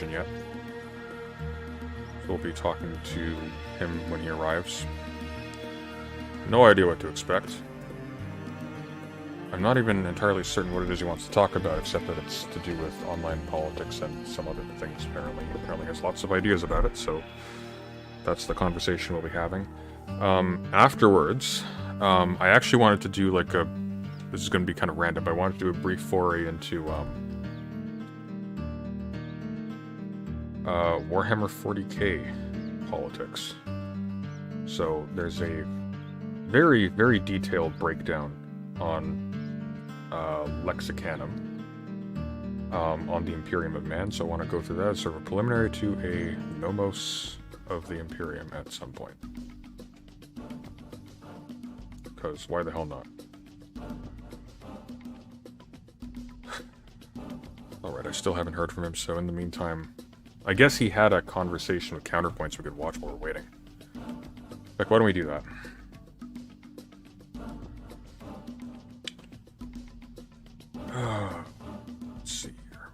origin yet. So we'll be talking to him when he arrives. No idea what to expect. I'm not even entirely certain what it is he wants to talk about, except that it's to do with online politics and some other things, apparently. He apparently has lots of ideas about it, so that's the conversation we'll be having. Afterwards, I actually wanted to do like a... This is going to be kind of random, but I wanted to do a brief foray into Warhammer 40k politics. So there's a very, very detailed breakdown on Lexicanum on the Imperium of Man, so I want to go through that as sort of a preliminary to a Nomos of the Imperium at some point. Because why the hell not? Alright, I still haven't heard from him, so in the meantime, I guess he had a conversation with Counterpoints we could watch while we're waiting. Like, why don't we do that? Let's see here.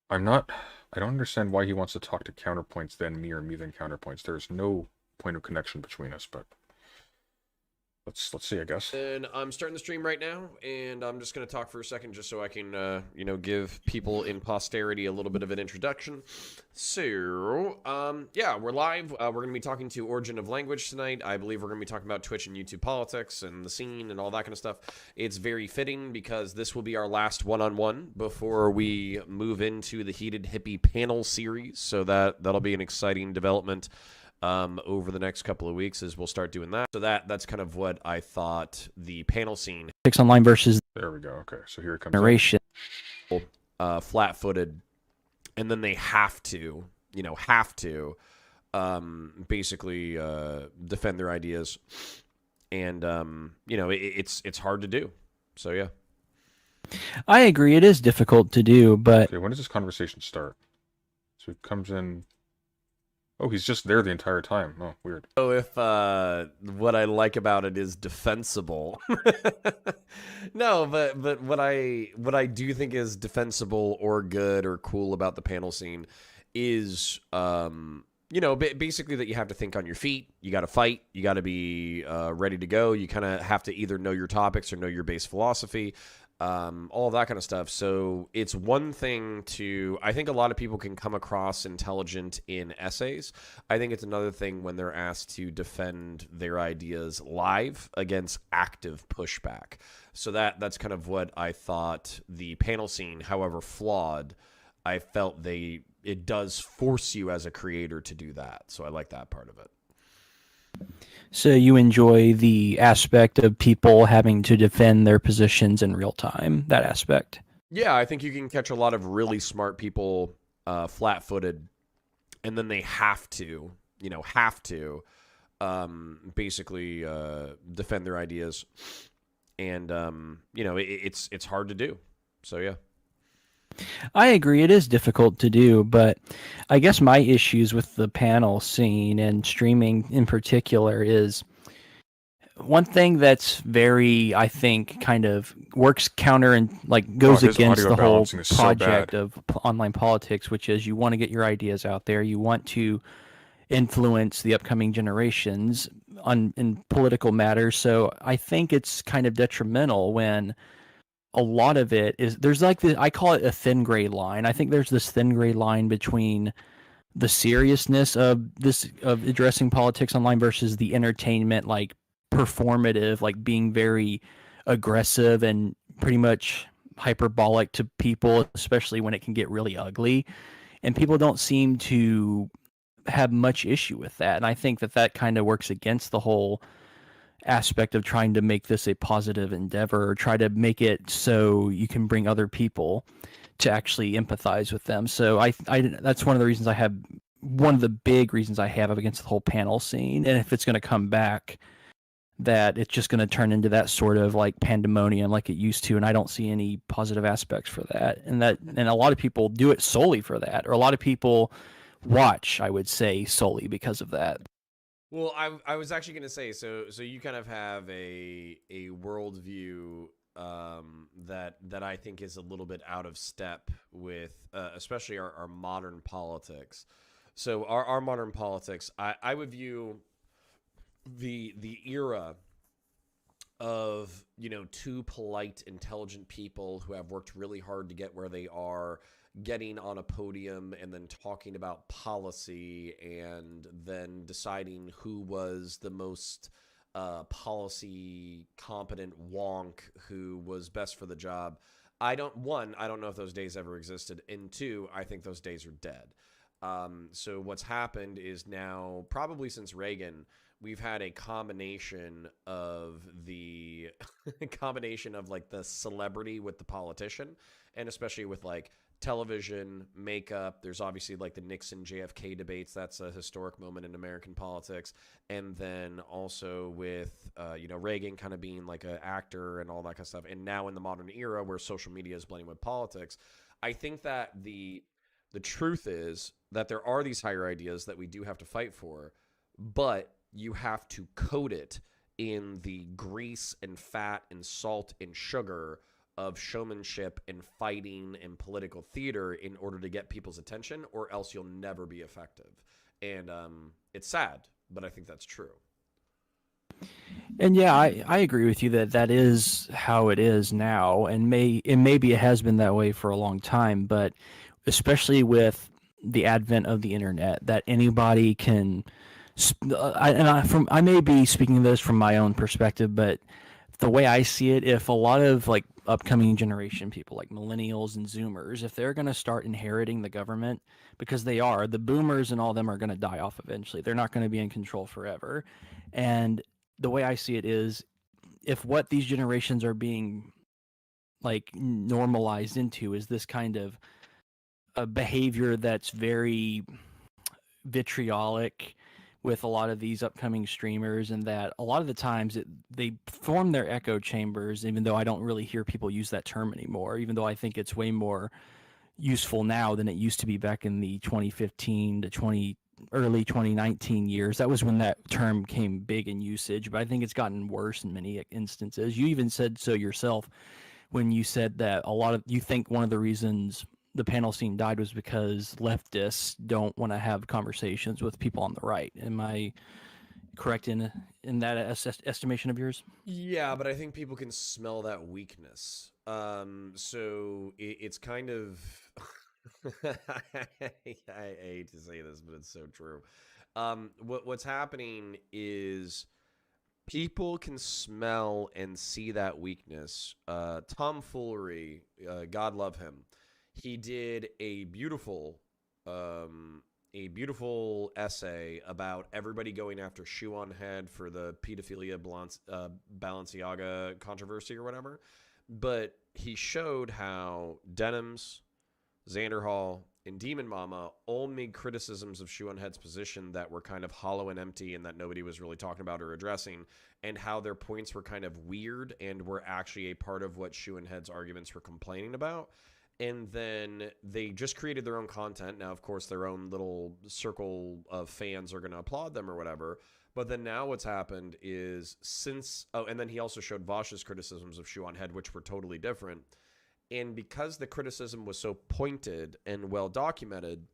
I don't understand why he wants to talk to Counterpoints then me or me then Counterpoints. There's no point of connection between us, but let's see, I guess. And I'm starting the stream right now, and I'm just going to talk for a second just so I can, give people in posterity a little bit of an introduction. So, yeah, we're live. We're going to be talking to Origin of Language tonight. I believe we're going to be talking about Twitch and YouTube politics and the scene and all that kind of stuff. It's very fitting because this will be our last one-on-one before we move into the Heated Hippie panel series. So that'll be an exciting development over the next couple of weeks as we'll start doing that. So that's kind of what I thought the panel scene. Online versus there we go. Okay, so here it comes. Generation. Flat-footed, and then they have to basically defend their ideas, and it's hard to do. So yeah, I agree. It is difficult to do, but okay, when does this conversation start? So it comes in. Oh, he's just there the entire time. Oh, weird. So if what I like about it is defensible. No, but what I do think is defensible or good or cool about the panel scene is basically that you have to think on your feet. You got to fight. You got to be ready to go. You kind of have to either know your topics or know your base philosophy. All of that kind of stuff. So it's one thing to, I think a lot of people can come across intelligent in essays. I think it's another thing when they're asked to defend their ideas live against active pushback. So that's kind of what I thought the panel scene, however flawed, I felt it does force you as a creator to do that. So I like that part of it. So you enjoy the aspect of people having to defend their positions in real time, that aspect? Yeah, I think you can catch a lot of really smart people flat-footed, and then they have to basically defend their ideas. And, it's hard to do. So, yeah. I agree. It is difficult to do, but I guess my issues with the panel scene and streaming in particular is one thing that's very, I think, kind of works counter and goes against the whole project of online politics, which is you want to get your ideas out there. You want to influence the upcoming generations in political matters. So I think it's kind of detrimental when a lot of it is there's I call it a thin gray line. I think there's this thin gray line between the seriousness of addressing politics online versus the entertainment, performative, being very aggressive and pretty much hyperbolic to people, especially when it can get really ugly. And people don't seem to have much issue with that. And I think that kind of works against the whole aspect of trying to make this a positive endeavor or try to make it so you can bring other people to actually empathize with them. So I that's one of the big reasons I have against the whole panel scene. And if it's going to come back, that it's just going to turn into that sort of pandemonium like it used to. And I don't see any positive aspects for that. And a lot of people do it solely for that, or a lot of people watch, I would say, solely because of that. Well, I was actually going to say, so you kind of have a worldview that I think is a little bit out of step with especially our modern politics. So our modern politics, I would view the era of, you know, two polite, intelligent people who have worked really hard to get where they are, getting on a podium and then talking about policy and then deciding who was the most policy competent wonk who was best for the job. I don't know if those days ever existed. And two, I think those days are dead. So what's happened is now, probably since Reagan, we've had a combination of the combination of like the celebrity with the politician, and especially with like television, makeup. There's obviously like the Nixon JFK debates. That's a historic moment in American politics. And then also with, you know, Reagan kind of being like an actor and all that kind of stuff. And now in the modern era where social media is blending with politics, I think that the truth is that there are these higher ideas that we do have to fight for, but you have to coat it in the grease and fat and salt and sugar of showmanship and fighting and political theater in order to get people's attention, or else you'll never be effective. And it's sad, but I think that's true. And yeah, I agree with you that that is how it is now, and maybe it has been that way for a long time, but especially with the advent of the internet, that anybody can. I may be speaking of this from my own perspective, but the way I see it, if a lot of like upcoming generation people like millennials and zoomers, if they're going to start inheriting the government, because they are, the boomers and all them are going to die off eventually. They're not going to be in control forever. And the way I see it is, if what these generations are being like normalized into is this kind of a behavior that's very vitriolic with a lot of these upcoming streamers, and that a lot of the times they form their echo chambers, even though I don't really hear people use that term anymore, even though I think it's way more useful now than it used to be back in the 2015 to early 2019 years. That was when that term came big in usage, but I think it's gotten worse in many instances. You even said so yourself when you said that you think one of the reasons the panel scene died was because leftists don't want to have conversations with people on the right. Am I correct in that estimation of yours? Yeah, but I think people can smell that weakness. So it's kind of I hate to say this, but it's so true. What's happening is people can smell and see that weakness. Tomfoolery, God love him. He did a beautiful essay about everybody going after Shoe on Head for the pedophilia Balenciaga controversy or whatever. But he showed how Denims, Xander Hall, and Demon Mama all made criticisms of Shoe on Head's position that were kind of hollow and empty and that nobody was really talking about or addressing, and how their points were kind of weird and were actually a part of what Shoe on Head's arguments were complaining about. And then they just created their own content. Now, of course, their own little circle of fans are going to applaud them or whatever. But then now what's happened is and then he also showed Vosh's criticisms of Shoe on Head, which were totally different. And because the criticism was so pointed and well documented,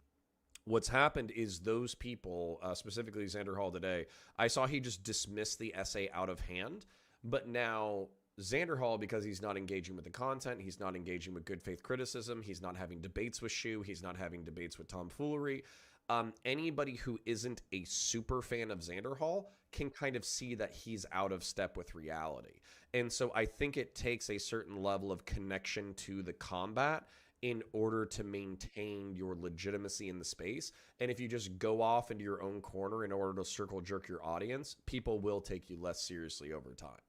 what's happened is those people, specifically Xander Hall today, I saw he just dismissed the essay out of hand. But now Xander Hall, because he's not engaging with the content, he's not engaging with good faith criticism, he's not having debates with Shoe, he's not having debates with tomfoolery. Anybody who isn't a super fan of Xander Hall can kind of see that he's out of step with reality. And so I think it takes a certain level of connection to the combat in order to maintain your legitimacy in the space. And if you just go off into your own corner in order to circle jerk your audience, people will take you less seriously over time.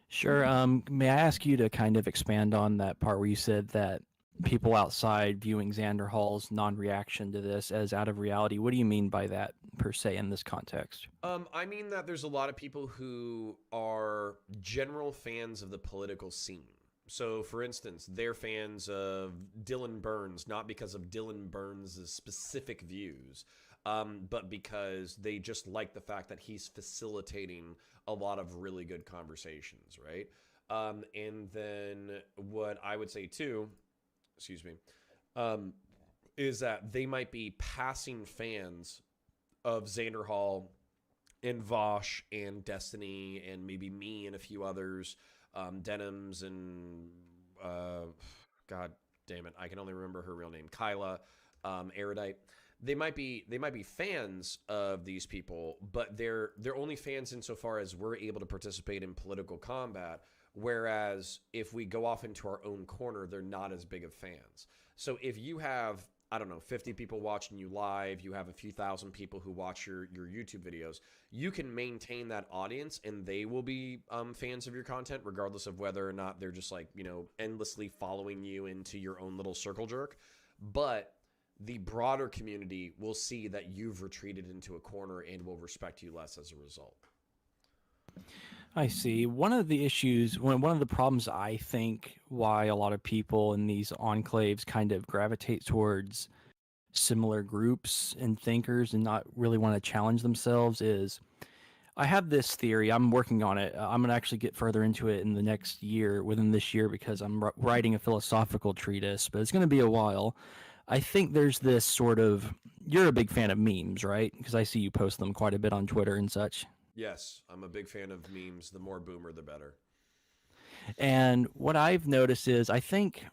Sure. May I ask you to kind of expand on that part where you said that people outside viewing Xander Hall's non-reaction to this as out of reality? What do you mean by that, per se, in this context? I mean that there's a lot of people who are general fans of the political scene. So, for instance, they're fans of Dylan Burns, not because of Dylan Burns' specific views, but because they just like the fact that he's facilitating a lot of really good conversations, right? And then what I would say too, excuse me, is that they might be passing fans of Xander Hall and Vosh and Destiny and maybe me and a few others, Denims and God damn it, I can only remember her real name, Kyla, Erudite. They might be fans of these people, but they're only fans insofar as we're able to participate in political combat. Whereas if we go off into our own corner, they're not as big of fans. So if you have, I don't know, 50 people watching you live, you have a few thousand people who watch your YouTube videos, you can maintain that audience and they will be fans of your content, regardless of whether or not they're just like, endlessly following you into your own little circle jerk. But the broader community will see that you've retreated into a corner and will respect you less as a result. I see. One of the issues, one of the problems I think why a lot of people in these enclaves kind of gravitate towards similar groups and thinkers and not really want to challenge themselves is I have this theory. I'm working on it. I'm going to actually get further into it in the next year, within this year, because I'm writing a philosophical treatise, but it's going to be a while. I think there's this sort of, you're a big fan of memes, right? Because I see you post them quite a bit on Twitter and such. Yes, I'm a big fan of memes. The more boomer, the better. And what I've noticed is I think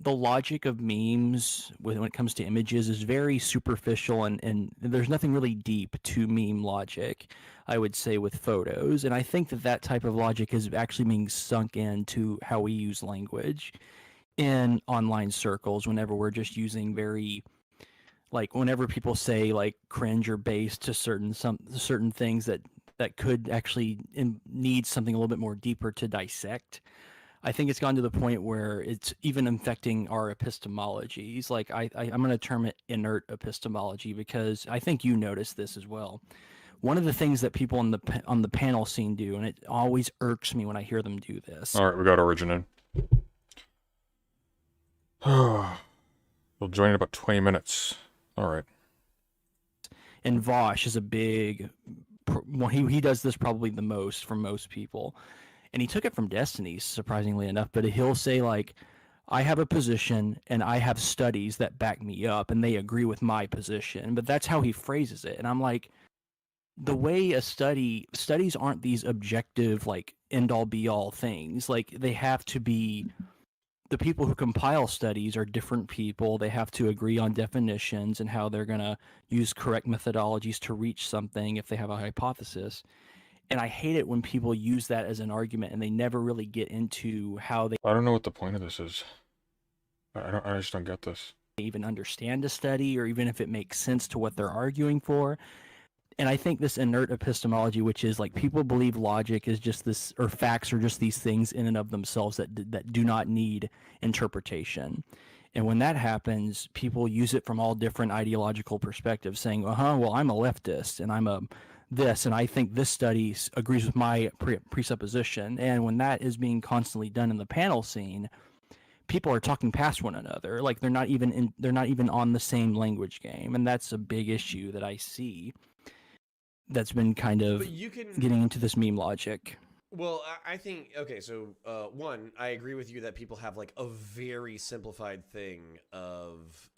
the logic of memes when it comes to images is very superficial and there's nothing really deep to meme logic, I would say, with photos. And I think that type of logic is actually being sunk into how we use language in online circles whenever we're just using very, like, whenever people say like cringe or base to certain things that could actually need something a little bit more deeper to dissect. I think it's gone to the point where it's even infecting our epistemologies. Like I'm going to term it inert epistemology because I think you noticed this as well. One of the things that people on the panel scene do, and it always irks me when I hear them do this. All right, we got Origin in. We'll join in about 20 minutes. All right. And Vosh is a big, well, he does this probably the most for most people. And he took it from Destiny, surprisingly enough, but he'll say, like, I have a position and I have studies that back me up and they agree with my position. But that's how he phrases it. And I'm like, the way studies aren't these objective, like, end-all be-all things. Like, they have to be, the people who compile studies are different people. They have to agree on definitions and how they're going to use correct methodologies to reach something if they have a hypothesis. And I hate it when people use that as an argument and they never really get into how they I don't know what the point of this is. I just don't get this. even understand a study or even if it makes sense to what they're arguing for. And I think this inert epistemology, which is like people believe logic is just this, or facts are just these things in and of themselves that do not need interpretation. And when that happens, people use it from all different ideological perspectives, saying, well, I'm a leftist and I'm a this, and I think this study agrees with my presupposition. And when that is being constantly done in the panel scene, people are talking past one another. Like they're not even on the same language game. And that's a big issue that I see that's been kind of getting into this meme logic. Well, I think, okay, so one, I agree with you that people have like a very simplified thing of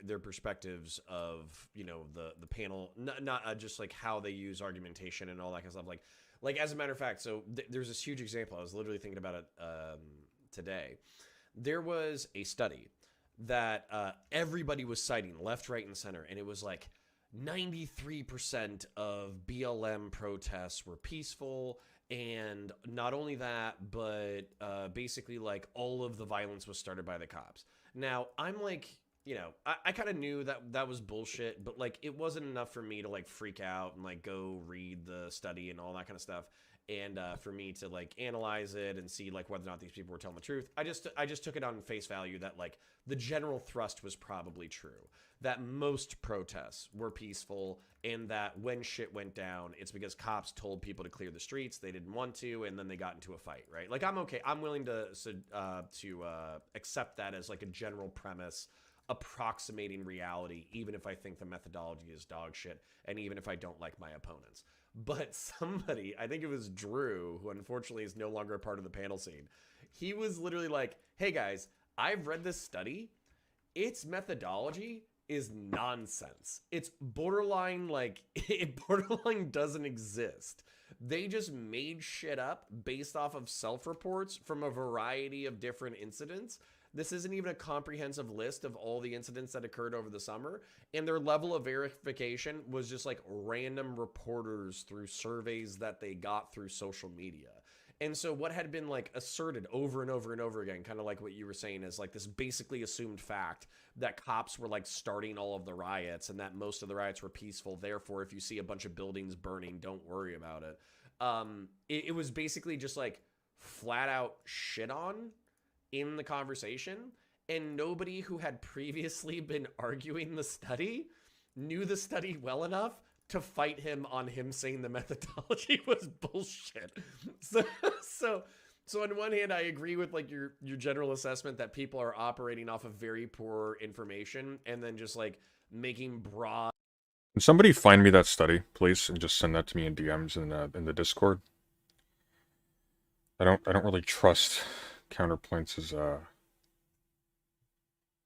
their perspectives of, the panel, not just like how they use argumentation and all that kind of stuff. Like as a matter of fact, so there's this huge example. I was literally thinking about it today. There was a study that everybody was citing left, right, and center, and it was like 93% of BLM protests were peaceful. And not only that, but basically like all of the violence was started by the cops. Now, I'm like, I kind of knew that was bullshit, but like it wasn't enough for me to like freak out and like go read the study and all that kind of stuff. And for me to like analyze it and see like whether or not these people were telling the truth. I just took it on face value that like the general thrust was probably true. That most protests were peaceful and that when shit went down, it's because cops told people to clear the streets. They didn't want to, and then they got into a fight, right? Like I'm okay. I'm willing to accept that as like a general premise approximating reality, even if I think the methodology is dog shit, and even if I don't like my opponents. But somebody, I think it was Drew, who unfortunately is no longer a part of the panel scene, he was literally like, hey guys, I've read this study. Its methodology is nonsense. It's borderline, like, it borderline doesn't exist. They just made shit up based off of self-reports from a variety of different incidents. This isn't even a comprehensive list of all the incidents that occurred over the summer. And their level of verification was just like random reporters through surveys that they got through social media. And so what had been like asserted over and over and over again, kind of like what you were saying, is like this basically assumed fact that cops were like starting all of the riots and that most of the riots were peaceful. Therefore, if you see a bunch of buildings burning, don't worry about it. It was basically just like flat out shit on in the conversation, and nobody who had previously been arguing the study knew the study well enough to fight him on him saying the methodology was bullshit. So on one hand, I agree with like your general assessment that people are operating off of very poor information and then just like making broad. Can somebody find me that study, please, and just send that to me in DMs in the Discord? I don't really trust Counterpoints'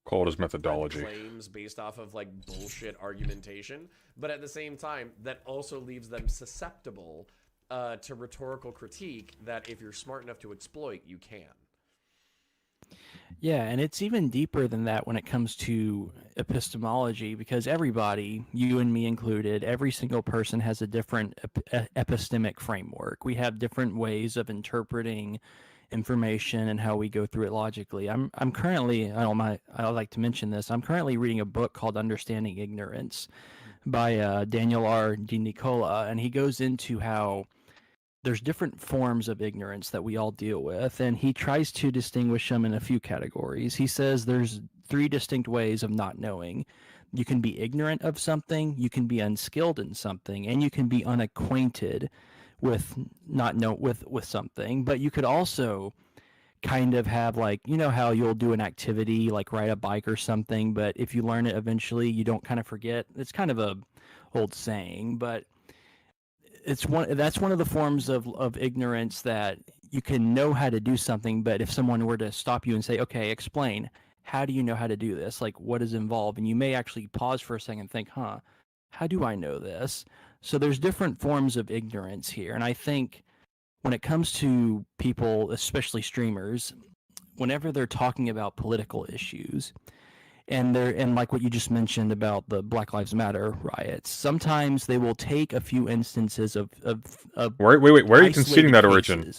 call it his methodology. Claims based off of like bullshit argumentation, but at the same time, that also leaves them susceptible to rhetorical critique that if you're smart enough to exploit, you can. Yeah, and it's even deeper than that when it comes to epistemology, because everybody, you and me included, every single person has a different epistemic framework. We have different ways of interpreting information and how we go through it logically. I'm currently, I like to mention this, I'm currently reading a book called Understanding Ignorance by Daniel R. DiNicola, and he goes into how there's different forms of ignorance that we all deal with, and he tries to distinguish them in a few categories. He says there's 3 distinct ways of not knowing. You can be ignorant of something, you can be unskilled in something, and you can be unacquainted with with something. But you could also kind of have, like, you know how you'll do an activity like ride a bike or something, but if you learn it eventually, you don't kind of forget. It's kind of a old saying, but that's one of the forms of ignorance, that you can know how to do something, but if someone were to stop you and say, okay, explain, how do you know how to do this? Like, what is involved? And you may actually pause for a second and think, how do I know this? So there's different forms of ignorance here. And I think when it comes to people, especially streamers, whenever they're talking about political issues, and like what you just mentioned about the Black Lives Matter riots, sometimes they will take a few instances of wait, where are you conceding that Origin?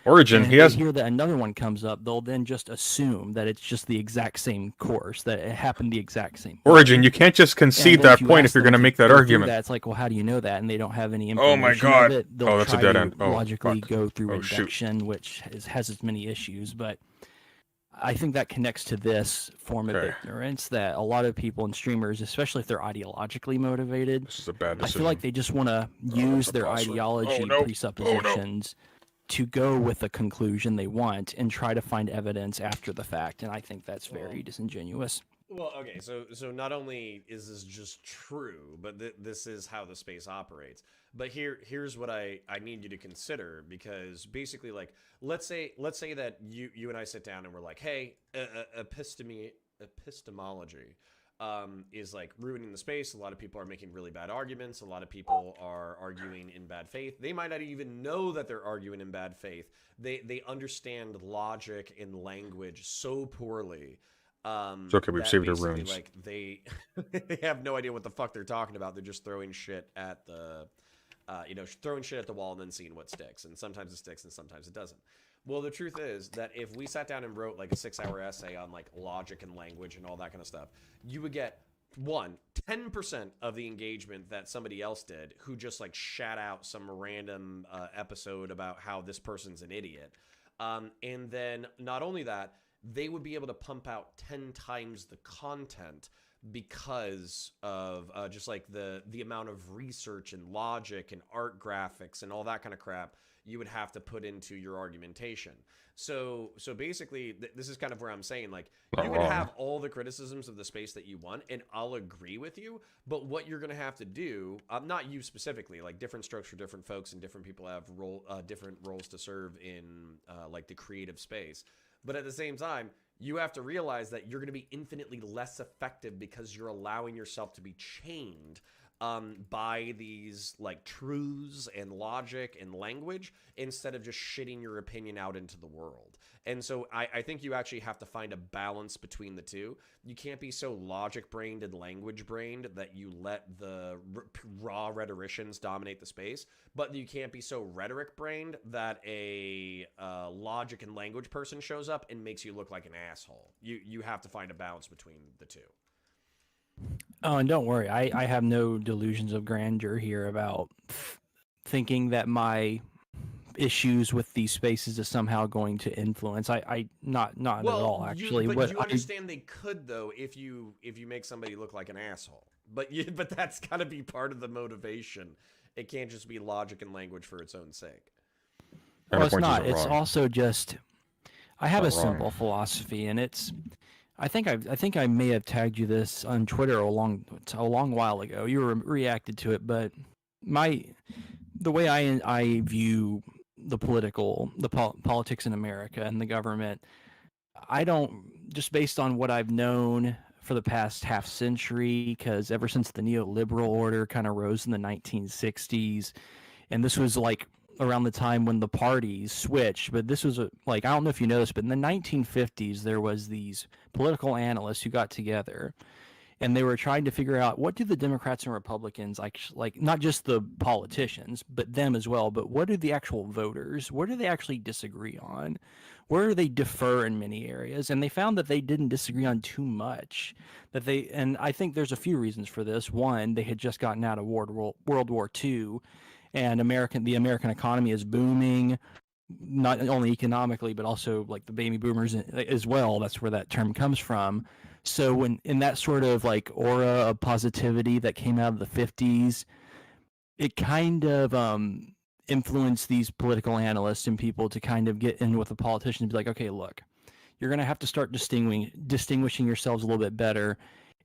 Origin, and he has. Hear that another one comes up, they'll then just assume that it's just the exact same course, that it happened the exact same way. Origin, you can't just concede that point if you're going to make that argument. It's like, well, how do you know that? And they don't have any information. Oh my god! Of it. They'll That's try a dead to end. Oh, logically fuck. go through Shoot. induction, which has its many issues, but I think that connects to this form of ignorance that a lot of people and streamers, especially if they're ideologically motivated, This is a bad decision. I feel like they just want to use their ideology presuppositions to go with the conclusion they want and try to find evidence after the fact. And I think that's very disingenuous. Well, okay, so not only is this just true, but this is how the space operates. But here's what I need you to consider, because basically, like, let's say that you and I sit down and we're like, hey, epistemology is like ruining the space. A lot of people are making really bad arguments. A lot of people are arguing in bad faith. They might not even know that they're arguing in bad faith. They understand logic and language so poorly. It's okay, we've saved their runes. Like they have no idea what the fuck they're talking about. They're just throwing shit at the throwing shit at the wall and then seeing what sticks. And sometimes it sticks and sometimes it doesn't. Well, the truth is that if we sat down and wrote like a 6-hour essay on like logic and language and all that kind of stuff, you would get 10% of the engagement that somebody else did who just like shat out some random episode about how this person's an idiot. And then not only that, they would be able to pump out 10 times the content because of just like the amount of research and logic and art graphics and all that kind of crap you would have to put into your argumentation. So basically, this is kind of where I'm saying, like, you can have all the criticisms of the space that you want, and I'll agree with you, but what you're going to have to do, not you specifically, like different strokes for different folks, and different people have different roles to serve in like the creative space. But at the same time, you have to realize that you're going to be infinitely less effective because you're allowing yourself to be chained by these like truths and logic and language instead of just shitting your opinion out into the world. And so I think you actually have to find a balance between the two. You can't be so logic-brained and language-brained that you let the raw rhetoricians dominate the space, but you can't be so rhetoric-brained that a logic and language person shows up and makes you look like an asshole. You have to find a balance between the two. Oh, and don't worry, I have no delusions of grandeur here about thinking that my issues with these spaces is somehow going to influence. I not at all, actually. But you understand they could, though, if you make somebody look like an asshole. But that's got to be part of the motivation. It can't just be logic and language for its own sake. Well, it's not. It's also just I have a simple philosophy, and it's. I think I may have tagged you this on Twitter a long while ago. You reacted to it, but the way I view the politics in America and the government, I don't, just based on what I've known for the past half century, because ever since the neoliberal order kind of rose in the 1960s, and this was like around the time when the parties switched, but this was I don't know if you know this, but in the 1950s there was these political analysts who got together and they were trying to figure out, what do the Democrats and Republicans like not just the politicians but them as well, but what do the actual voters, where do they actually disagree on, where do they differ in many areas? And they found that they didn't disagree on too much, and I think there's a few reasons for this. One, they had just gotten out of World War II, and the American economy is booming, not only economically, but also like the baby boomers as well. That's where that term comes from. So when in that sort of like aura of positivity that came out of the 50s, it kind of influenced these political analysts and people to kind of get in with the politicians and be like, okay, look, you're going to have to start distinguishing yourselves a little bit better.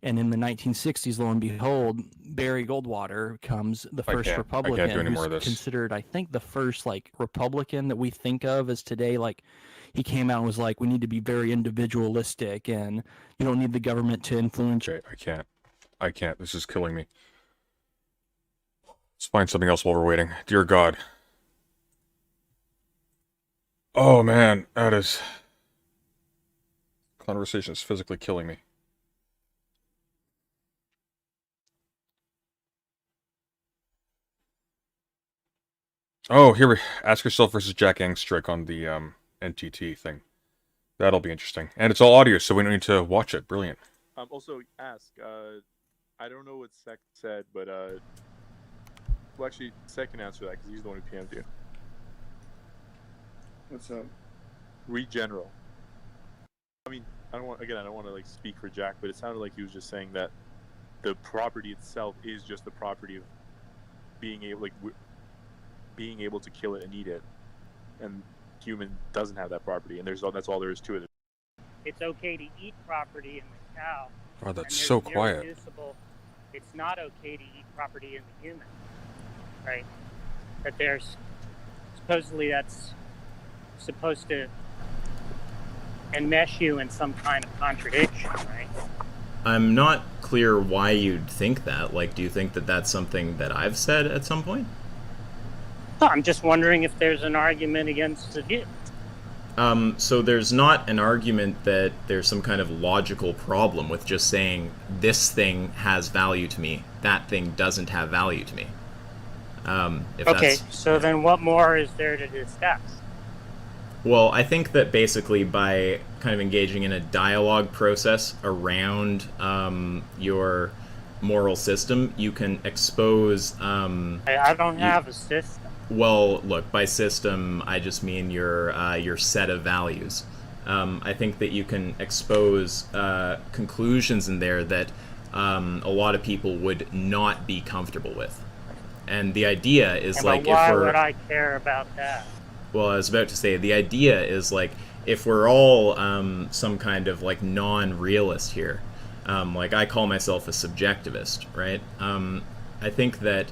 And in the 1960s, lo and behold, Barry Goldwater becomes the first Republican who's considered, I think, the first like Republican that we think of as today. Like, he came out and was like, we need to be very individualistic and you don't need the government to influence. Okay, I can't. This is killing me. Let's find something else while we're waiting. Dear God. Oh man, that is... Conversation is physically killing me. Oh, here we ask yourself versus Jack Angstrike on the NTT thing. That'll be interesting, and it's all audio, so we don't need to watch it. Brilliant. Also, ask. I don't know what Sec said, but well, actually, Sec can answer that because he's the one who PM'd you. What's up? Read general. I mean, I don't want to like speak for Jack, but it sounded like he was just saying that the property itself is just the property of being able to kill it and eat it, and human doesn't have that property, and that's all there is to it. It's okay to eat property in the cow. Oh, that's so quiet. It's not okay to eat property in the human, right? That there's supposedly that's supposed to enmesh you in some kind of contradiction, right? I'm not clear why you'd think that. Like, do you think that that's something that I've said at some point? I'm just wondering if there's an argument against the view. So there's not an argument that there's some kind of logical problem with just saying this thing has value to me, that thing doesn't have value to me. Then what more is there to discuss? Well, I think that basically by kind of engaging in a dialogue process around your moral system, you can expose... I don't have a system. Well, look, by system, I just mean your set of values. I think that you can expose conclusions in there that a lot of people would not be comfortable with. And the idea is And like, but why if we're would I care about that? well, I was about to say, the idea is like, if we're all some kind of like non-realist here, like I call myself a subjectivist, right? I think that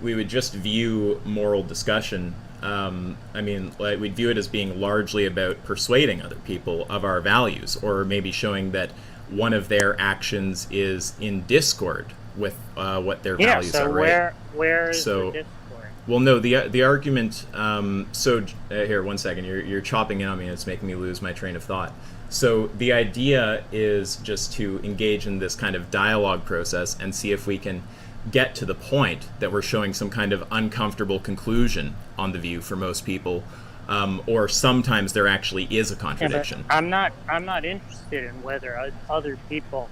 we would just view moral discussion. I mean, like, we'd view it as being largely about persuading other people of our values, or maybe showing that one of their actions is in discord with what their Yeah, values so are, right? where is So- the discord? Well, no, the argument. Here, one second. You're chopping in on me, and it's making me lose my train of thought. So the idea is just to engage in this kind of dialogue process and see if we can get to the point that we're showing some kind of uncomfortable conclusion on the view for most people, or sometimes there actually is a Yeah, but contradiction. I'm not interested in whether other people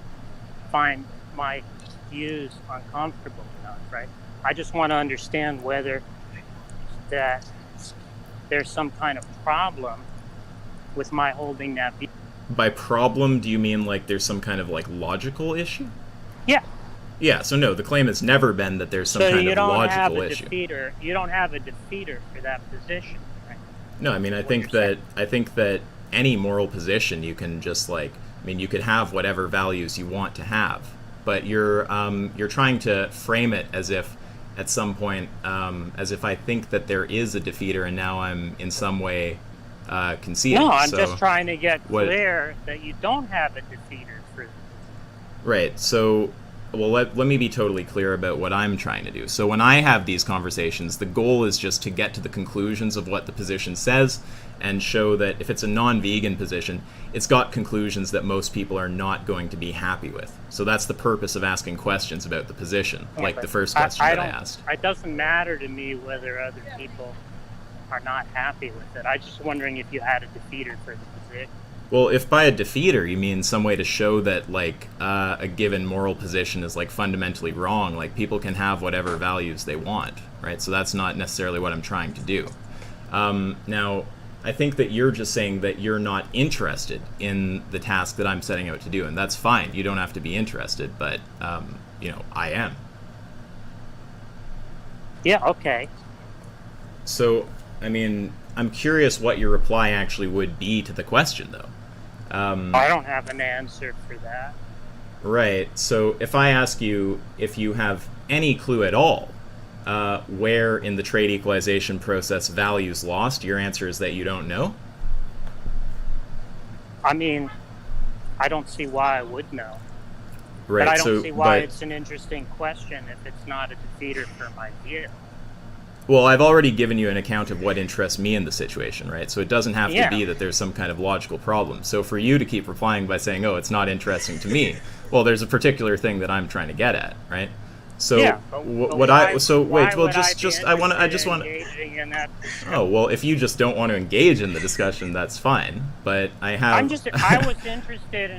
find my views uncomfortable or not, right? I just want to understand whether that there's some kind of problem with my holding that view. By problem, do you mean like there's some kind of like logical issue? Yeah. Yeah. So no, the claim has never been that there's some So kind you of don't have logical a issue. defeater. You don't have a defeater for that position, right? No, I mean, I think that any moral position you can just like, I mean, you could have whatever values you want to have, but you're trying to frame it as if at some point, as if I think that there is a defeater and now I'm in some way conceding. No, I'm So- just trying to get what- clear that you don't have a defeater for. Right. So, well, let me be totally clear about what I'm trying to do. So when I have these conversations, the goal is just to get to the conclusions of what the position says and show that if it's a non-vegan position, it's got conclusions that most people are not going to be happy with. So that's the purpose of asking questions about the position, Yeah, like but the first question I that I don't- asked. It doesn't matter to me whether other people are not happy with it. I'm just wondering if you had a defeater for the position. Well, if by a defeater you mean some way to show that like a given moral position is like fundamentally wrong, like people can have whatever values they want, right? So that's not necessarily what I'm trying to do. Now, I think that you're just saying that you're not interested in the task that I'm setting out to do, and that's fine. You don't have to be interested, but I am. Yeah, okay. So, I mean, I'm curious what your reply actually would be to the question, though. I don't have an answer for that. Right. So if I ask you if you have any clue at all where in the trade equalization process values lost, your answer is that you don't know? I mean, I don't see why I would know. Right. But I don't see why but- it's an interesting question if it's not a defeater for my view. Well, I've already given you an account of what interests me in the situation, right? So it doesn't have Yeah. to be that there's some kind of logical problem. So for you to keep replying by saying, "Oh, it's not interesting to me," well, there's a particular thing that I'm trying to get at, right? So Yeah, but what why- I so why wait, well, would I just be I want interested in engaging in that? Oh, well, if you just don't want to engage in the discussion, that's fine. But I have. I was interested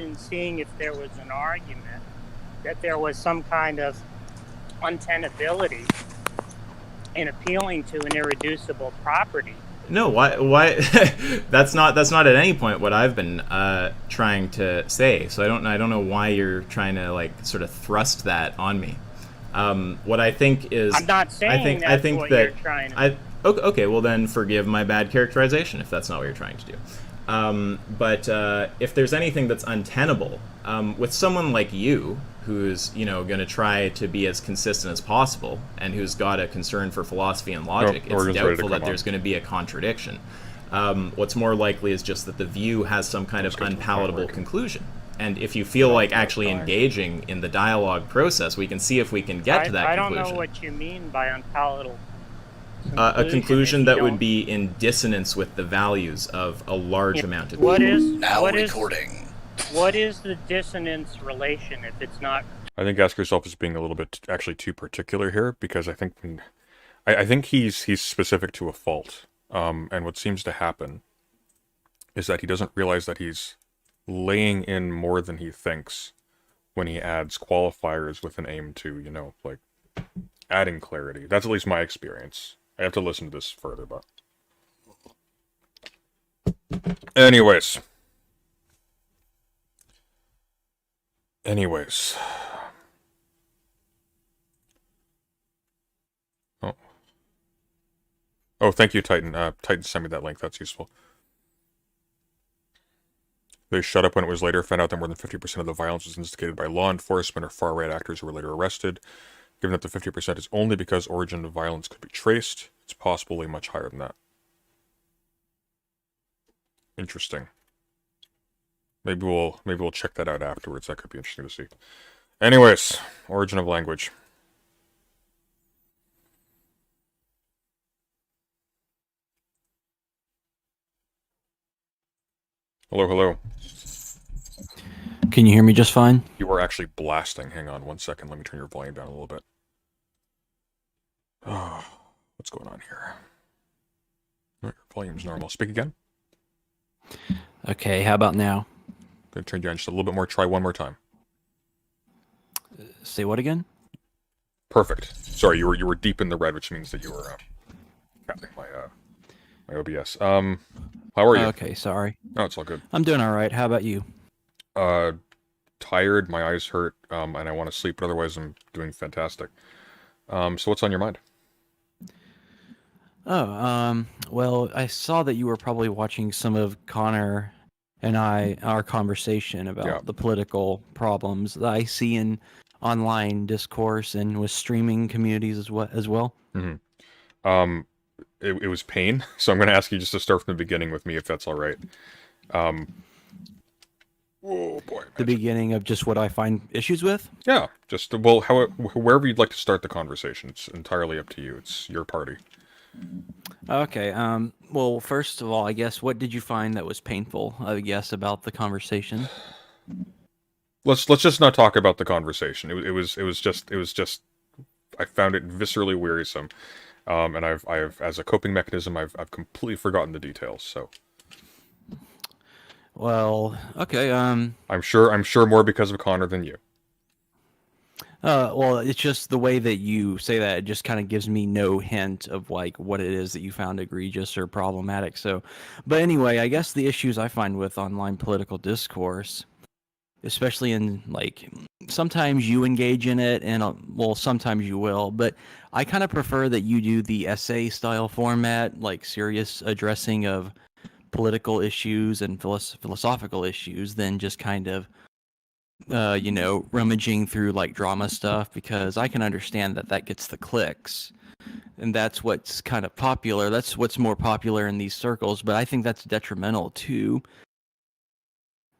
in seeing if there was an argument that there was some kind of untenability in appealing to an irreducible property. No, why? That's not at any point what I've been trying to say. So I don't know why you're trying to like sort of thrust that on me. What I think is. I'm not saying I think what that you're trying to. Okay, well then forgive my bad characterization if that's not what you're trying to do. But if there's anything that's untenable with someone like you, who's going to try to be as consistent as possible, and who's got a concern for philosophy and logic, Organ's it's ready to doubtful that come there's on. going to be a contradiction. What's more likely is just that the view has some kind of Let's get to the unpalatable firework. conclusion. And if you feel like actually engaging in the dialogue process, we can see if we can get to that I don't conclusion. know what you mean by unpalatable. A conclusion if that you would don't- be in dissonance with the values of a large amount of What people. is what is the dissonance relation if it's not? I think ask yourself is being a little bit actually too particular here, because I think he's specific to a fault. And what seems to happen is that he doesn't realize that he's laying in more than he thinks when he adds qualifiers with an aim to, like adding clarity. That's at least my experience. I have to listen to this further, but Anyways. Oh. Oh, thank you, Titan. Titan sent me that link. That's useful. They shut up when it was later found out that more than 50% of the violence was instigated by law enforcement or far-right actors who were later arrested. Given that the 50% is only because origin of violence could be traced, it's possibly much higher than that. Interesting. Maybe we'll check that out afterwards. That could be interesting to see. Anyways, origin of language. Hello, hello. Can you hear me just fine? You are actually blasting. Hang on 1 second. Let me turn your volume down a little bit. Oh, what's going on here? Oh, your volume's normal. Speak again. Okay, how about now? Gonna turn you down just a little bit more. Try one more time. Say what again? Perfect. Sorry, you were deep in the red, which means that you were tapping my OBS. How are you? Okay, sorry. Oh, it's all good. I'm doing all right. How about you? Tired, my eyes hurt, and I want to sleep, but otherwise I'm doing fantastic. So what's on your mind? Oh, well, I saw that you were probably watching some of Connor and our conversation about the political problems that I see in online discourse and with streaming communities as well. Mm-hmm. It was pain, so I'm going to ask you just to start from the beginning with me, if that's all right. Oh boy. The beginning of just what I find issues with? Yeah, just, well, wherever you'd like to start the conversation. It's entirely up to you. It's your party. Okay, well, first of all, I guess, what did you find that was painful, I guess, about the conversation? Let's just not talk about the conversation. It was just I found it viscerally wearisome. And I've as a coping mechanism, I've completely forgotten the details, so. Well, okay, I'm sure more because of Connor than you. well, it's just the way that you say that, it just kind of gives me no hint of like what it is that you found egregious or problematic. So, but anyway, I guess the issues I find with online political discourse, especially in like, sometimes you engage in it and well, sometimes you will, but I kind of prefer that you do the essay style format, like serious addressing of political issues and philosophical issues, than just kind of rummaging through like drama stuff, because I can understand that gets the clicks and that's what's kind of popular. That's what's more popular in these circles, but I think that's detrimental to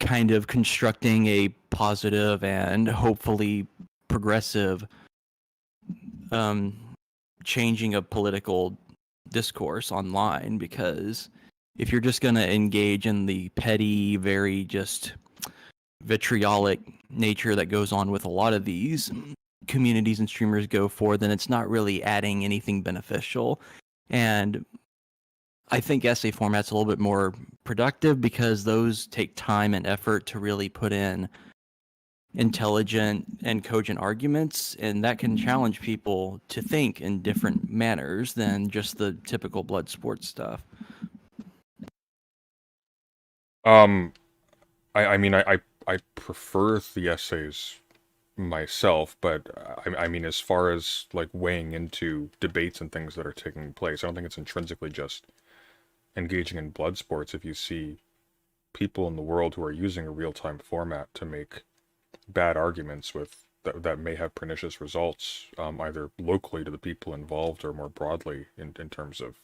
kind of constructing a positive and hopefully progressive changing of political discourse online, because if you're just going to engage in the petty, very just vitriolic nature that goes on with a lot of these communities and streamers go for, then it's not really adding anything beneficial. And I think essay format's a little bit more productive because those take time and effort to really put in intelligent and cogent arguments, and that can challenge people to think in different manners than just the typical blood sports stuff. I mean, I prefer the essays myself, but I mean, as far as like weighing into debates and things that are taking place, I don't think it's intrinsically just engaging in blood sports. If you see people in the world who are using a real-time format to make bad arguments with that may have pernicious results, either locally to the people involved or more broadly in terms of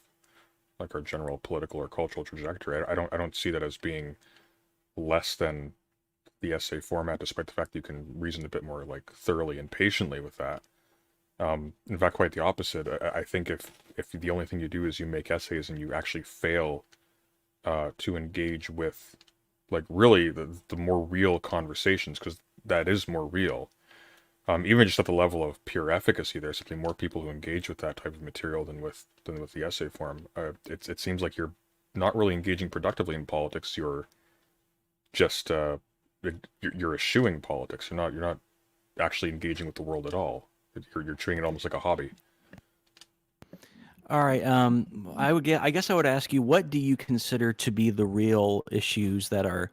like our general political or cultural trajectory, I don't see that as being less than the essay format, despite the fact that you can reason a bit more like thoroughly and patiently with that. In fact, quite the opposite. I think if the only thing you do is you make essays and you actually fail to engage with like really the more real conversations, because that is more real. Even just at the level of pure efficacy, there's simply more people who engage with that type of material than with the essay form. It seems like you're not really engaging productively in politics. You're just you're eschewing politics. You're not actually engaging with the world at all. You're treating it almost like a hobby. All right. I guess I would ask you, what do you consider to be the real issues that are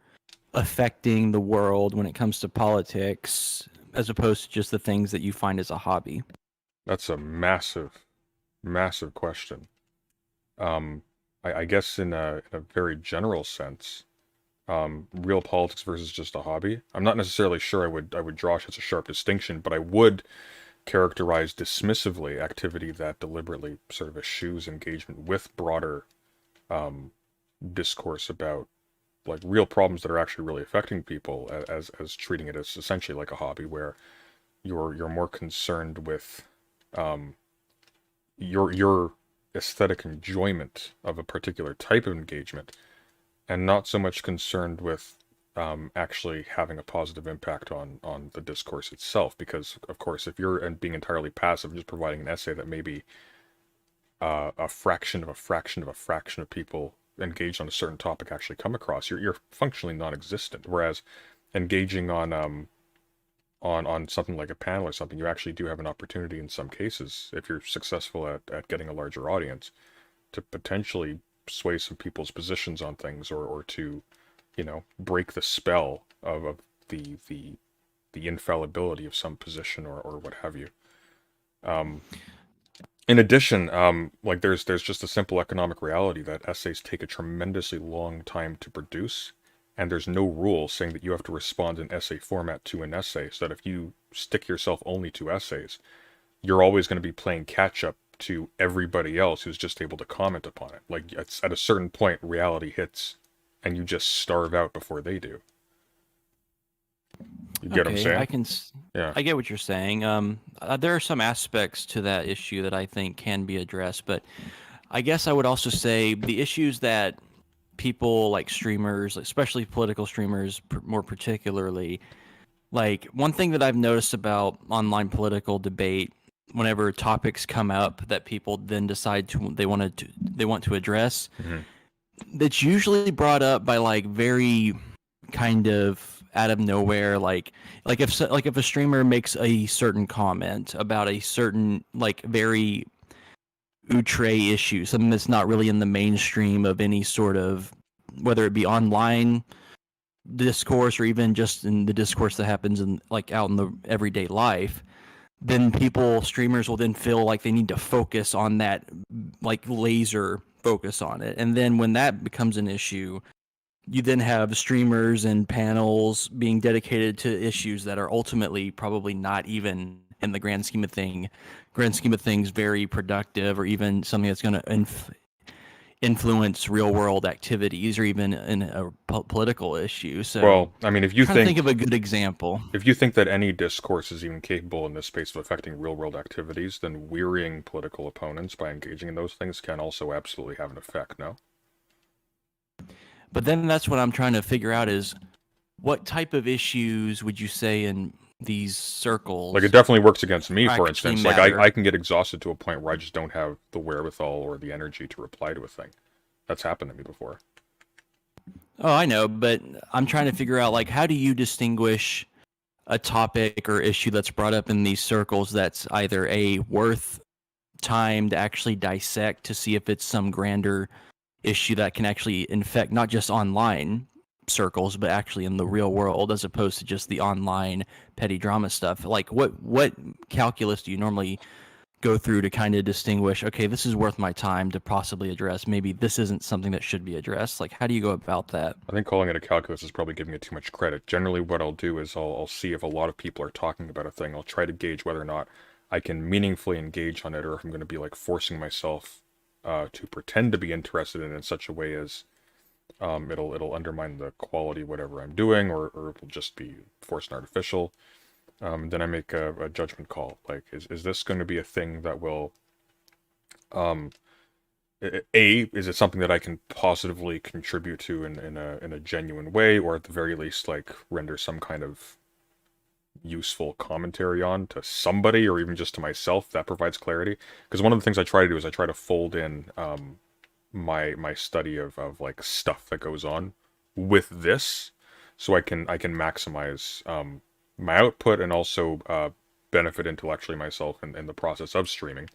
affecting the world when it comes to politics, as opposed to just the things that you find as a hobby? That's a massive, massive question. I guess in a very general sense, real politics versus just a hobby. I'm not necessarily sure I would draw such a sharp distinction, but I would characterize dismissively activity that deliberately sort of eschews engagement with broader discourse about like real problems that are actually really affecting people as treating it as essentially like a hobby where you're more concerned with your aesthetic enjoyment of a particular type of engagement and not so much concerned with actually having a positive impact on the discourse itself. Because, of course, if you're being entirely passive, just providing an essay that maybe a fraction of a fraction of a fraction of people engaged on a certain topic actually come across, you're functionally non-existent. Whereas engaging on something like a panel or something, you actually do have an opportunity in some cases, if you're successful at getting a larger audience, to potentially sway some people's positions on things or to, break the spell of the infallibility of some position or what have you. In addition, like there's just a simple economic reality that essays take a tremendously long time to produce, and there's no rule saying that you have to respond in essay format to an essay, so that if you stick yourself only to essays, you're always going to be playing catch up to everybody else who's just able to comment upon it. Like at a certain point, reality hits, and you just starve out before they do. You get what I'm saying? Yeah. I get what you're saying. There are some aspects to that issue that I think can be addressed, but I guess I would also say the issues that people like streamers, especially political streamers, more particularly, like one thing that I've noticed about online political debate, whenever topics come up that people then decide they want to address, that's usually brought up by like very kind of out of nowhere, like if a streamer makes a certain comment about a certain like very outre issue, something that's not really in the mainstream of any sort of, whether it be online discourse or even just in the discourse that happens in like out in the everyday life, then streamers will then feel like they need to focus on that, like laser focus on it. And then when that becomes an issue, you then have streamers and panels being dedicated to issues that are ultimately probably not even in the grand scheme of things very productive, or even something that's going to influence real world activities or even in a political issue. So, well, I mean, if you think of a good example, if you think that any discourse is even capable in this space of affecting real world activities, then wearying political opponents by engaging in those things can also absolutely have an effect. No. But then that's what I'm trying to figure out is what type of issues would you say in these circles? Like it definitely works against me, for instance. Matter. Like I can get exhausted to a point where I just don't have the wherewithal or the energy to reply to a thing. That's happened to me before. Oh, I know, but I'm trying to figure out like how do you distinguish a topic or issue that's brought up in these circles that's either worth time to actually dissect to see if it's some grander issue that can actually infect not just online circles but actually in the real world, as opposed to just the online petty drama stuff. Like what calculus do you normally go through to kind of distinguish, okay, this is worth my time to possibly address, maybe this isn't something that should be addressed? Like how do you go about that? I think calling it a calculus is probably giving it too much credit. Generally what I'll do is I'll see if a lot of people are talking about a thing. I'll try to gauge whether or not I can meaningfully engage on it, or if I'm going to be like forcing myself to pretend to be interested in such a way as it'll undermine the quality of whatever I'm doing, or it will just be forced and artificial. Then I make a judgment call. Like, is this going to be a thing that will, is it something that I can positively contribute to in a genuine way, or at the very least, like render some kind of useful commentary on to somebody, or even just to myself, that provides clarity. Because one of the things I try to do is I try to fold in my study of like stuff that goes on with this, so I can maximize my output and also benefit intellectually myself in the process of streaming.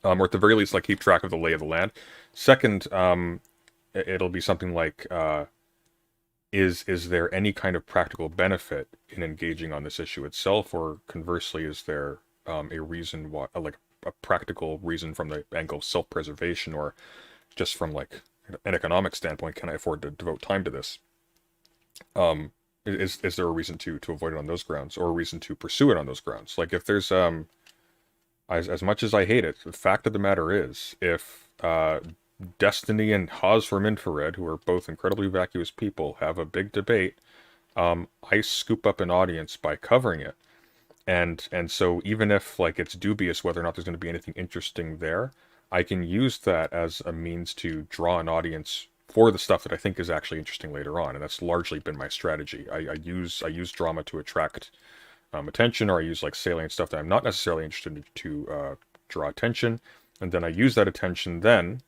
or at the very least, like keep track of the lay of the land. Second, it'll be something like, is there any kind of practical benefit in engaging on this issue itself, or conversely, is there a reason why, like a practical reason from the angle of self-preservation, or just from like an economic standpoint, can I afford to devote time to this? Is there a reason to avoid it on those grounds, or a reason to pursue it on those grounds? Like if there's as much as I hate it, the fact of the matter is, if Destiny and Haas from Infrared, who are both incredibly vacuous people, have a big debate, I scoop up an audience by covering it. And so even if like it's dubious whether or not there's going to be anything interesting there, I can use that as a means to draw an audience for the stuff that I think is actually interesting later on. And that's largely been my strategy. I use drama to attract attention, or I use like salient stuff that I'm not necessarily interested in to draw attention. And then I use that attention then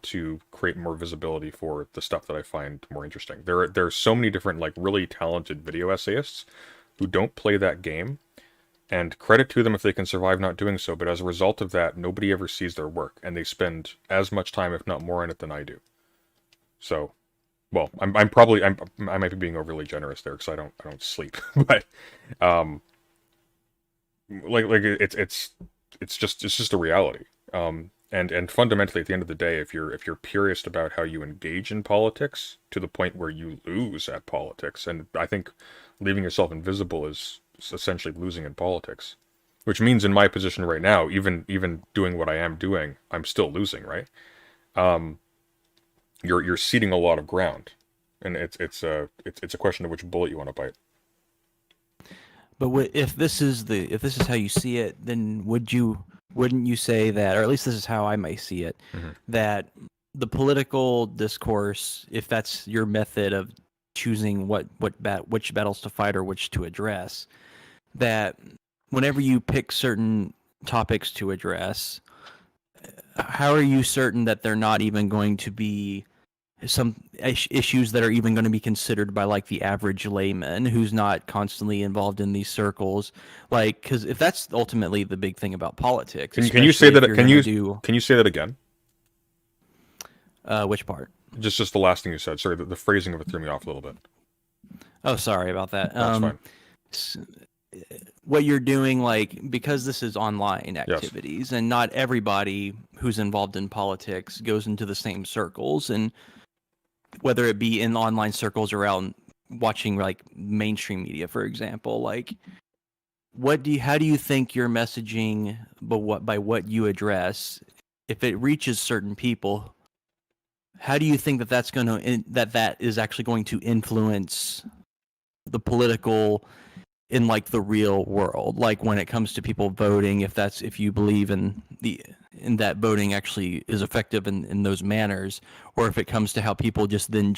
to create more visibility for the stuff that I find more interesting. There are so many different like really talented video essayists who don't play that game, and credit to them if they can survive not doing so. But as a result of that, nobody ever sees their work, and they spend as much time, if not more, in it than I do. So, well, I might be being overly generous there because I don't sleep, but it's just a reality. And fundamentally, at the end of the day, if you're purist about how you engage in politics to the point where you lose at politics, and I think leaving yourself invisible is essentially losing in politics, which means in my position right now, even doing what I am doing, I'm still losing, right? You're ceding a lot of ground, and it's a question of which bullet you want to bite. But if this is how you see it, then wouldn't you say that, or at least this is how I might see it, that the political discourse, if that's your method of choosing which battles to fight or which to address, that whenever you pick certain topics to address, how are you certain that they're not even going to be some issues that are even going to be considered by like the average layman who's not constantly involved in these circles? Like, because if that's ultimately the big thing about politics, can you say that? Can you say that again? Which part? Just the last thing you said. Sorry, the phrasing of it threw me off a little bit. Oh, sorry about that. That's fine. What you're doing, like, because this is online activities, and not everybody who's involved in politics goes into the same circles, and whether it be in online circles or out watching like mainstream media, for example, like how do you think your messaging, by what you address, if it reaches certain people, how do you think that is actually going to influence the political in like the real world, like when it comes to people voting, if you believe in that voting actually is effective in those manners, or if it comes to how people just then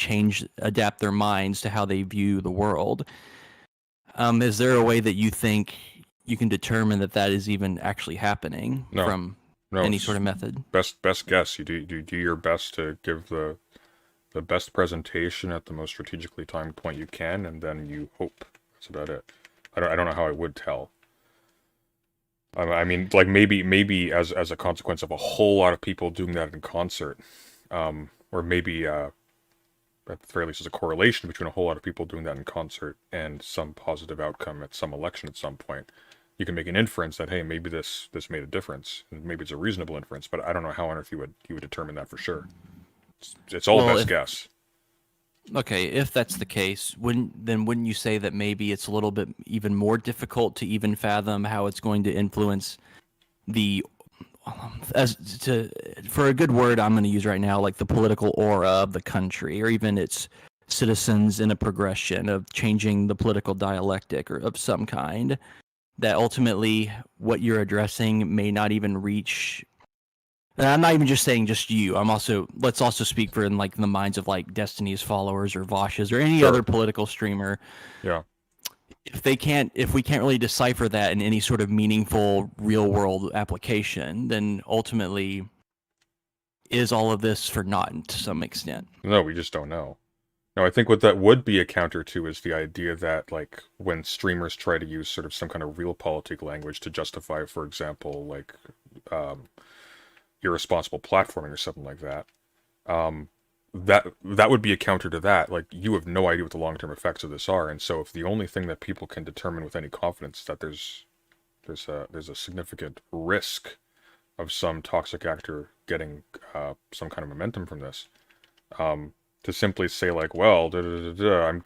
adapt their minds to how they view the world. Is there a way that you think you can determine that is even actually happening from any sort of method? Best guess. You do your best to give the best presentation at the most strategically timed point you can, and then you hope. That's about it. I don't know how I would tell. I mean, like maybe as a consequence of a whole lot of people doing that in concert, or maybe at the very least, there's a correlation between a whole lot of people doing that in concert and some positive outcome at some election at some point. You can make an inference that, hey, maybe this made a difference, and maybe it's a reasonable inference, but I don't know how on earth you would determine that for sure. It's all best guess. Okay, if that's the case, wouldn't you say that maybe it's a little bit even more difficult to even fathom how it's going to influence for a good word I'm going to use right now, like the political aura of the country, or even its citizens in a progression of changing the political dialectic or of some kind, that ultimately what you're addressing may not even reach. And I'm not even just saying just you. Let's also speak for in like the minds of like Destiny's followers or Vosh's or any other political streamer. Yeah. If we can't really decipher that in any sort of meaningful real world application, then ultimately is all of this for naught to some extent? No, we just don't know. No, I think what that would be a counter to is the idea that, like, when streamers try to use sort of some kind of realpolitik language to justify, for example, like, irresponsible platforming or something like that, that would be a counter to that. Like, you have no idea what the long-term effects of this are, and so if the only thing that people can determine with any confidence is that there's a significant risk of some toxic actor getting some kind of momentum from this, to simply say like, well, I'm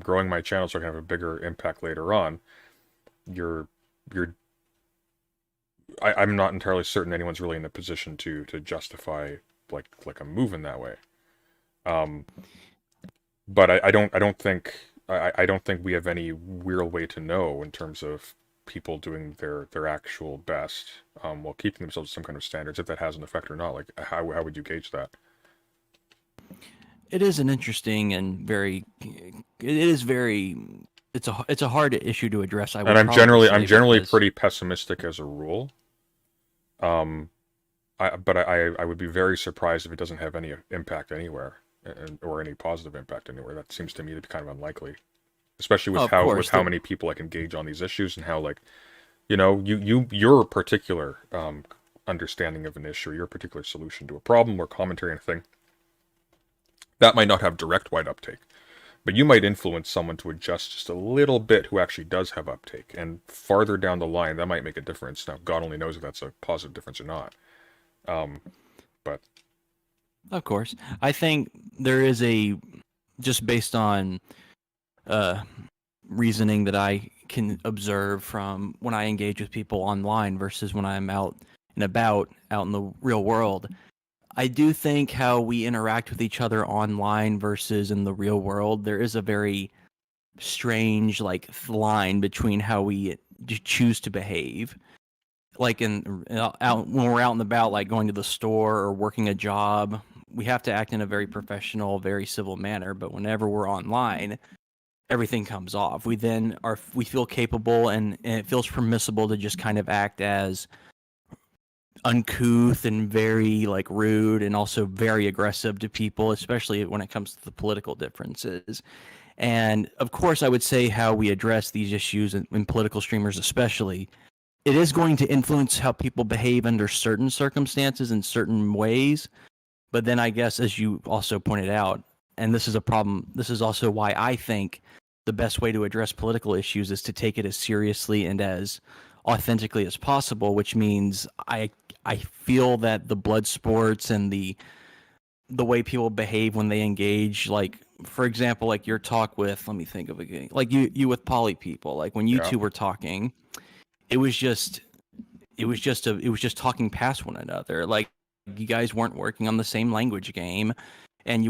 growing my channel so I can have a bigger impact later on. I'm not entirely certain anyone's really in a position to justify like a move in that way. But I don't think we have any real way to know in terms of people doing their actual best while keeping themselves to some kind of standards, if that has an effect or not. Like, how would you gauge that? It is an interesting and it's a hard issue to address. And I'm generally pretty pessimistic as a rule. But I would be very surprised if it doesn't have any impact anywhere, or any positive impact anywhere. That seems to me to be kind of unlikely, especially with how many people I can gauge on these issues, and how, like, your particular understanding of an issue, your particular solution to a problem or commentary on a thing, that might not have direct wide uptake, but you might influence someone to adjust just a little bit who actually does have uptake, and farther down the line that might make a difference. Now, God only knows if that's a positive difference or not. But of course, I think there is just based on reasoning that I can observe from when I engage with people online versus when I'm out and about out in the real world. I do think how we interact with each other online versus in the real world, there is a very strange line between how we choose to behave. Like when we're out and about, like going to the store or working a job, we have to act in a very professional, very civil manner. But whenever we're online, everything comes off. We feel capable and it feels permissible to just kind of act as uncouth and very rude and also very aggressive to people, especially when it comes to the political differences. And of course, I would say how we address these issues in political streamers especially, it is going to influence how people behave under certain circumstances in certain ways. But then I guess, as you also pointed out, and this is a problem, this is also why I think the best way to address political issues is to take it as seriously and as authentically as possible, which means I feel that the blood sports and the way people behave when they engage, for example, your talk with, let me think of again, you with poly people, when you two were talking, it was just talking past one another. You guys weren't working on the same language game, and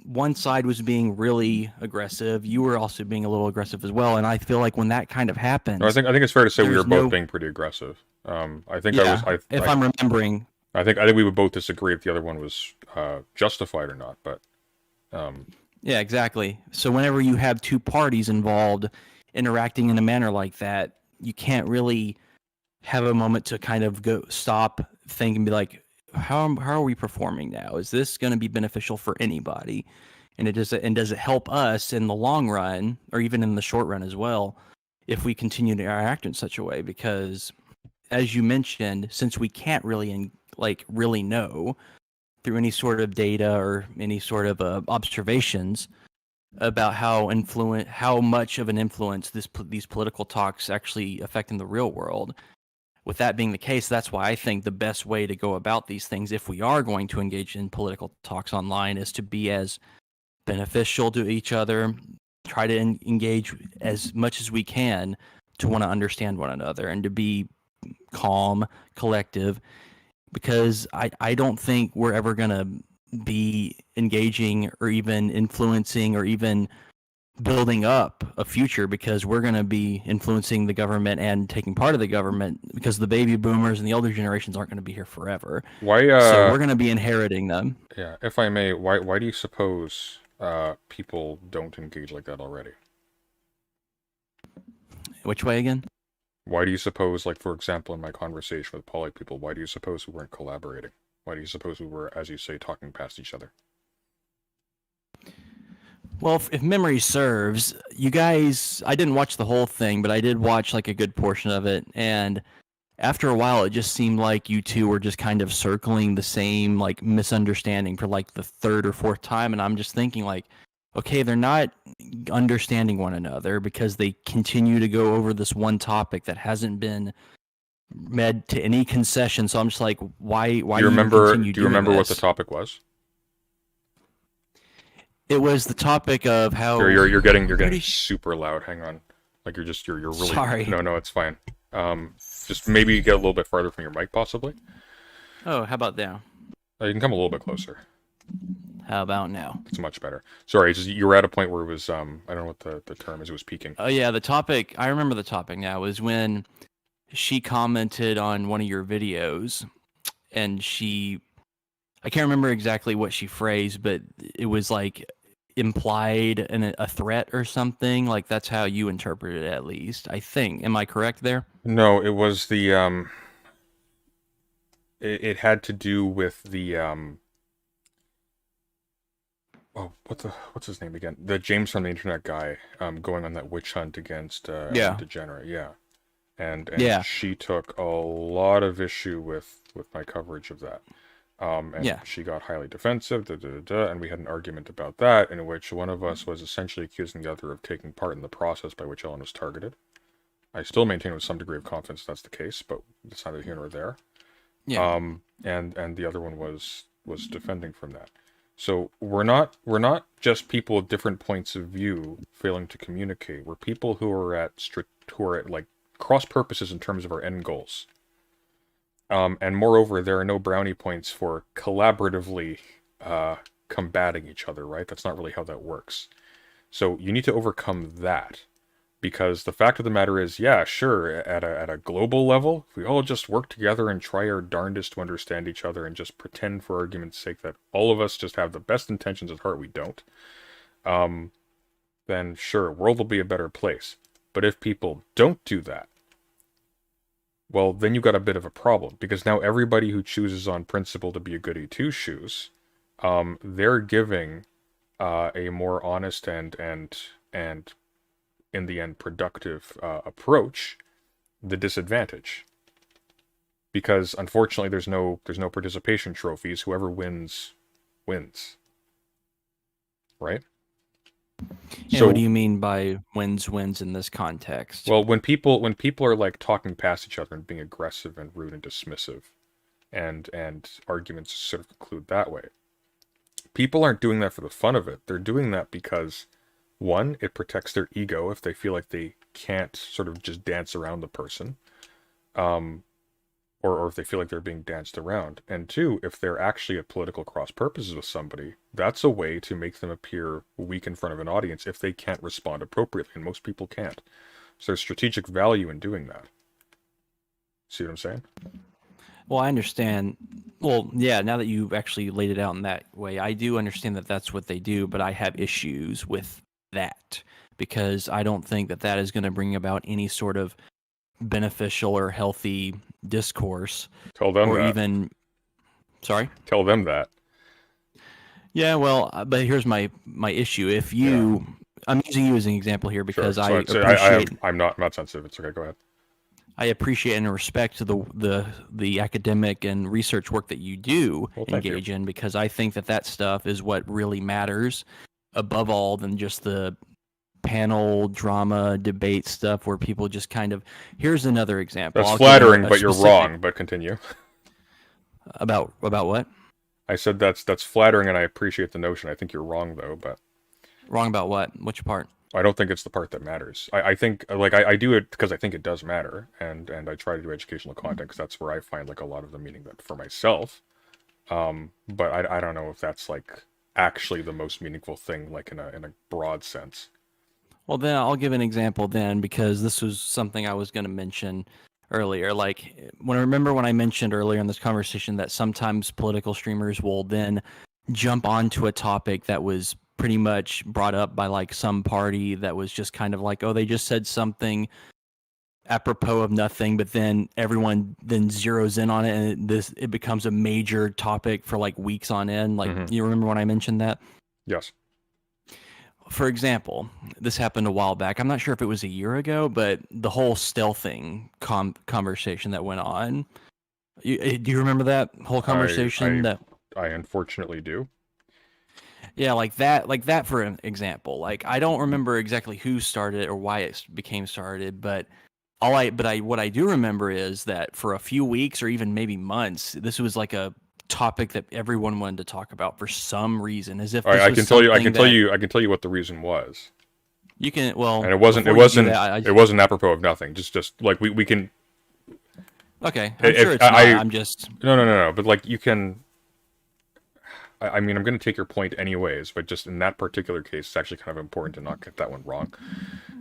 one side was being really aggressive. You were also being a little aggressive as well. And I feel like when that kind of happens, no, I think it's fair to say we were both being pretty aggressive. I'm remembering, I think we would both disagree if the other one was justified or not. But yeah, exactly. So whenever you have two parties involved interacting in a manner like that, you can't really have a moment to kind of stop, think, and be like, how are we performing now? Is this going to be beneficial for anybody? And does it help us in the long run, or even in the short run as well, if we continue to act in such a way? Because, as you mentioned, since we can't really really know through any sort of data or any sort of observations about how much of an influence these political talks actually affect in the real world. With that being the case, that's why I think the best way to go about these things, if we are going to engage in political talks online, is to be as beneficial to each other, try to engage as much as we can to want to understand one another and to be calm, collective, because I don't think we're ever going to be engaging or even influencing or even building up a future, because we're going to be influencing the government and taking part of the government, because the baby boomers and the older generations aren't going to be here forever. Why? So we're going to be inheriting them. Yeah, if I may, why do you suppose people don't engage like that already? Which way again? Why do you suppose, for example, in my conversation with poly people, why do you suppose we weren't collaborating? Why do you suppose we were, as you say, talking past each other? Well, if memory serves, you guys, I didn't watch the whole thing, but I did watch a good portion of it, and after a while, it just seemed like you two were just kind of circling the same like misunderstanding for like the third or fourth time, and I'm just thinking like, okay, they're not understanding one another because they continue to go over this one topic that hasn't been made to any concession. So I'm just like, why Do do you you remember? continue Do you doing remember what the this? topic was? It was the topic of how You're getting pretty sh- super loud. Hang on. Like you're really. Sorry. No, it's fine. Just maybe get a little bit farther from your mic, possibly. Oh, how about now? You can come a little bit closer. How about now? It's much better. Sorry, it's just you were at a point where it was I don't know what the term is. It was peaking. Oh yeah, the topic, I remember the topic now, was when she commented on one of your videos, and I can't remember exactly what she phrased, but it was like implied a threat or something. Like that's how you interpreted it, at least, I think. Am I correct there? No, it was the it had to do with the oh, what's his name again? The James from the Internet guy going on that witch hunt against Yeah. Degenerate, yeah. And Yeah. she took a lot of issue with my coverage of that. And Yeah. she got highly defensive, and we had an argument about that, in which one of us was essentially accusing the other of taking part in the process by which Ellen was targeted. I still maintain with some degree of confidence that's the case, but it's neither here nor there. Yeah. And the other one was defending from that. So we're not just people with different points of view failing to communicate. We're people who are at like cross purposes in terms of our end goals. And moreover, there are no brownie points for collaboratively combating each other, right? That's not really how that works. So you need to overcome that. Because the fact of the matter is, yeah, sure, at a global level, if we all just work together and try our darndest to understand each other and just pretend for argument's sake that all of us just have the best intentions at heart, we don't, then sure, world will be a better place. But if people don't do that, well, then you got a bit of a problem, because now everybody who chooses on principle to be a goody two-shoes, they're giving a more honest and in the end productive approach the disadvantage, because unfortunately there's no participation trophies. Whoever wins right? And So what do you mean by wins in this context? well, when people are like talking past each other and being aggressive and rude and dismissive, and arguments sort of conclude that way, people aren't doing that for the fun of it. They're doing that because, one, it protects their ego if they feel like they can't sort of just dance around the person, or if they feel like they're being danced around. And two, if they're actually at political cross purposes with somebody, that's a way to make them appear weak in front of an audience if they can't respond appropriately, and most people can't. So there's strategic value in doing that. See what I'm saying? Well, I understand. Well, yeah, now that you've actually laid it out in that way, I do understand that that's what they do, but I have issues with that because I don't think that that is going to bring about any sort of beneficial or healthy discourse. Tell them or that. even, sorry? Tell them that. Yeah, well, but here's my issue. If you, I'm using you as an example here because Sure. I So appreciate. I'm not sensitive. It's okay. Go ahead. I appreciate and respect the academic and research work that you do engage in, because I think that stuff is what really matters above all than just the panel drama debate stuff where people just kind of, here's another example. That's flattering, but you're wrong. But continue. About what? I said that's flattering, and I appreciate the notion. I think you're wrong though. But wrong about what? Which part? I don't think it's the part that matters. I think like I do it because I think it does matter, and I try to do educational content because that's where I find like a lot of the meaning that for myself. But I don't know if that's like actually the most meaningful thing, like in a broad sense. Well, then I'll give an example then, because this was something I was going to mention earlier. Like when I mentioned earlier in this conversation that sometimes political streamers will then jump onto a topic that was pretty much brought up by like some party that was just kind of like, oh, they just said something apropos of nothing, but then everyone then zeroes in on it, and it becomes a major topic for like weeks on end. Like, you remember when I mentioned that? Yes. for example, this happened a while back. I'm not sure if it was a year ago, but the whole stealthing conversation that went on. Do you remember that whole conversation? I unfortunately do. Yeah, like that for an example. Like I don't remember exactly who started it or why it became started, but what I do remember is that for a few weeks or even maybe months, this was like a topic that everyone wanted to talk about for some reason, as if All right, this I was can tell you. I something can tell that you. I can tell you what the reason was. you can. Well, And it wasn't. It before you do wasn't. that, It wasn't apropos of nothing. Just like we can. Okay, I'm if sure it's I- not. I'm just No. But like you can. I mean, I'm going to take your point anyways, but just in that particular case, it's actually kind of important to not get that one wrong.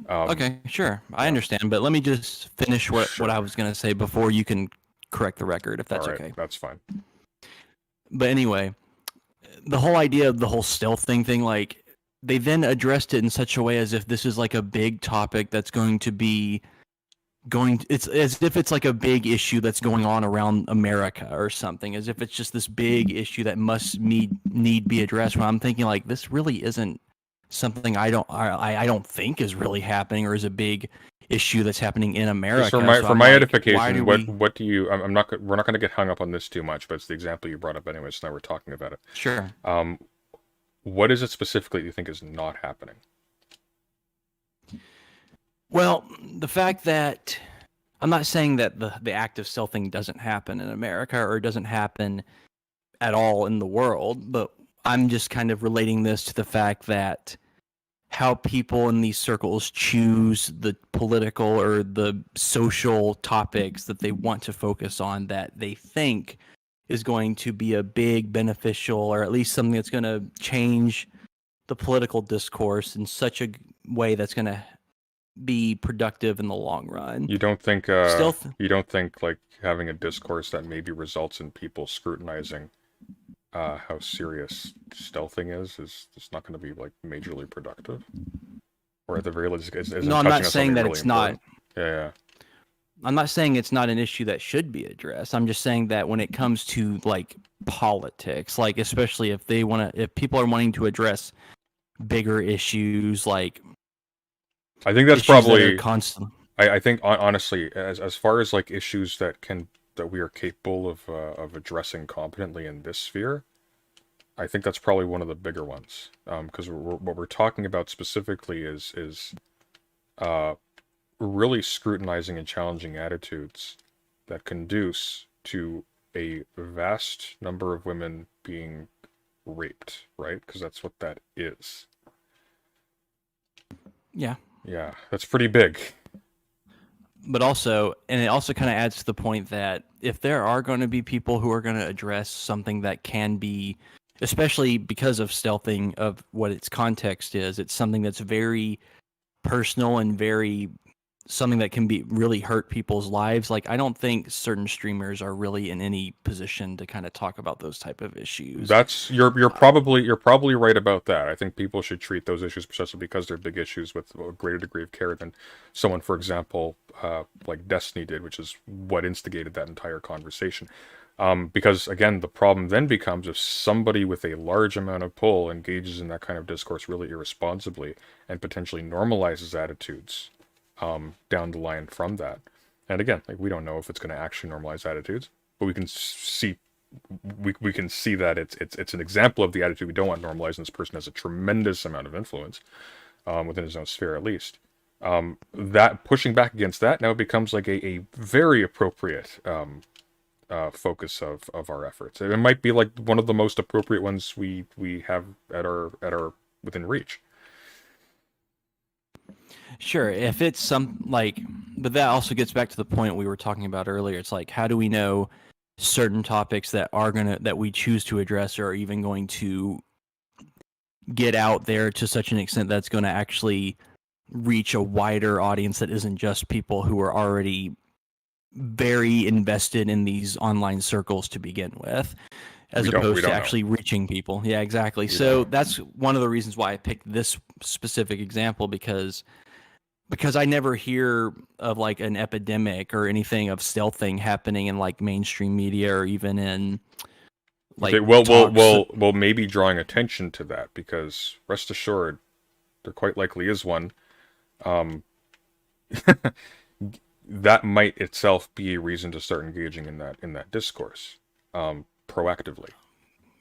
okay. Sure, I understand, but let me just finish what Sure. I was going to say before you can correct the record, if that's All right, okay. that's fine. But anyway, the whole idea of the whole stealth thing, like they then addressed it in such a way as if this is like a big topic that's going to be it's as if it's like a big issue that's going on around America or something, as if it's just this big issue that must need be addressed. When I'm thinking like this really isn't something I don't think is really happening or is a big issue that's happening in America. Just for my, So for I'm my like, edification, why do what do you? I'm not. We're not going to get hung up on this too much, but it's the example you brought up anyway. So now we're talking about it. Sure. What is it specifically you think is not happening? Well, the fact that I'm not saying that the act of stealthing doesn't happen in America or doesn't happen at all in the world, but I'm just kind of relating this to the fact that how people in these circles choose the political or the social topics that they want to focus on that they think is going to be a big beneficial or at least something that's going to change the political discourse in such a way that's going to be productive in the long run. You don't think Stealth. you don't think like having a discourse that maybe results in people scrutinizing how serious stealthing is it's not going to be like majorly productive, or at the very least, No, I'm not saying that it's not. Yeah. I'm not saying it's not an issue that should be addressed. I'm just saying that when it comes to like politics, like especially if people are wanting to address bigger issues, like I think that's issues that probably are constant. I think honestly, as far as like issues that we are capable of addressing competently in this sphere, I think that's probably one of the bigger ones. Because what we're talking about specifically is really scrutinizing and challenging attitudes that conduce to a vast number of women being raped, right? Because that's what that is. Yeah. Yeah, that's pretty big. But also, and it also kind of adds to the point that if there are going to be people who are going to address something that can be, especially because of stealthing, of what its context is, it's something that's very personal and very something that can be really hurt people's lives. Like I don't think certain streamers are really in any position to kind of talk about those type of issues. That's you're probably right about that. I think people should treat those issues precisely because they're big issues with a greater degree of care than someone, for example, like Destiny did, which is what instigated that entire conversation. Because again, the problem then becomes if somebody with a large amount of pull engages in that kind of discourse really irresponsibly and potentially normalizes attitudes down the line from that. And again, like we don't know if it's going to actually normalize attitudes, but we can see that it's an example of the attitude we don't want normalized, and this person has a tremendous amount of influence within his own sphere, at least. That pushing back against that now becomes like a very appropriate focus of our efforts. It might be like one of the most appropriate ones we have at our within reach. Sure, if it's but that also gets back to the point we were talking about earlier. It's like, how do we know certain topics that we choose to address are even going to get out there to such an extent that's going to actually reach a wider audience that isn't just people who are already very invested in these online circles to begin with, as opposed to actually reaching people. Yeah, exactly. So that's one of the reasons why I picked this specific example, because I never hear of like an epidemic or anything of stealthing happening in like mainstream media or even in like well maybe drawing attention to that, because rest assured, there quite likely is one, um, that might itself be a reason to start engaging in that discourse, proactively.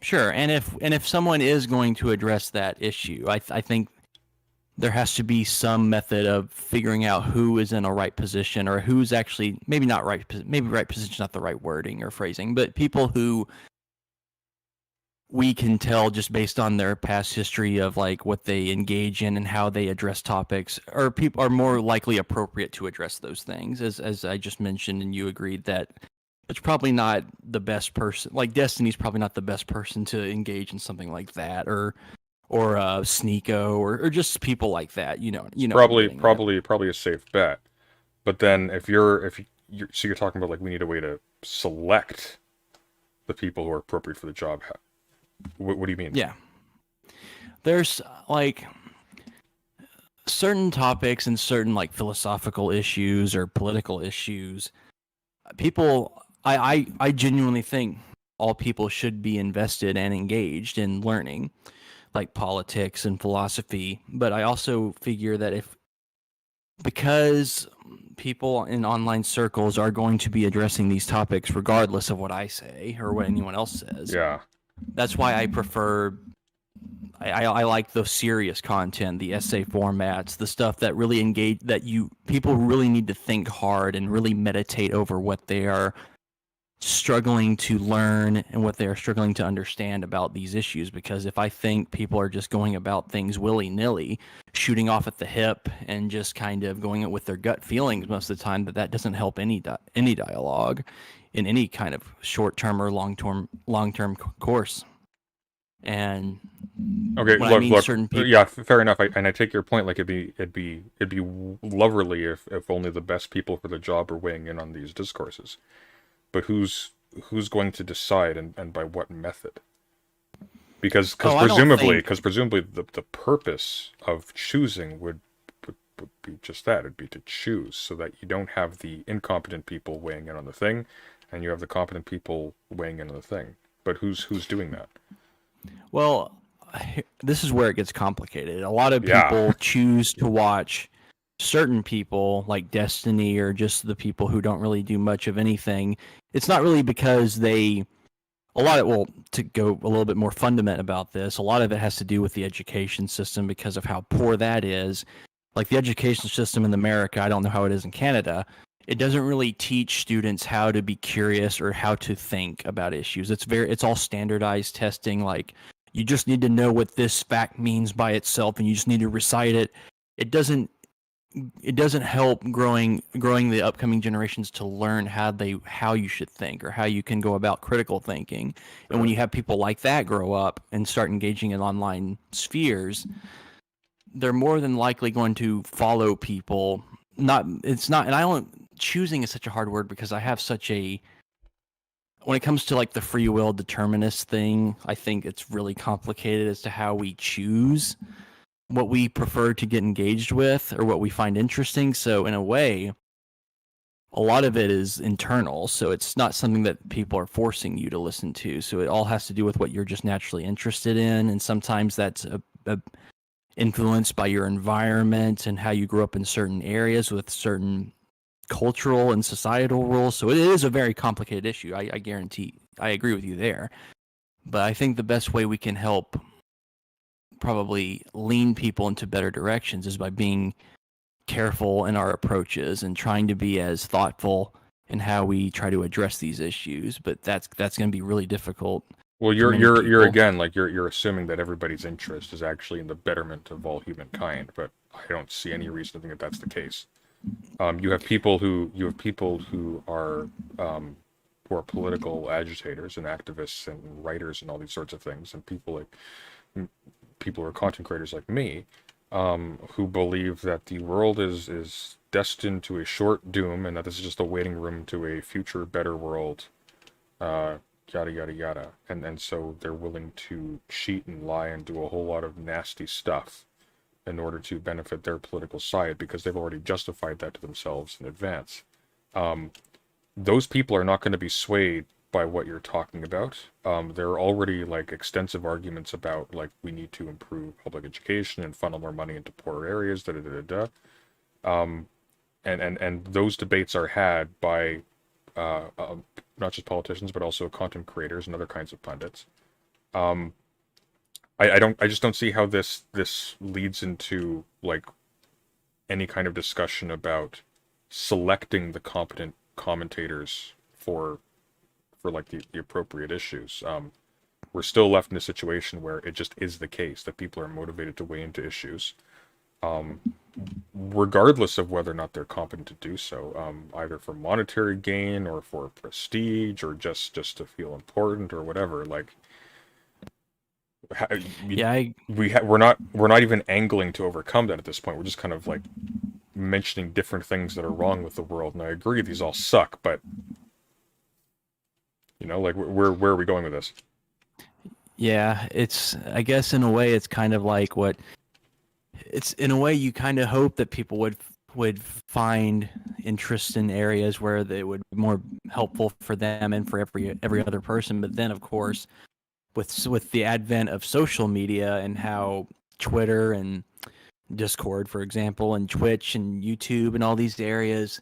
Sure, and if someone is going to address that issue, I think there has to be some method of figuring out who is in a right position, or who's actually maybe right position, not the right wording or phrasing, but people who we can tell just based on their past history of like what they engage in and how they address topics, or people are more likely appropriate to address those things. As I just mentioned, and you agreed that it's probably not the best person. Like Destiny's probably not the best person to engage in something like that, or Sneeko, or just people like that. Probably a safe bet. But then if you're so you're talking about like we need a way to select the people who are appropriate for the job. What do you mean? Yeah. There's like certain topics and certain like philosophical issues or political issues. I genuinely think all people should be invested and engaged in learning, like politics and philosophy. But I also figure that because people in online circles are going to be addressing these topics regardless of what I say or what anyone else says. Yeah. That's why I prefer. I like the serious content, the essay formats, the stuff that really engage, people really need to think hard and really meditate over what they are struggling to learn and what they are struggling to understand about these issues. Because if I think people are just going about things willy-nilly, shooting off at the hip and just kind of going it with their gut feelings most of the time, that doesn't help any dialogue in any kind of short-term or long-term course. And okay, look, certain people... yeah, fair enough. I take your point. Like it'd be loverly if only the best people for the job are weighing in on these discourses. But who's going to decide, and by what method? Because presumably the purpose of choosing would be just that. It'd be to choose so that you don't have the incompetent people weighing in on the thing, and you have the competent people weighing in on the thing. But who's doing that? Well, this is where it gets complicated. A lot of people choose to watch certain people like Destiny, or just the people who don't really do much of anything. It's not really because to go a little bit more fundamental about this, a lot of it has to do with the education system, because of how poor that is. Like the education system in America, I don't know how it is in Canada. It doesn't really teach students how to be curious or how to think about issues. It's all standardized testing. Like you just need to know what this fact means by itself, and you just need to recite it. It doesn't help growing the upcoming generations to learn how you should think, or how you can go about critical thinking. And when you have people like that grow up and start engaging in online spheres, they're more than likely going to follow people. Choosing is such a hard word, because I have when it comes to like the free will determinist thing, I think it's really complicated as to how we choose what we prefer to get engaged with or what we find interesting. So in a way, a lot of it is internal. So it's not something that people are forcing you to listen to. So it all has to do with what you're just naturally interested in. And sometimes that's influenced by your environment and how you grew up in certain areas with certain cultural and societal rules. So it is a very complicated issue. I guarantee. I agree with you there. But I think the best way we can help probably lean people into better directions is by being careful in our approaches and trying to be as thoughtful in how we try to address these issues. But that's going to be really difficult. Well, you're again, like you're assuming that everybody's interest is actually in the betterment of all humankind, but I don't see any reason to think that that's the case. You have people who are political agitators and activists and writers and all these sorts of things, and people who are content creators like me, who believe that the world is destined to a short doom, and that this is just a waiting room to a future better world, yada yada yada, and so they're willing to cheat and lie and do a whole lot of nasty stuff in order to benefit their political side, because they've already justified that to themselves in advance. Those people are not going to be swayed by what you're talking about. There are already like extensive arguments about like we need to improve public education and funnel more money into poorer areas. Da da da da da. And those debates are had by not just politicians but also content creators and other kinds of pundits. I just don't see how this leads into like any kind of discussion about selecting the competent commentators for like the appropriate issues. We're still left in a situation where it just is the case that people are motivated to weigh into issues, regardless of whether or not they're competent to do so, either for monetary gain or for prestige or just to feel important or whatever. Like, we're not even angling to overcome that at this point. We're just kind of like mentioning different things that are wrong with the world, and I agree these all suck, but you know, like where are we going with this? Yeah, it's, I guess in a way it's kind of like what it's, in a way you kind of hope that people would find interest in areas where they would be more helpful for them and for every other person. But then of course with the advent of social media and how Twitter and Discord, for example, and Twitch and YouTube and all these areas,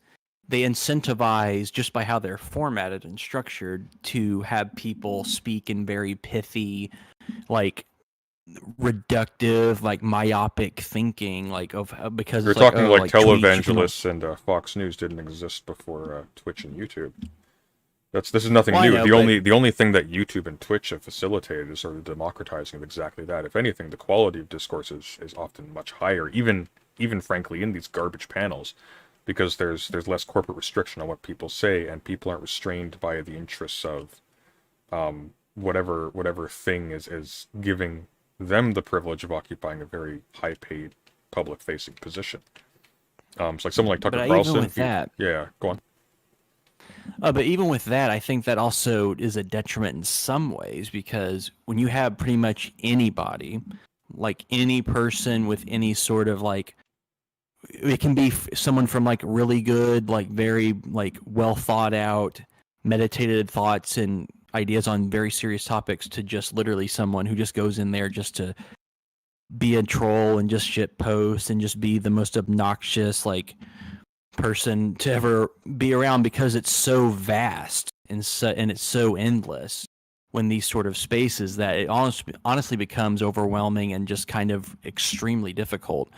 they incentivize, just by how they're formatted and structured, to have people speak in very pithy, like reductive, like myopic thinking, like of because You're it's talking like tweets, televangelists and Fox News didn't exist before Twitch and YouTube. This is nothing new. The only thing that YouTube and Twitch have facilitated is sort of democratizing of exactly that. If anything, the quality of discourse is often much higher, even frankly in these garbage panels, because there's less corporate restriction on what people say, and people aren't restrained by the interests of whatever thing is giving them the privilege of occupying a very high paid public facing position. So like someone like Tucker Carlson. Even with that, yeah, go on. but even with that, I think that also is a detriment in some ways, because when you have pretty much anybody, like any person with any sort of like, it can be someone from like really good, like very like well thought out, meditated thoughts and ideas on very serious topics, to just literally someone who just goes in there just to be a troll and just shit post and just be the most obnoxious like person to ever be around, because it's so vast and it's so endless when these sort of spaces, that it honestly becomes overwhelming and just kind of extremely difficult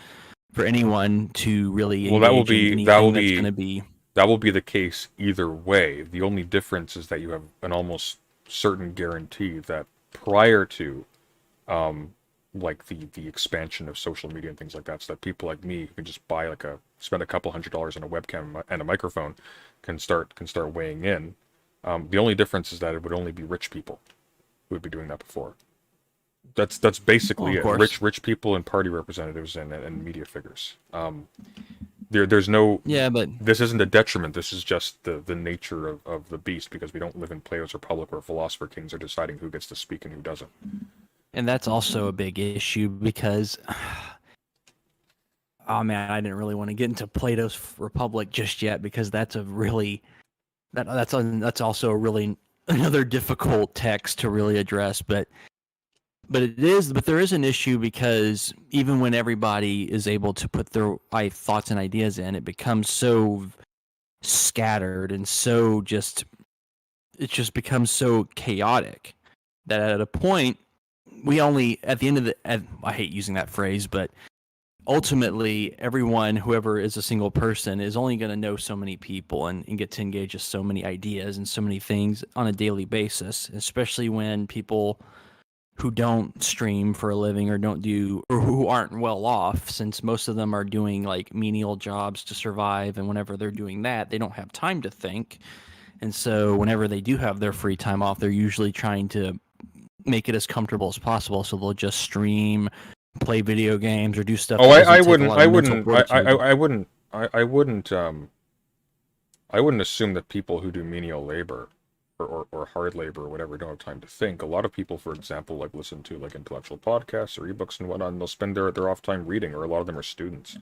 for anyone to really engage in anything that's going to be. That will be the case either way. The only difference is that you have an almost certain guarantee that prior to like the expansion of social media and things like that, so that people like me who can just spend a couple $100s on a webcam and a microphone can start weighing in. The only difference is that it would only be rich people who would be doing that before. That's basically it. Rich people and party representatives and media figures. There's no. Yeah, but this isn't a detriment. This is just the nature of the beast, because we don't live in Plato's Republic where philosopher kings are deciding who gets to speak and who doesn't. And that's also a big issue, because, oh man, I didn't really want to get into Plato's Republic just yet, because that's a really that's also a really another difficult text to really address, but there is an issue, because even when everybody is able to put their thoughts and ideas in, it becomes so scattered and so it just becomes so chaotic that at a point we only, at the end of I hate using that phrase, but ultimately everyone, whoever is a single person, is only going to know so many people and get to engage with so many ideas and so many things on a daily basis, especially when people who don't stream for a living or who aren't well off, since most of them are doing like menial jobs to survive, and whenever they're doing that, they don't have time to think. And so whenever they do have their free time off, they're usually trying to make it as comfortable as possible, so they'll just stream, play video games, or do stuff. Oh, I wouldn't assume that people who do menial labor or hard labor or whatever don't have time to think. A lot of people, for example, like listen to like intellectual podcasts or ebooks and whatnot, and they'll spend their off time reading, or a lot of them are students.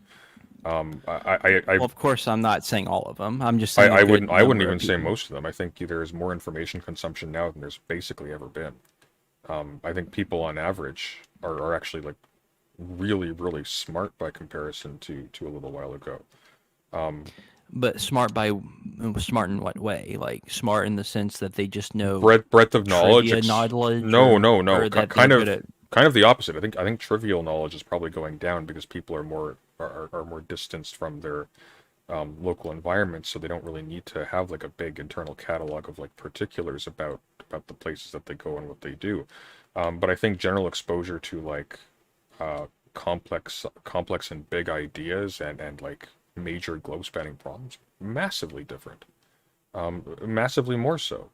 Well, of course, I'm not saying all of them. I'm just saying I a good wouldn't number even of say people. most of them. I think there's more information consumption now than there's basically ever been. I think people on average are actually like really, really smart by comparison to a little while ago. But smart in what way? Like smart in the sense that they just know Breadth of knowledge. trivia knowledge, No, no, no. or that they're good at. Kind of the opposite. I think trivial knowledge is probably going down because people are more distanced from their local environments, so they don't really need to have like a big internal catalog of like particulars about the places that they go and what they do. But I think general exposure to like complex and big ideas and like major globe spanning problems, massively different, massively more so.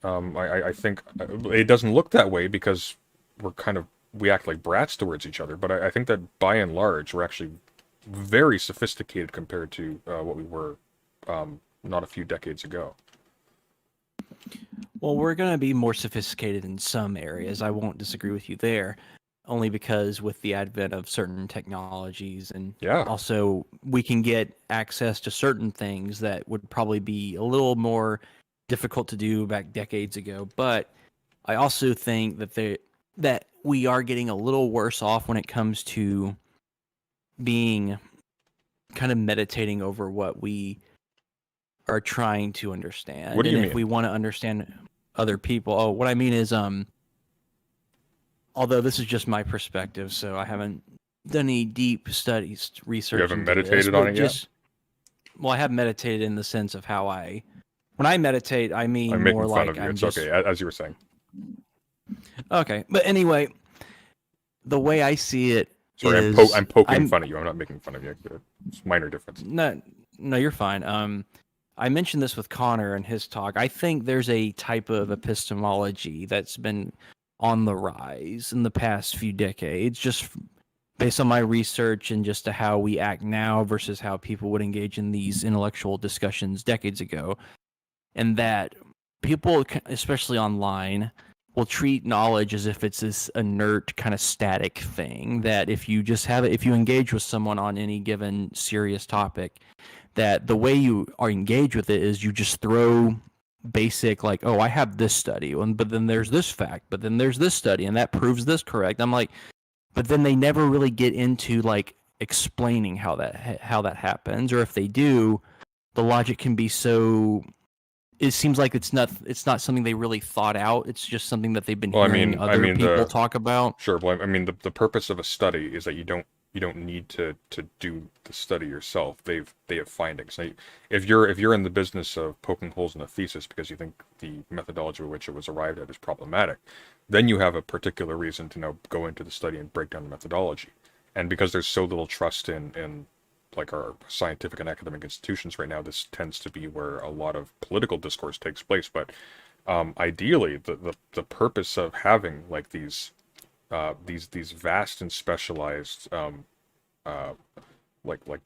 I think it doesn't look that way because we act like brats towards each other, but I think that by and large we're actually very sophisticated compared to what we were not a few decades ago. Well, we're going to be more sophisticated in some areas. I won't disagree with you there, only because with the advent of certain technologies and Yeah. also we can get access to certain things that would probably be a little more difficult to do back decades ago. But I also think that we are getting a little worse off when it comes to being kind of meditating over what we are trying to understand. What do you and mean? if we want to understand other people, what I mean is, although this is just my perspective, so I haven't done any deep studies, research. You haven't into meditated this, on but it yet? Well, I have meditated in the sense of how when I meditate, I mean I'm more making fun like of you. I'm It's just okay, as you were saying. okay. But anyway, the way I see it Sorry, is I'm poking fun at you. I'm not making fun of you. It's a minor difference. No, you're fine. I mentioned this with Connor in his talk. I think there's a type of epistemology that's been on the rise in the past few decades, just based on my research and just to how we act now versus how people would engage in these intellectual discussions decades ago. And that people, especially online, will treat knowledge as if it's this inert kind of static thing, that if you just have it, if you engage with someone on any given serious topic, that the way you are engaged with it is you just throw basic, like, oh, I have this study, but then there's this fact, but then there's this study, and that proves this correct. I'm like, but then they never really get into like explaining how that happens, or if they do, the logic can be so. It seems like it's not something they really thought out. It's just something that they've been hearing other people talk about. Sure, well, I mean the purpose of a study is that you don't need to do the study yourself. They have findings. Now, if you're in the business of poking holes in a thesis because you think the methodology with which it was arrived at is problematic, then you have a particular reason to now go into the study and break down the methodology. And because there's so little trust in like our scientific and academic institutions right now, this tends to be where a lot of political discourse takes place. But ideally, the purpose of having like these vast and specialized like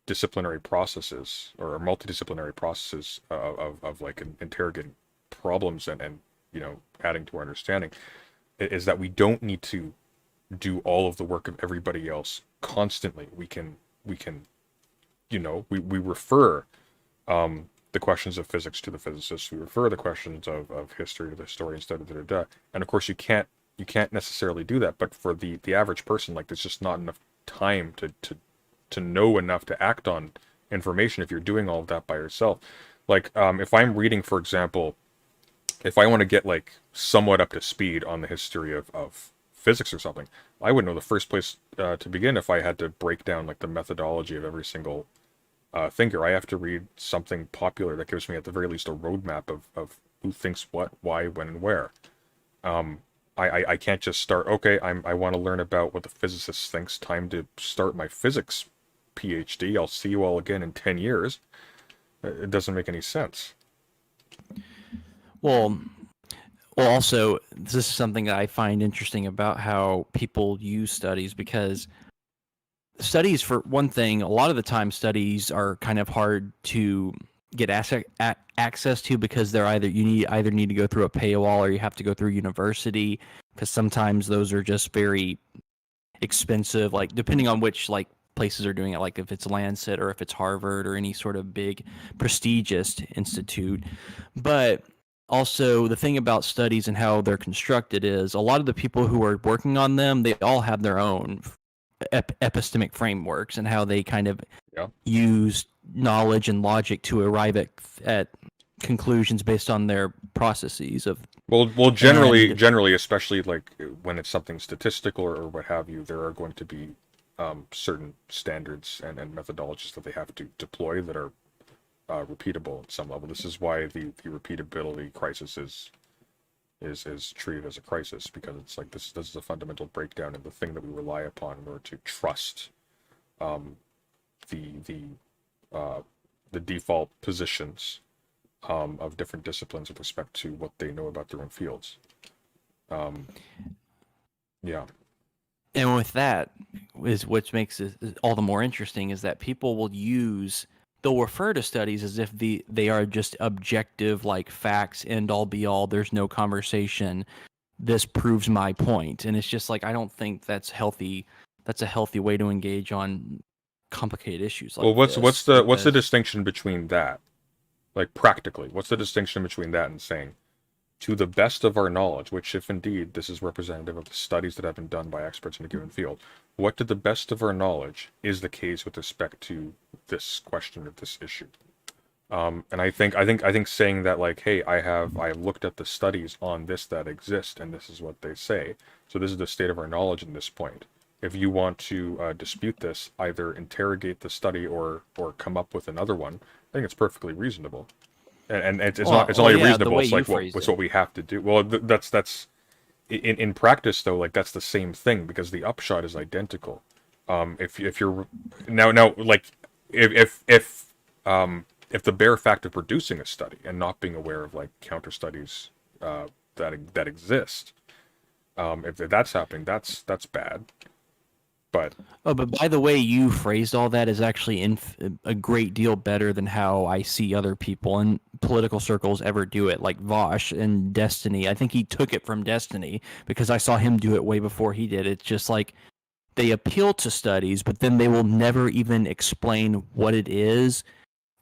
disciplinary processes or multidisciplinary processes of like interrogating problems and adding to our understanding is that we don't need to do all of the work of everybody else constantly. We can we refer the questions of physics to the physicists. We refer the questions of history to the historians. And of course, you can't necessarily do that. But for the average person, like, there's just not enough time to know enough to act on information if you're doing all of that by yourself. Like, if I'm reading, for example, if I want to get like somewhat up to speed on the history of physics or something, I would know the first place to begin if I had to break down like the methodology of every single thinker. I have to read something popular that gives me at the very least a roadmap of who thinks what, why, when, and where. I can't just start, okay, I want to learn about what the physicist thinks, time to start my physics PhD. I'll see you all again in 10 years. It doesn't make any sense. Well, also, this is something that I find interesting about how people use studies, because studies, for one thing, a lot of the time studies are kind of hard to get access to because they're either need to go through a paywall or you have to go through university, because sometimes those are just very expensive, like depending on which like places are doing it, like if it's Lancet or if it's Harvard or any sort of big prestigious institute. But also, the thing about studies and how they're constructed is a lot of the people who are working on them, they all have their own epistemic frameworks and how they kind of Yeah. use knowledge and logic to arrive at conclusions based on their processes of. Well, generally, And- especially like when it's something statistical or what have you, there are going to be certain standards and methodologies that they have to deploy that are repeatable at some level. This is why the repeatability crisis is treated as a crisis, because it's like this is a fundamental breakdown in the thing that we rely upon in order to trust the default positions of different disciplines with respect to what they know about their own fields. Yeah. And with that is what makes it all the more interesting is that people they'll refer to studies as if they are just objective, like facts, end all be all. There's no conversation. This proves my point. And it's just like, I don't think that's healthy. That's a healthy way to engage on complicated issues like Well, what's the because- distinction between that? Like practically, what's the distinction between that and saying, to the best of our knowledge, which if indeed this is representative of the studies that have been done by experts in a given field, what to the best of our knowledge is the case with respect to this question or this issue? And I think saying that, like, hey, I looked at the studies on this that exist, and this is what they say. So this is the state of our knowledge at this point. If you want to dispute this, either interrogate the study or come up with another one. I think it's perfectly reasonable. And it's only reasonable. It's like what's what we have to do. Well, that's in practice though. Like that's the same thing because the upshot is identical. If you're now like if the bare fact of producing a study and not being aware of like counter studies that exist, if that's happening, that's bad. But by the way you phrased all that is actually a great deal better than how I see other people in political circles ever do it, like Vosh and Destiny. I think he took it from Destiny because I saw him do it way before he did. It's just like they appeal to studies, but then they will never even explain what it is,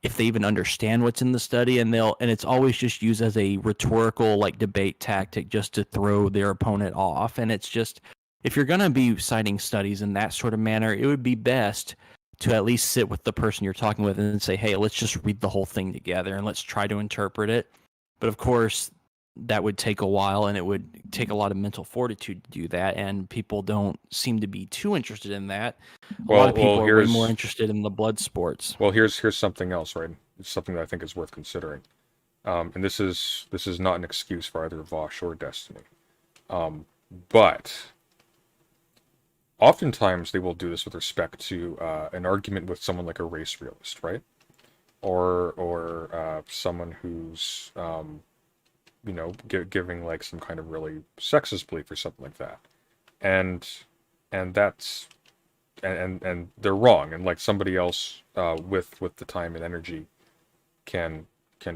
if they even understand what's in the study, and it's always just used as a rhetorical like debate tactic just to throw their opponent off. And it's just, if you're going to be citing studies in that sort of manner, it would be best to at least sit with the person you're talking with and say, hey, let's just read the whole thing together and let's try to interpret it. But of course, that would take a while and it would take a lot of mental fortitude to do that. And people don't seem to be too interested in that. A lot of people are way more interested in the blood sports. Well, here's something else, right? It's something that I think is worth considering. And this is not an excuse for either Vosh or Destiny. But oftentimes they will do this with respect to an argument with someone like a race realist, right? Or someone who's giving like some kind of really sexist belief or something like that, and that's and they're wrong, and like somebody else with the time and energy can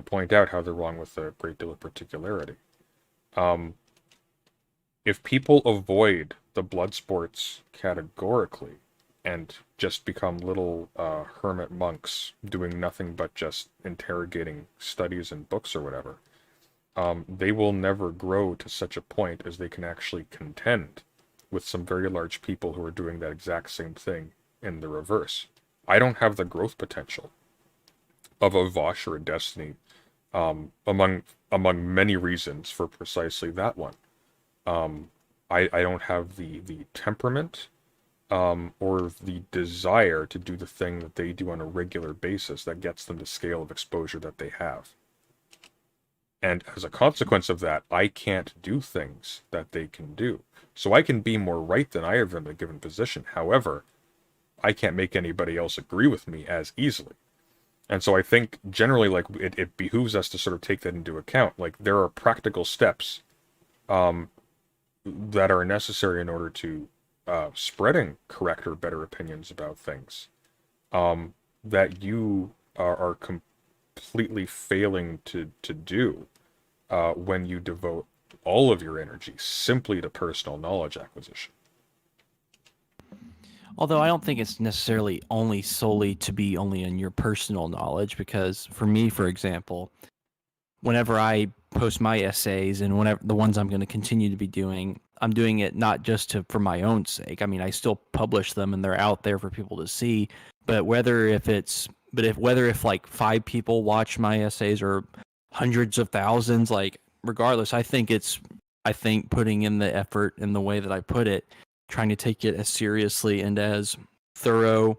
point out how they're wrong with a great deal of particularity. If people avoid the blood sports categorically and just become little hermit monks doing nothing but just interrogating studies and books or whatever, they will never grow to such a point as they can actually contend with some very large people who are doing that exact same thing in the reverse. I don't have the growth potential of a Vosh or a Destiny, among many reasons for precisely that one. I don't have the temperament or the desire to do the thing that they do on a regular basis that gets them the scale of exposure that they have. And as a consequence of that, I can't do things that they can do. So I can be more right than I have in a given position. However, I can't make anybody else agree with me as easily. And so I think generally, like, it behooves us to sort of take that into account. Like, there are practical steps that are necessary in order to spreading correct or better opinions about things that you are completely failing to do when you devote all of your energy simply to personal knowledge acquisition. Although I don't think it's necessarily only solely to be only in your personal knowledge, because for me, for example, whenever I post my essays and whenever the ones I'm going to continue to be doing, I'm doing it not just for my own sake. I mean, I still publish them and they're out there for people to see. But whether if like 5 people watch my essays or hundreds of thousands, like regardless, I think putting in the effort in the way that I put it, trying to take it as seriously and as thorough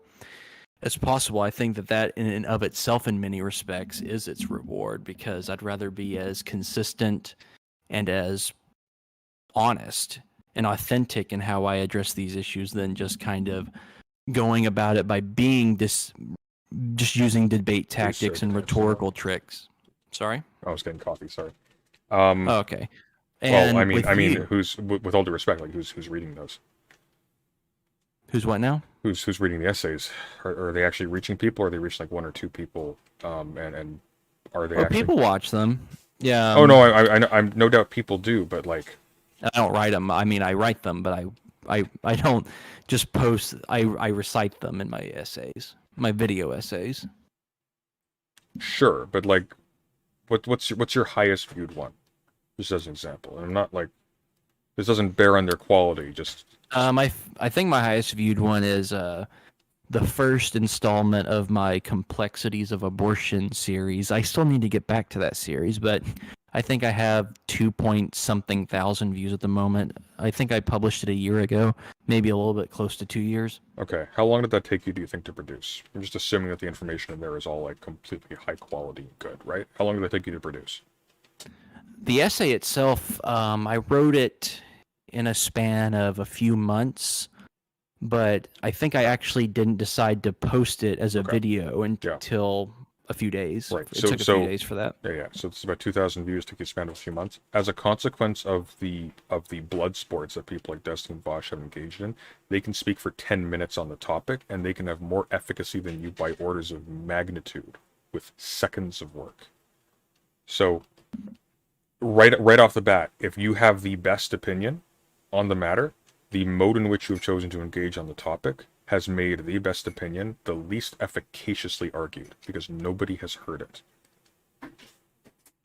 as possible, I think that in and of itself, in many respects, is its reward, because I'd rather be as consistent and as honest and authentic in how I address these issues than just kind of going about it by being just using debate tactics and rhetorical tricks. Sorry? I was getting coffee. Sorry. Okay. And well, I mean, you, who's with all due respect, like who's reading those? who's what now? Who's reading the essays? Are they actually reaching people, or are they reaching like 1 or 2 people? And are they Well, actually... people watch them. Yeah. Oh no, I'm no doubt people do, but like, I don't write them. I mean, I write them, but I don't just post. I recite them in my essays, my video essays. sure, but like, what's your highest viewed one? Just as an example, and I'm not like, this doesn't bear on their quality. Just I think my highest viewed one is the first installment of my Complexities of Abortion series. I still need to get back to that series, but I think I have 2-point-something thousand views at the moment. I think I published it a year ago, maybe a little bit close to 2 years. okay. How long did that take you, do you think, to produce? I'm just assuming that the information in there is all like completely high quality and good, right? How long did that take you to produce? The essay itself, I wrote it in a span of a few months, but I think I actually didn't decide to post it as a video until a few days. Right. It took a few days for that. Yeah. So it's about 2,000 views, took you a span of a few months. As a consequence of the blood sports that people like Dustin and Bosch have engaged in, they can speak for 10 minutes on the topic, and they can have more efficacy than you by orders of magnitude with seconds of work. So right off the bat, if you have the best opinion on the matter, the mode in which you have chosen to engage on the topic has made the best opinion the least efficaciously argued, because nobody has heard it.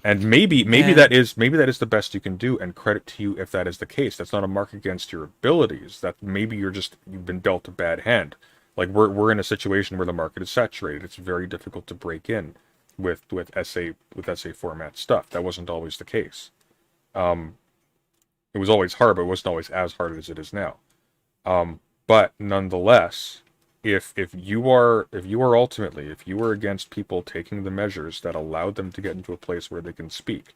And maybe that is the best you can do, and credit to you if that is the case. That's not a mark against your abilities. That maybe you've been dealt a bad hand. Like we're in a situation where the market is saturated. It's very difficult to break in with essay format stuff. That wasn't always the case. It was always hard, but it wasn't always as hard as it is now. But nonetheless, if you are against people taking the measures that allowed them to get into a place where they can speak,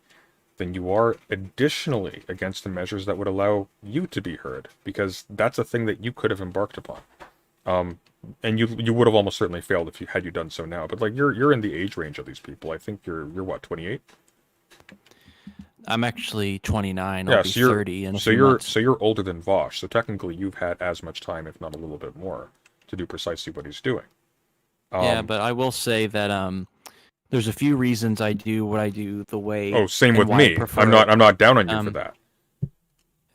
then you are additionally against the measures that would allow you to be heard, because that's a thing that you could have embarked upon. And you would have almost certainly failed if you had done so now. But like you're in the age range of these people. I think you're what, 28? I'm actually 29. I'll be 30 in a few months. So you're older than Vosh. So technically, you've had as much time, if not a little bit more, to do precisely what he's doing. Yeah, but I will say that there's a few reasons I do what I do the way. Oh, same with me. I'm not down on you for that.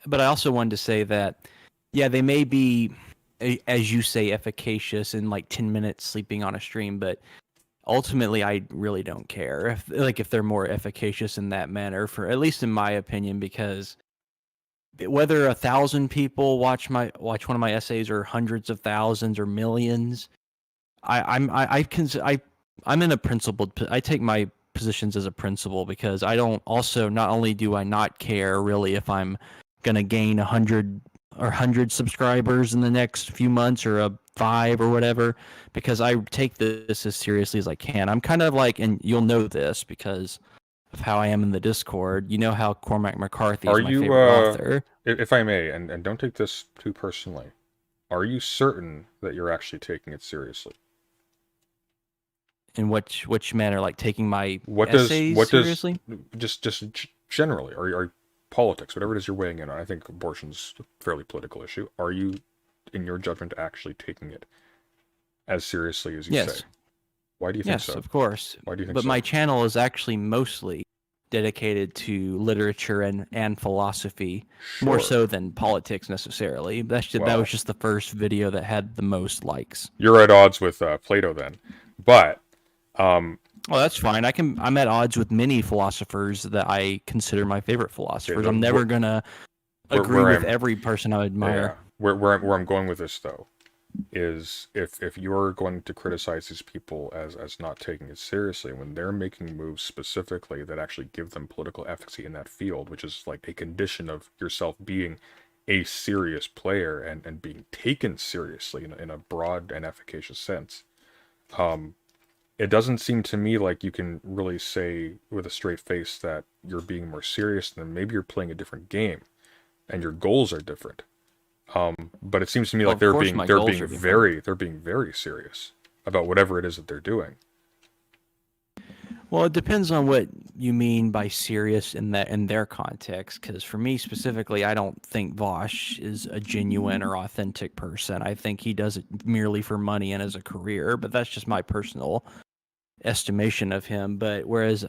But I also wanted to say that, yeah, they may be, as you say, efficacious in like 10 minutes sleeping on a stream, but ultimately, I really don't care if they're more efficacious in that manner, for at least in my opinion, because whether 1,000 people watch one of my essays or hundreds of thousands or millions, I'm in a principled. I take my positions as a principle, because I don't also not only do I not care really if I'm gonna gain 100 subscribers in the next few months or 5 or whatever, because I take this as seriously as I can. I'm kind of like, and you'll know this because of how I am in the Discord. You know how Cormac McCarthy is my favorite author. If I may, and don't take this too personally, are you certain that you're actually taking it seriously? In which manner? Like taking my essays seriously? Just generally, are politics, whatever it is you're weighing in on. I think abortion's a fairly political issue. Are you, in your judgment, actually taking it as seriously as you say? Why do you think so? Yes, of course. Why do you think so? But my channel is actually mostly dedicated to literature and philosophy, more Sure. so than politics necessarily. That Well, was just the first video that had the most likes. you're at odds with Plato then, but um, Well, that's fine. I'm at odds with many philosophers that I consider my favorite philosophers. the- I'm never gonna agree where with I'm- every person I admire. where I'm going with this though is if you're going to criticize these people as not taking it seriously when they're making moves specifically that actually give them political efficacy in that field, which is like a condition of yourself being a serious player and being taken seriously in a broad and efficacious sense, it doesn't seem to me like you can really say with a straight face that you're being more serious, than maybe you're playing a different game and your goals are different. But it seems to me Well, like of they're course being my goals are different. they're being very serious about whatever it is that they're doing. Well, it depends on what you mean by serious in their context. Because for me specifically, I don't think Vosh is a genuine or authentic person. I think he does it merely for money and as a career. But that's just my personal estimation of him. But whereas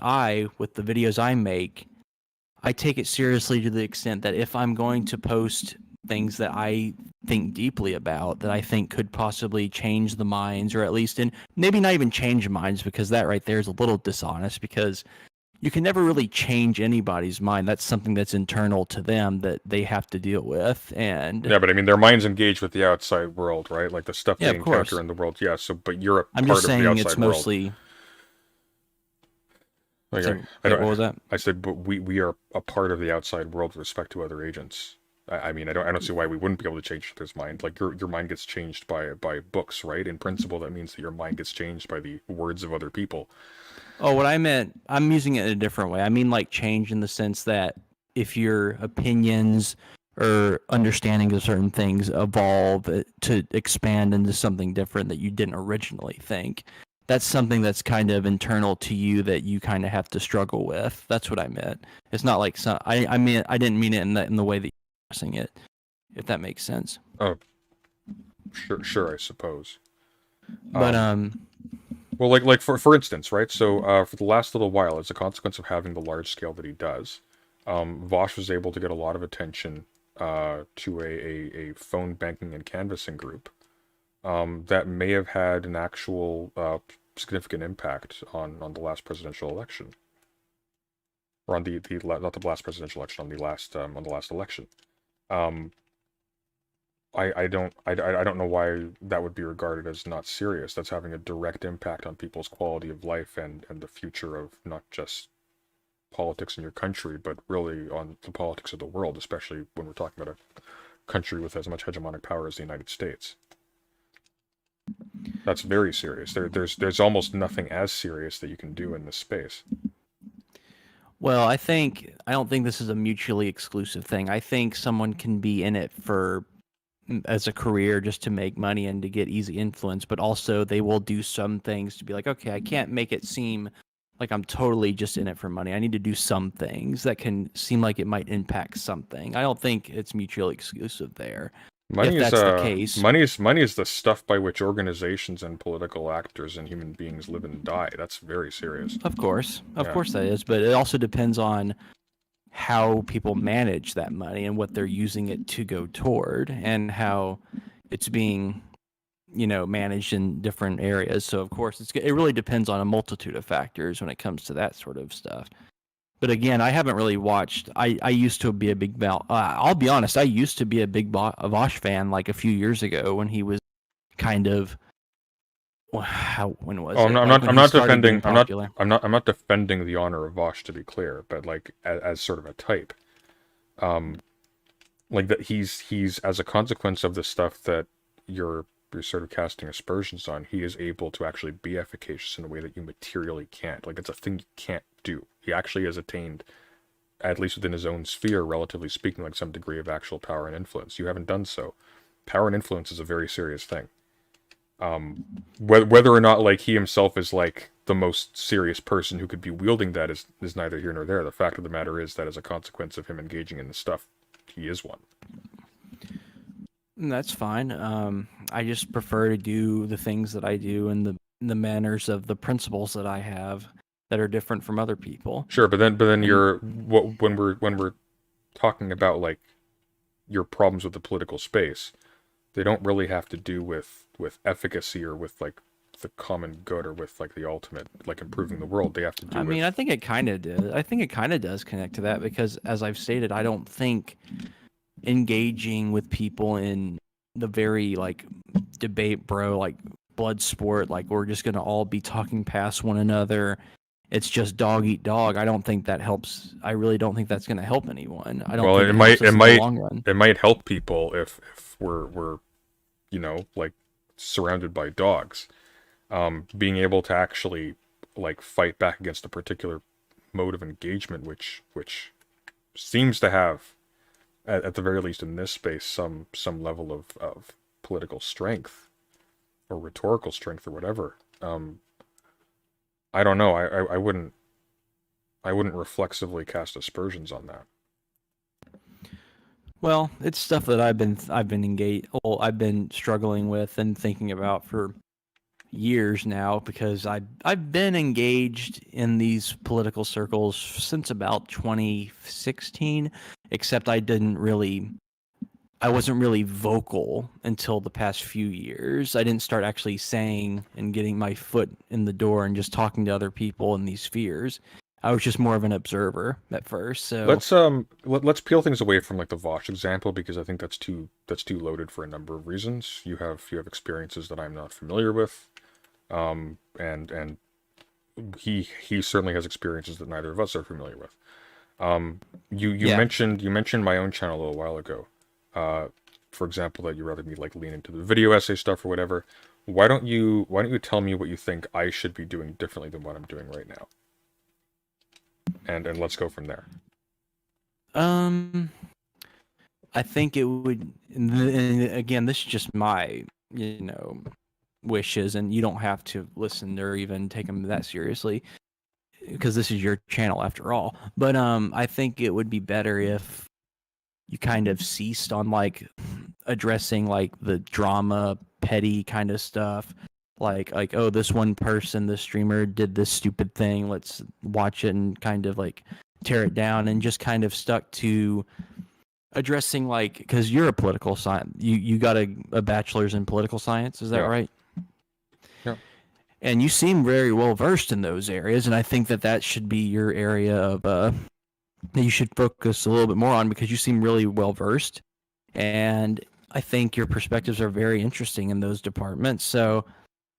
with the videos I make, I take it seriously to the extent that if I'm going to post things that I think deeply about, that I think could possibly change the minds, or at least maybe not even change minds, because that right there is a little dishonest, because you can never really change anybody's mind. That's something that's internal to them that they have to deal with. And Yeah, but I mean, their minds engaged with the outside world, right? Like the stuff Yeah, they of course. encounter in the world. Yeah. So, but you're a I'm part just of the saying outside it's world. mostly. Like, So, I what was that? I said, but we are a part of the outside world with respect to other agents. I mean, I don't see why we wouldn't be able to change their mind. Like your mind gets changed by books, right? In principle, that means that your mind gets changed by the words of other people. Oh, what I meant, I'm using it in a different way. I mean, like, change in the sense that if your opinions or understanding of certain things evolve to expand into something different that you didn't originally think, that's something that's kind of internal to you that you kind of have to struggle with. That's what I meant. It's not like I mean, I didn't mean it in the way that you're expressing it, if that makes sense. Oh, sure, I suppose. But Well, like for instance, right? So for the last little while, as a consequence of having the large scale that he does, Vosh was able to get a lot of attention to a phone banking and canvassing group that may have had an actual significant impact on the last presidential election, or on the not the last presidential election, on the last election. I don't know why that would be regarded as not serious. That's having a direct impact on people's quality of life and the future of not just politics in your country, but really on the politics of the world, especially when we're talking about a country with as much hegemonic power as the United States. That's very serious. There's almost nothing as serious that you can do in this space. Well, I don't think this is a mutually exclusive thing. I think someone can be in it as a career just to make money and to get easy influence, but also they will do some things to be like, okay, I can't make it seem like I'm totally just in it for money. I need to do some things that can seem like it might impact something. I don't think it's mutually exclusive there. Money If is that's the case. money is the stuff by which organizations and political actors and human beings live and die. That's very serious. Of course Yeah. that is, but it also depends on how people manage that money and what they're using it to go toward, and how it's being, managed in different areas. So of course it really depends on a multitude of factors when it comes to that sort of stuff. But again, I haven't really watched. I used to be a big I'll be honest, I used to be a big Vosh fan like a few years ago when he was kind of. When was Oh, it? I'm Like, when he not started being defending. popular. I'm not defending the honor of Vosh, to be clear, but like as sort of a type, like that he's as a consequence of the stuff that you're sort of casting aspersions on, he is able to actually be efficacious in a way that you materially can't. Like it's a thing you can't do. He actually has attained, at least within his own sphere, relatively speaking, like some degree of actual power and influence. You haven't done so. Power and influence is a very serious thing. Whether or not like he himself is like the most serious person who could be wielding that is neither here nor there. The fact of the matter is that as a consequence of him engaging in this stuff, he is one. That's fine. I just prefer to do the things that I do and the manners of the principles that I have. that are different from other people. Sure, but then you're when we're talking about like your problems with the political space, they don't really have to do with efficacy or with like the common good or with like the ultimate like improving the world. They have to do I with mean, I think it kind of did. I think it kind of does connect to that because, as I've stated, I don't think engaging with people in the very like debate, bro, like blood sport, like we're just gonna all be talking past one another. It's just dog eat dog. I don't think that helps. I really don't think that's gonna help anyone. I don't well, think it it might helps us it in might the long run. it might help people if we're you know like surrounded by dogs. Being able to actually like fight back against a particular mode of engagement, which seems to have, at the very least in this space, some level of political strength or rhetorical strength or whatever. I don't know. I wouldn't reflexively cast aspersions on that. Well, it's stuff that I've been engaged. Well, I've been struggling with and thinking about for years now because I've been engaged in these political circles since about 2016, except I wasn't really vocal until the past few years. I didn't start actually saying and getting my foot in the door and just talking to other people in these spheres. I was just more of an observer at first. So Let's peel things away from like the Vosh example because I think that's too loaded for a number of reasons. You have experiences that I'm not familiar with. And he certainly has experiences that neither of us are familiar with. You mentioned my own channel a little while ago. For example, that you rather me like lean into the video essay stuff or whatever. Why don't you tell me what you think I should be doing differently than what I'm doing right now? And let's go from there. I think it would, and again, this is just my, wishes, and you don't have to listen or even take them that seriously because this is your channel after all. But I think it would be better if you kind of ceased on like addressing like the drama, petty kind of stuff. Like, oh, this one person, this streamer did this stupid thing. Let's watch it and kind of like tear it down, and just kind of stuck to addressing like, because you're a political science, you got a bachelor's in political science, is that right? Yeah. And you seem very well versed in those areas, and I think that should be your area of that you should focus a little bit more on because you seem really well versed, and I think your perspectives are very interesting in those departments. So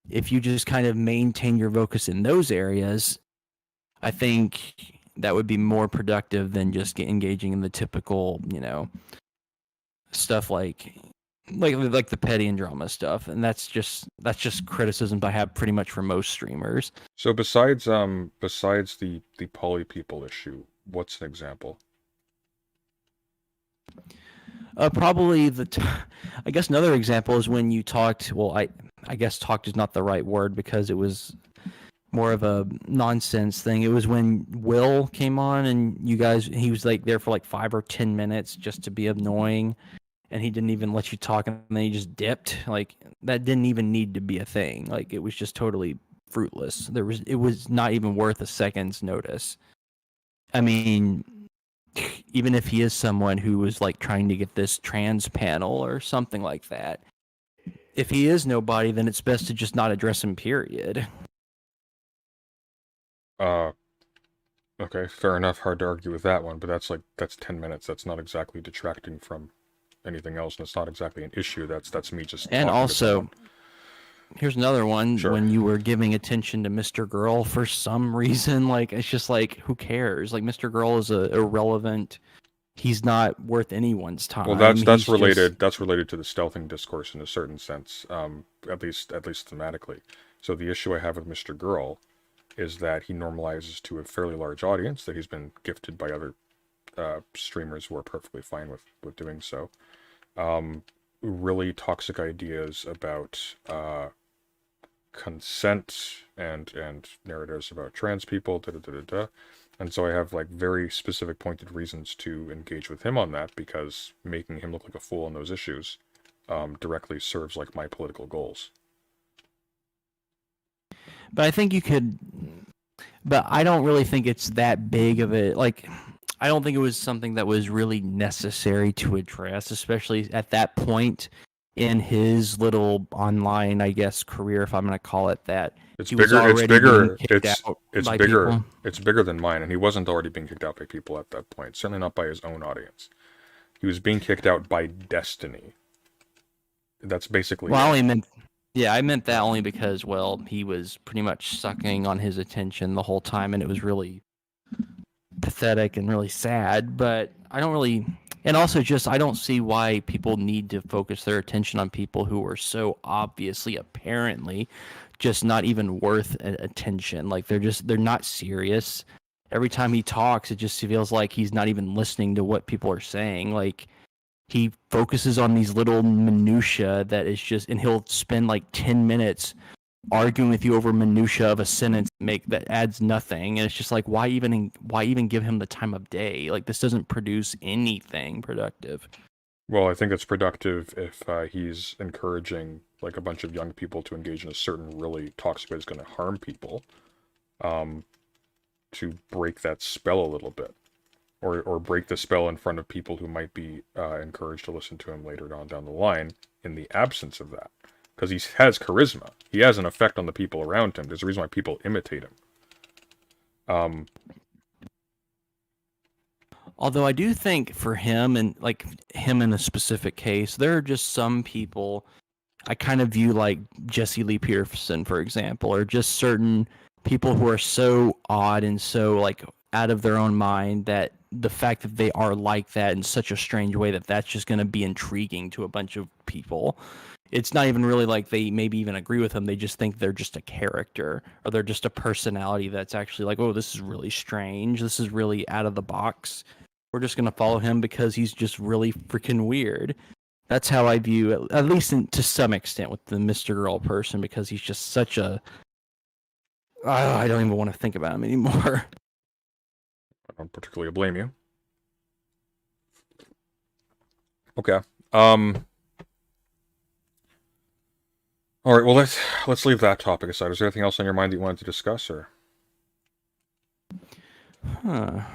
if you just kind of maintain your focus in those areas, I think that would be more productive than just engaging in the typical, stuff like the petty and drama stuff. And that's just criticisms I have pretty much for most streamers. So besides the poly people issue, what's an example? Probably I guess another example is when you talked. Well, I guess talked is not the right word because it was more of a nonsense thing. It was when Will came on and he was like there for like 5 or 10 minutes just to be annoying, and he didn't even let you talk, and then he just dipped. Like that didn't even need to be a thing. Like it was just totally fruitless. It was not even worth a second's notice. I mean, even if he is someone who was like trying to get this trans panel or something like that, if he is nobody, then it's best to just not address him, period. Okay, fair enough. Hard to argue with that one, but that's 10 minutes. That's not exactly detracting from anything else, and it's not exactly an issue. That's me just. And also, here's another one. Sure. When you were giving attention to Mr. Girl for some reason, like it's just like, who cares? Like Mr. Girl is irrelevant. He's not worth anyone's time. Well, that's related. That's related to the stealthing discourse in a certain sense, at least thematically. So the issue I have with Mr. Girl is that he normalizes to a fairly large audience that he's been gifted by other streamers who are perfectly fine with doing so. Really toxic ideas about consent and narratives about trans people, and so I have like very specific pointed reasons to engage with him on that, because making him look like a fool on those issues directly serves like my political goals. But I think you could. But I don't really think it's that big of it. Like, I don't think it was something that was really necessary to address, especially at that point in his little online, I guess, career, if I'm going to call it that. It's He was bigger. It's already being bigger. kicked It's out it's by bigger. people. It's bigger than mine, and he wasn't already being kicked out by people at that point. Certainly not by his own audience. He was being kicked out by Destiny. That's basically. Well, I it. only meant, yeah, I meant that only because, well, he was pretty much sucking on his attention the whole time, and it was really pathetic and really sad. But I don't really, and also just I don't see why people need to focus their attention on people who are so obviously, apparently, just not even worth attention. Like they're not serious. Every time he talks, it just feels like he's not even listening to what people are saying. Like he focuses on these little minutia that is just, and he'll spend like 10 minutes arguing with you over minutia of a sentence that adds nothing, and it's just like, why even give him the time of day? Like this doesn't produce anything productive. Well, I think it's productive if he's encouraging like a bunch of young people to engage in a certain really toxic way that's going to harm people, to break that spell a little bit, or break the spell in front of people who might be encouraged to listen to him later on down the line in the absence of that. Because he has charisma. He has an effect on the people around him. There's a reason why people imitate him. Although I do think for him, and like him in a specific case, there are just some people I kind of view like Jesse Lee Peterson, for example, or just certain people who are so odd and so like out of their own mind that the fact that they are like that in such a strange way that's just going to be intriguing to a bunch of people. It's not even really like they maybe even agree with him. They just think they're just a character, or they're just a personality that's actually like, oh, this is really strange. This is really out of the box. We're just going to follow him because he's just really freaking weird. That's how I view, at least to some extent, with the Mr. Girl person, because he's just such a... I don't even want to think about him anymore. I don't particularly blame you. Okay. All right, well, let's leave that topic aside. Is there anything else on your mind that you wanted to discuss, or? I'm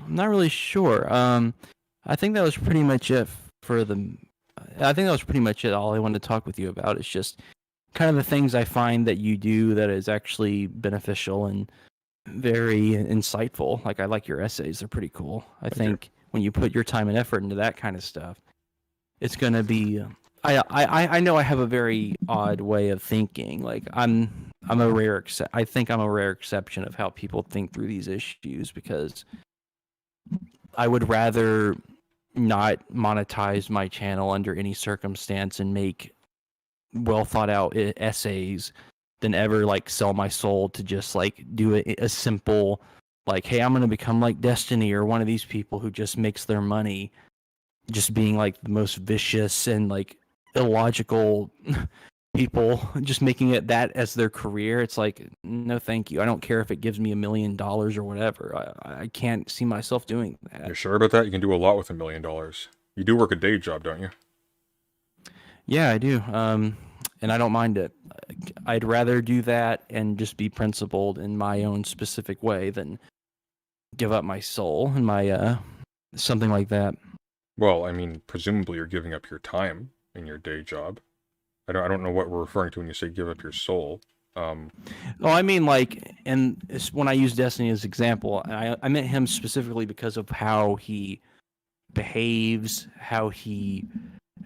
not really sure. I think that was pretty much it I think that was pretty much it. All I wanted to talk with you about is just kind of the things I find that you do that is actually beneficial and very insightful. Like, I like your essays. They're pretty cool. I think when you put your time and effort into that kind of stuff, it's going to be... I know I have a very odd way of thinking. Like I think I'm a rare exception of how people think through these issues, because I would rather not monetize my channel under any circumstance and make well thought out essays than ever like sell my soul to just like do a simple like, hey, I'm going to become like Destiny or one of these people who just makes their money just being like the most vicious and like illogical people, just making it that as their career. It's like, no thank you. I don't care if it gives me $1 million or whatever. I can't see myself doing that. You're sure about that? You can do a lot with $1 million. You do work a day job, don't you? Yeah, I do. And I don't mind it. I'd rather do that and just be principled in my own specific way than give up my soul and my something like that. Well, I mean, presumably you're giving up your time in your day job. I don't know what we're referring to when you say give up your soul. Well, I mean, like, and when I use Destiny as an example, I meant him specifically because of how he behaves, how he,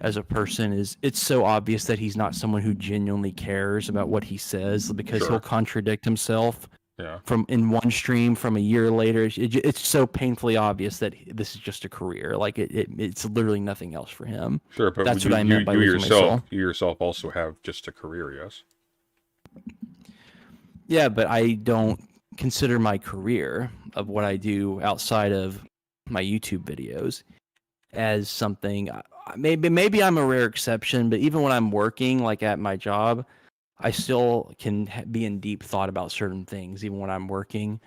as a person, is. It's so obvious that he's not someone who genuinely cares about what he says, because he'll contradict himself. Yeah. From in one stream from a year later, it's so painfully obvious that this is just a career. Like it's literally nothing else for him. Sure, but that's what I meant by losing my soul. You yourself also have just a career, yes? Yeah, but I don't consider my career of what I do outside of my YouTube videos as something. Maybe I'm a rare exception, but even when I'm working, like at my job, I still can be in deep thought about certain things, even when I'm working.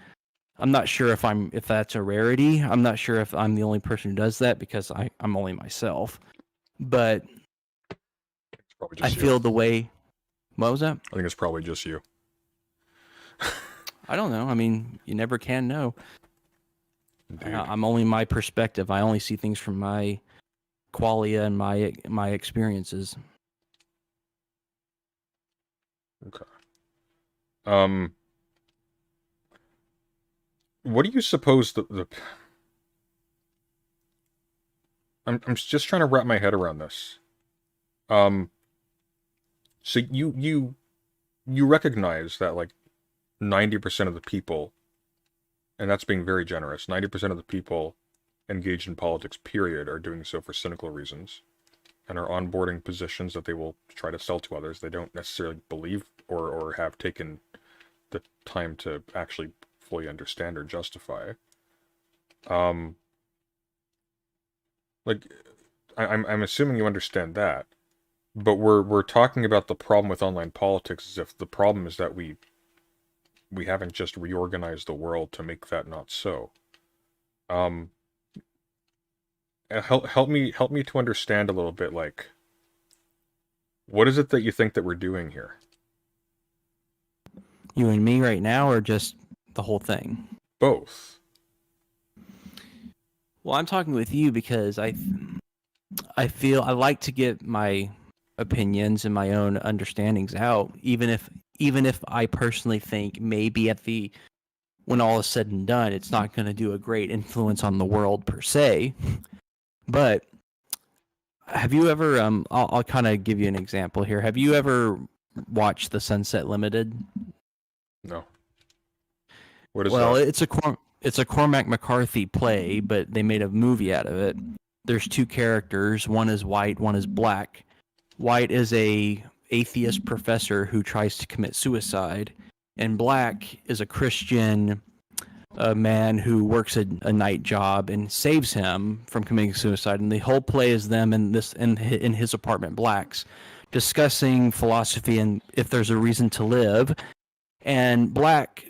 I'm not sure if that's a rarity. I'm not sure if I'm the only person who does that, because I'm only myself. But I feel the way. What was that? I think it's probably just you. I don't know. I mean, you never can know. Indeed. I'm only my perspective. I only see things from my qualia and my experiences. Okay. What do you suppose the I'm just trying to wrap my head around this. So you recognize that like 90% of the people, and that's being very generous, 90% of the people engaged in politics, period, are doing so for cynical reasons and are onboarding positions that they will try to sell to others they don't necessarily believe or have taken the time to actually fully understand or justify. Like I'm assuming you understand that, but we're talking about the problem with online politics as if the problem is that we haven't just reorganized the world to make that not so. And help me to understand a little bit, like, what is it that you think that we're doing here? You and me right now, or just the whole thing? Both. Well, I'm talking with you because I feel I like to get my opinions and my own understandings out, even if I personally think maybe when all is said and done, it's not going to do a great influence on the world per se. But have you ever? I'll kind of give you an example here. Have you ever watched The Sunset Limited? No. What is Well, that? it's a Cormac McCarthy play, but they made a movie out of it. There's two characters. One is white, one is black. White is a atheist professor who tries to commit suicide, and black is a Christian man who works a night job and saves him from committing suicide. And the whole play is them in his apartment, Black's, discussing philosophy and if there's a reason to live. And Black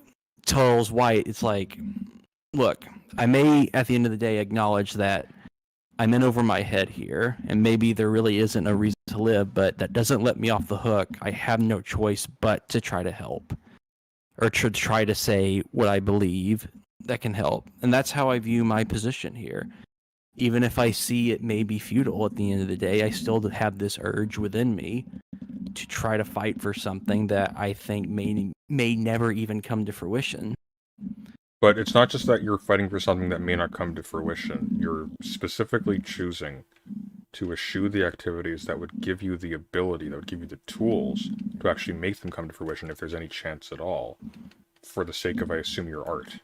tells White, it's like, look, I may at the end of the day acknowledge that I'm in over my head here, and maybe there really isn't a reason to live, but that doesn't let me off the hook. I have no choice but to try to help, or to try to say what I believe that can help. And that's how I view my position here. Even if I see it may be futile at the end of the day, I still have this urge within me to try to fight for something that I think may never even come to fruition. But it's not just that you're fighting for something that may not come to fruition. You're specifically choosing to eschew the activities that would give you the ability, that would give you the tools to actually make them come to fruition if there's any chance at all, for the sake of, I assume, your art.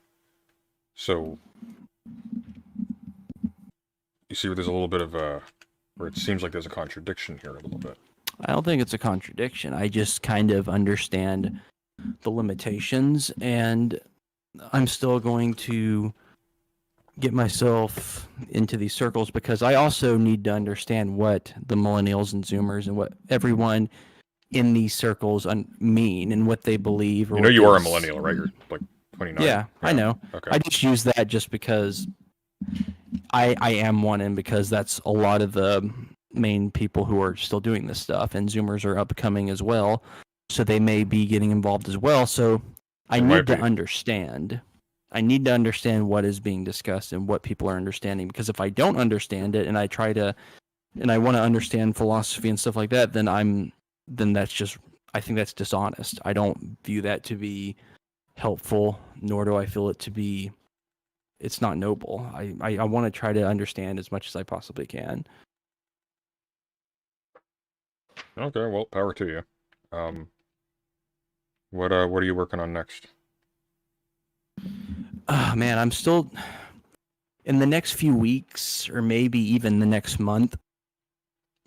So, you see, there's a little bit of or it seems like there's a contradiction here a little bit. I don't think it's a contradiction. I just kind of understand the limitations, and I'm still going to get myself into these circles because I also need to understand what the millennials and Zoomers and what everyone in these circles mean and what they believe. Or you know, you are a millennial, right? You're like 29. Yeah, I know. Okay. I just use that just because I am one, and because that's a lot of the main people who are still doing this stuff, and Zoomers are upcoming as well, so they may be getting involved as well. So I need to understand. I need to understand what is being discussed and what people are understanding, because if I don't understand it and I want to understand philosophy and stuff like that, then that's just, I think that's dishonest. I don't view that to be helpful, nor do I feel it to be, it's not noble. I want to try to understand as much as I possibly can. Okay, well, power to you. What are you working on next? Man, I'm still in the next few weeks, or maybe even the next month.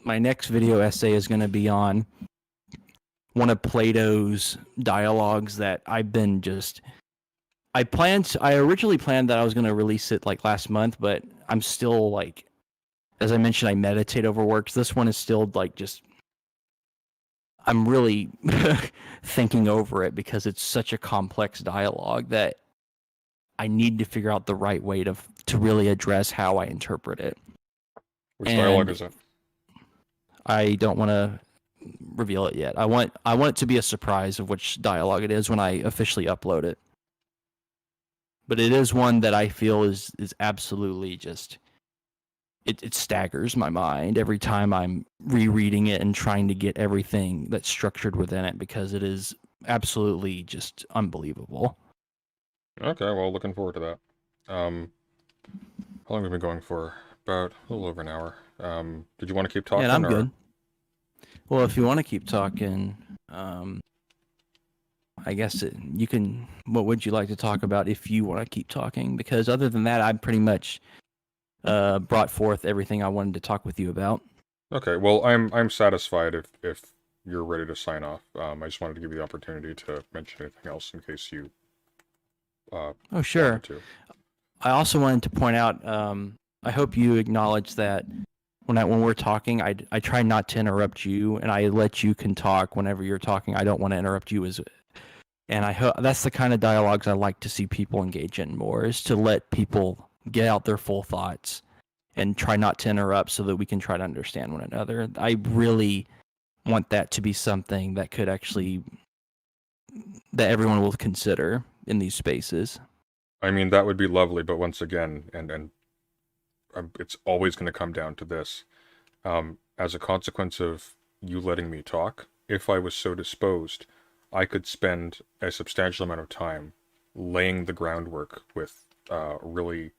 My next video essay is going to be on one of Plato's dialogues that I've been just. I originally planned that I was going to release it like last month, but I'm still like, as I mentioned, I meditate over works. This one is still like just. I'm really thinking over it because it's such a complex dialogue that I need to figure out the right way to really address how I interpret it. Which dialogue is it? I don't want to reveal it yet. I want it to be a surprise of which dialogue it is when I officially upload it. but it is one that I feel is absolutely just it staggers my mind every time I'm rereading it and trying to get everything that's structured within it, because it is absolutely just unbelievable. Okay, well, looking forward to that. How long have we been going for? About a little over an hour. Did you want to keep talking? Yeah, and I'm or... good. Well, if you want to keep talking, I guess you can. What would you like to talk about if you want to keep talking? Because other than that, I'm pretty much brought forth everything I wanted to talk with you about. Okay, well, I'm satisfied if you're ready to sign off. I just wanted to give you the opportunity to mention anything else in case you. Oh, sure. wanted to. I also wanted to point out. I hope you acknowledge that when we're talking, I try not to interrupt you, and I let you can talk whenever you're talking. I don't want to interrupt you and I hope that's the kind of dialogues I like to see people engage in more, is to let people get out their full thoughts and try not to interrupt so that we can try to understand one another. I really want that to be something that could actually, that everyone will consider in these spaces. I mean, that would be lovely, but once again, and it's always going to come down to this. As a consequence of you letting me talk, if I was so disposed, I could spend a substantial amount of time laying the groundwork with really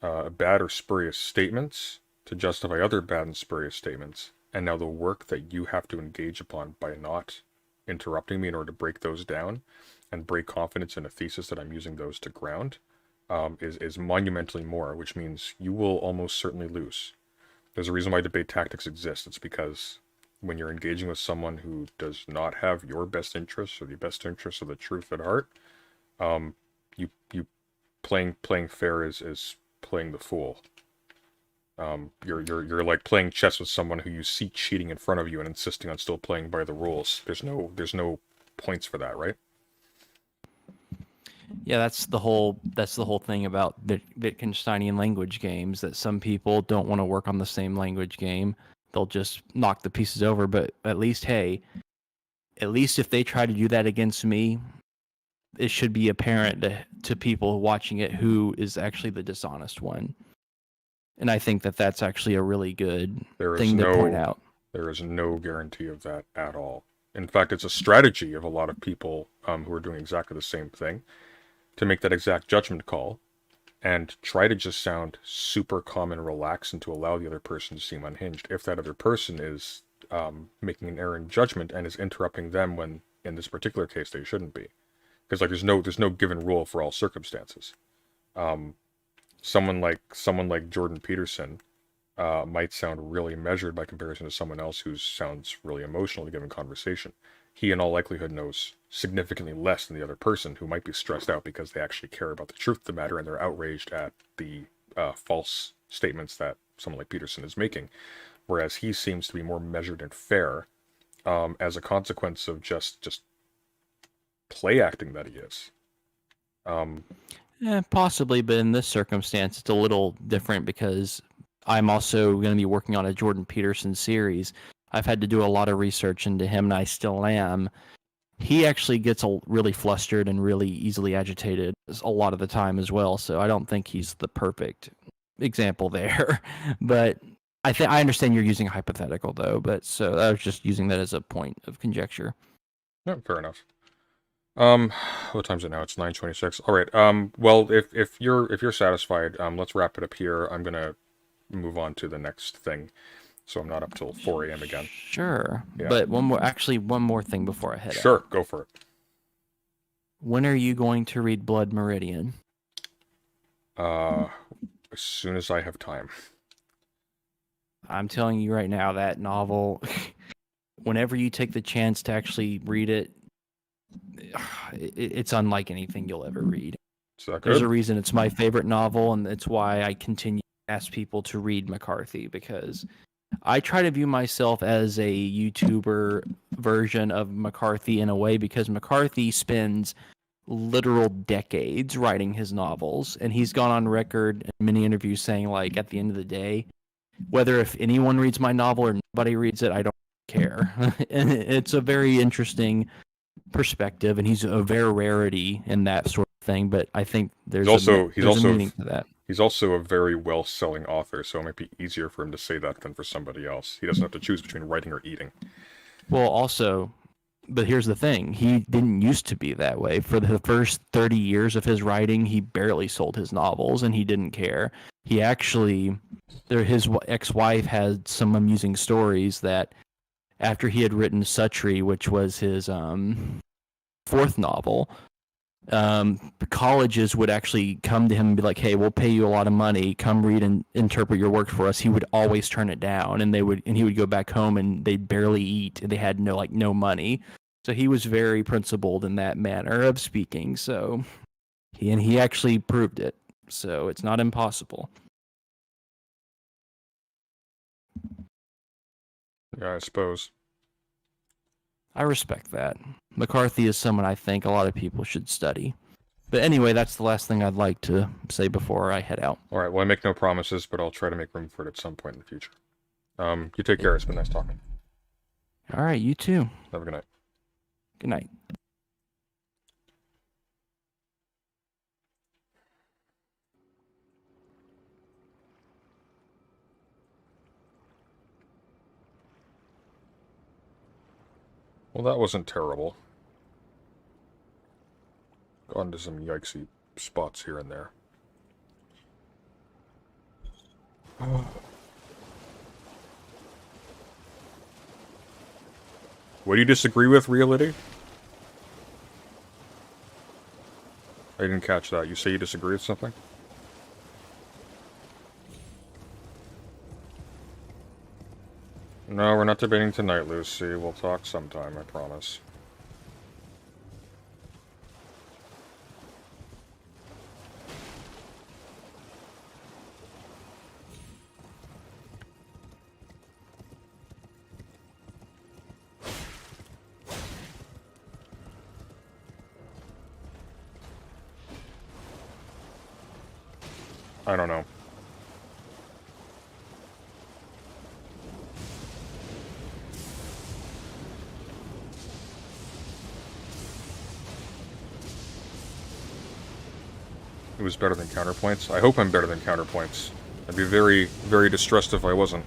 bad or spurious statements to justify other bad and spurious statements. And now the work that you have to engage upon by not interrupting me in order to break those down and break confidence in a thesis that I'm using those to ground is monumentally more, which means you will almost certainly lose. There's a reason why debate tactics exist. It's because when you're engaging with someone who does not have your best interests or the best interests of the truth at heart, you playing fair is playing the fool. You're like playing chess with someone who you see cheating in front of you and insisting on still playing by the rules. There's no points for that, right? Yeah, that's the whole thing about Wittgensteinian language games, that some people don't want to work on the same language game. They'll just knock the pieces over, but at least if they try to do that against me, it should be apparent to people watching it who is actually the dishonest one. And I think that that's actually a really good thing to point out. There is no guarantee of that at all. In fact, it's a strategy of a lot of people who are doing exactly the same thing to make that exact judgment call and try to just sound super calm and relaxed and to allow the other person to seem unhinged. If that other person is making an error in judgment and is interrupting them when, in this particular case, they shouldn't be. Because like there's no given rule for all circumstances. Someone like Jordan Peterson might sound really measured by comparison to someone else who sounds really emotional in a given conversation. He in all likelihood knows significantly less than the other person, who might be stressed out because they actually care about the truth of the matter and they're outraged at the false statements that someone like Peterson is making. Whereas he seems to be more measured and fair as a consequence of just play acting that he is. Yeah, possibly, but in this circumstance, it's a little different because I'm also going to be working on a Jordan Peterson series. I've had to do a lot of research into him, and I still am. He actually gets really flustered and really easily agitated a lot of the time as well, so I don't think he's the perfect example there. But I understand you're using a hypothetical, though, but so I was just using that as a point of conjecture. No, fair enough. What time is it now? It's 9:26. All right. Well, if you're satisfied, let's wrap it up here. I'm gonna move on to the next thing, so I'm not up till 4 a.m. again. Sure. Yeah. But one more thing before I head out. Sure, go for it. When are you going to read Blood Meridian? As soon as I have time. I'm telling you right now, that novel, whenever you take the chance to actually read it, it's unlike anything you'll ever read. Is that good? There's a reason it's my favorite novel, and it's why I continue to ask people to read McCarthy, because I try to view myself as a YouTuber version of McCarthy in a way, because McCarthy spends literal decades writing his novels, and he's gone on record in many interviews saying, like, at the end of the day, whether if anyone reads my novel or nobody reads it, I don't care. And it's a very interesting perspective, and he's a very rarity in that sort thing, but I think there's He's a meaning to that. He's also a very well-selling author, so it might be easier for him to say that than for somebody else. He doesn't have to choose between writing or eating. Well, also, but here's the thing. He didn't used to be that way. For the first 30 years of his writing, he barely sold his novels, and he didn't care. He actually, his ex-wife had some amusing stories that after he had written Suttree, which was his fourth novel, colleges would actually come to him and be like, "Hey, we'll pay you a lot of money. Come read and interpret your work for us." He would always turn it down, and he would go back home and they'd barely eat. And they had no money. So he was very principled in that manner of speaking. So he actually proved it. So it's not impossible. Yeah, I suppose. I respect that. McCarthy is someone I think a lot of people should study. But anyway, that's the last thing I'd like to say before I head out. All right, well, I make no promises, but I'll try to make room for it at some point in the future. You take care. It's been nice talking. All right, you too. Have a good night. Good night. Well, that wasn't terrible. Got into some yikesy spots here and there. What do you disagree with, Reality? I didn't catch that. You say you disagree with something? No, we're not debating tonight, Lucy. We'll talk sometime, I promise. I don't know. It was better than Counterpoints. I hope I'm better than Counterpoints. I'd be very, very distressed if I wasn't.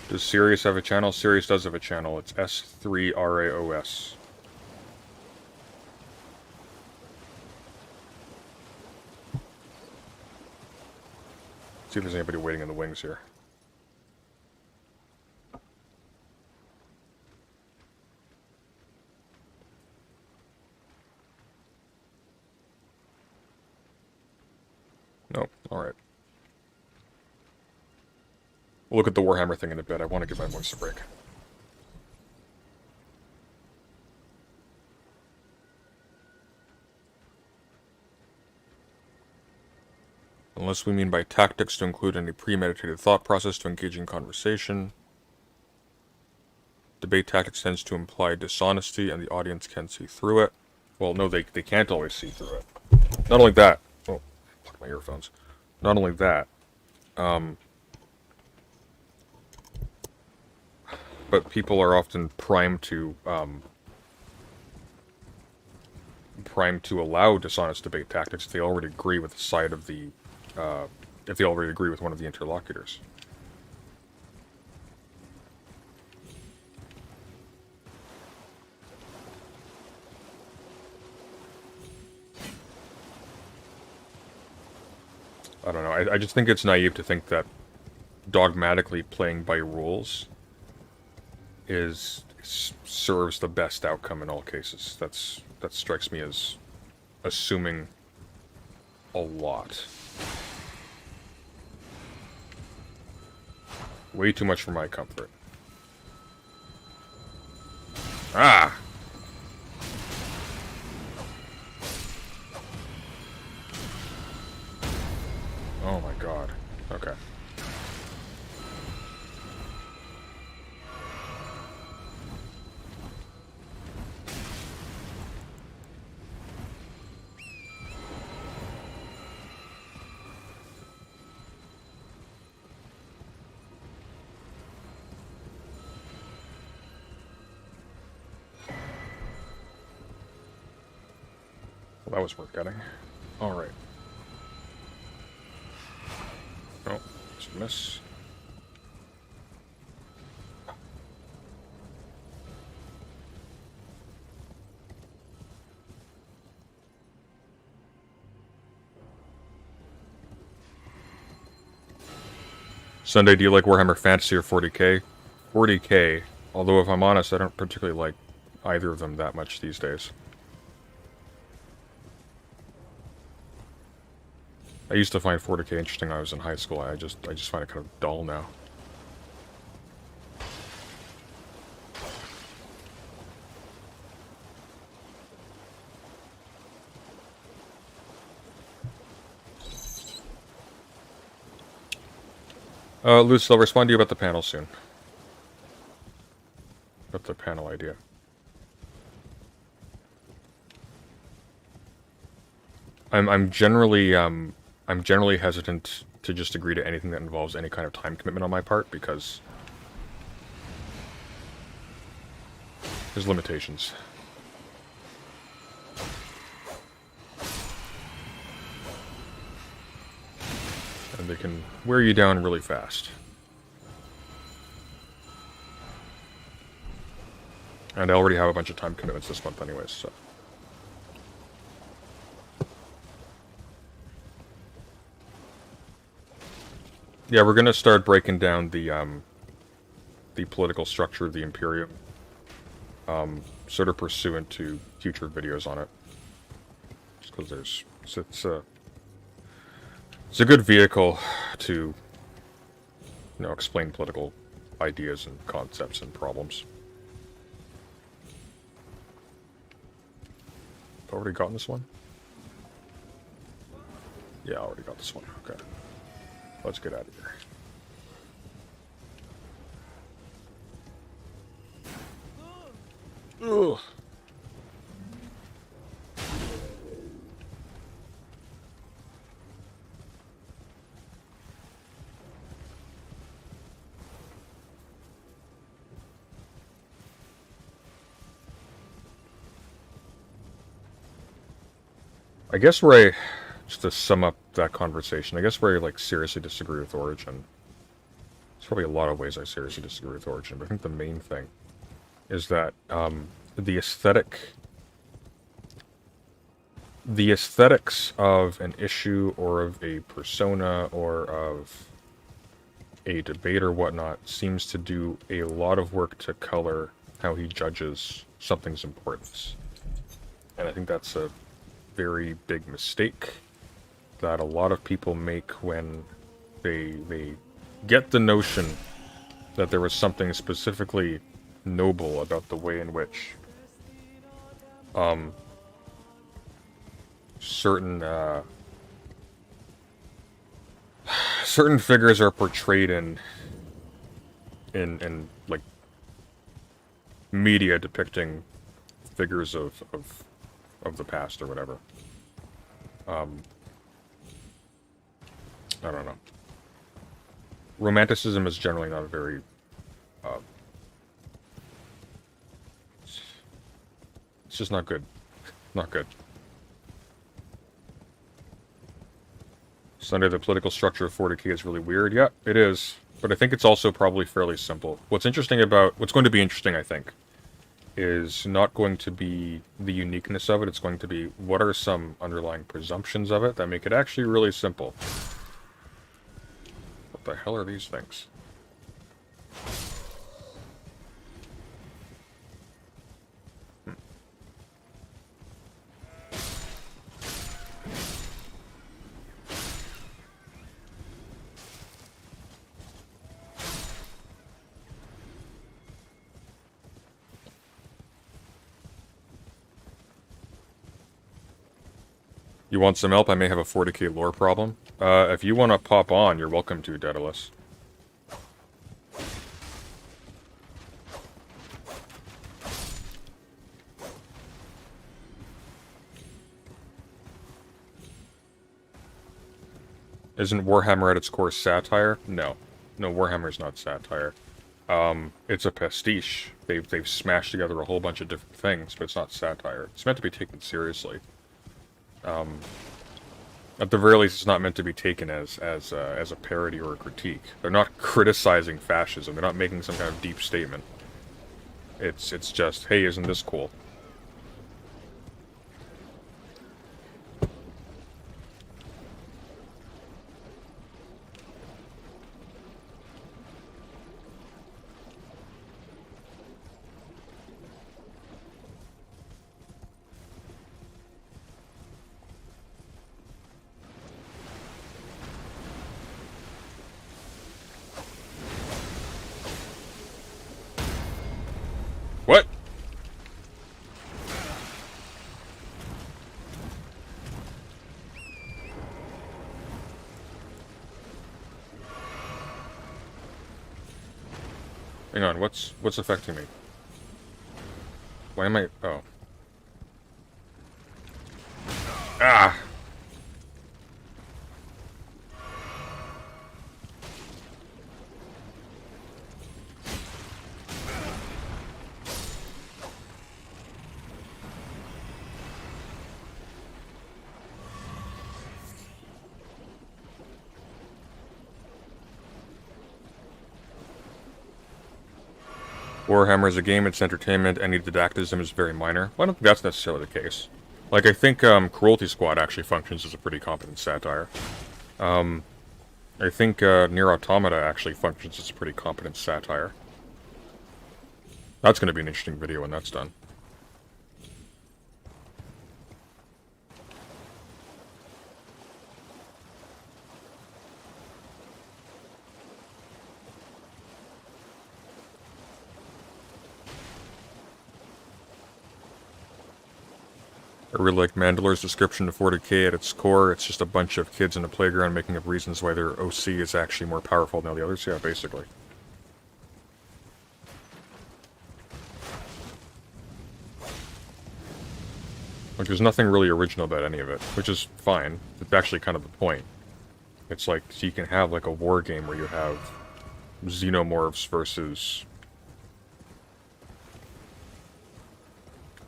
Does Sirius have a channel? Sirius does have a channel. It's S3RAOS. See if there's anybody waiting in the wings here. No, alright. We'll look at the Warhammer thing in a bit. I want to give my voice a break. Unless we mean by tactics to include any premeditated thought process to engage in conversation. Debate tactics tends to imply dishonesty and the audience can see through it. Well, no, they can't always see through it. Not only that... Oh, plug my earphones. Not only that, but people are often primed to allow dishonest debate tactics if they already agree with the side of the, if they already agree with one of the interlocutors. I don't know. I just think it's naive to think that dogmatically playing by rules serves the best outcome in all cases. That strikes me as assuming a lot. Way too much for my comfort. Ah! Oh my god. Okay. Well, that was worth getting. Alright. Oh, it's a miss. Sunday, do you like Warhammer Fantasy or 40k? 40k, although if I'm honest, I don't particularly like either of them that much these days. I used to find 40k interesting when I was in high school. I just find it kind of dull now. Luce, I'll respond to you about the panel soon. About the panel idea. I'm generally hesitant to just agree to anything that involves any kind of time commitment on my part because there's limitations. And they can wear you down really fast. And I already have a bunch of time commitments this month anyways, so. Yeah, we're gonna start breaking down the political structure of the Imperium, sort of pursuant to future videos on it. Just because it's a good vehicle to, you know, explain political ideas and concepts and problems. Already gotten this one? Yeah, I already got this one. Okay. Let's get out of here. Ugh. I guess where just to sum up that conversation, I guess where I, like, seriously disagree with Origin. There's probably a lot of ways I seriously disagree with Origin, but I think the main thing is that the aesthetics of an issue or of a persona or of a debate or whatnot seems to do a lot of work to color how he judges something's importance. And I think that's a very big mistake that a lot of people make when they get the notion that there was something specifically noble about the way in which certain figures are portrayed in like media depicting figures of the past or whatever. I don't know. Romanticism is generally not a very it's just not good. Not good. Sunday, the political structure of 40k is really weird. Yeah, it is. But I think it's also probably fairly simple. What's going to be interesting, I think, is not going to be the uniqueness of it. It's going to be what are some underlying presumptions of it that make it actually really simple. What the hell are these things? You want some help? I may have a 40k lore problem. If you want to pop on, you're welcome to, Daedalus. Isn't Warhammer at its core satire? No. No, Warhammer's not satire. It's a pastiche. They've smashed together a whole bunch of different things, but it's not satire. It's meant to be taken seriously. At the very least, it's not meant to be taken as a parody or a critique. They're not criticizing fascism. They're not making some kind of deep statement. It's just, hey, isn't this cool? What? Hang on, what's affecting me? Why am I... Oh. Ah! Warhammer is a game, it's entertainment, any didacticism is very minor. Well, I don't think that's necessarily the case. Like, I think Cruelty Squad actually functions as a pretty competent satire. I think Nier Automata actually functions as a pretty competent satire. That's going to be an interesting video when that's done. I really like Mandalor's description of 40k at its core. It's just a bunch of kids in a playground making up reasons why their OC is actually more powerful than all the others. Yeah, basically. Like, there's nothing really original about any of it, which is fine. It's actually kind of the point. It's like, so you can have like a war game where you have xenomorphs versus,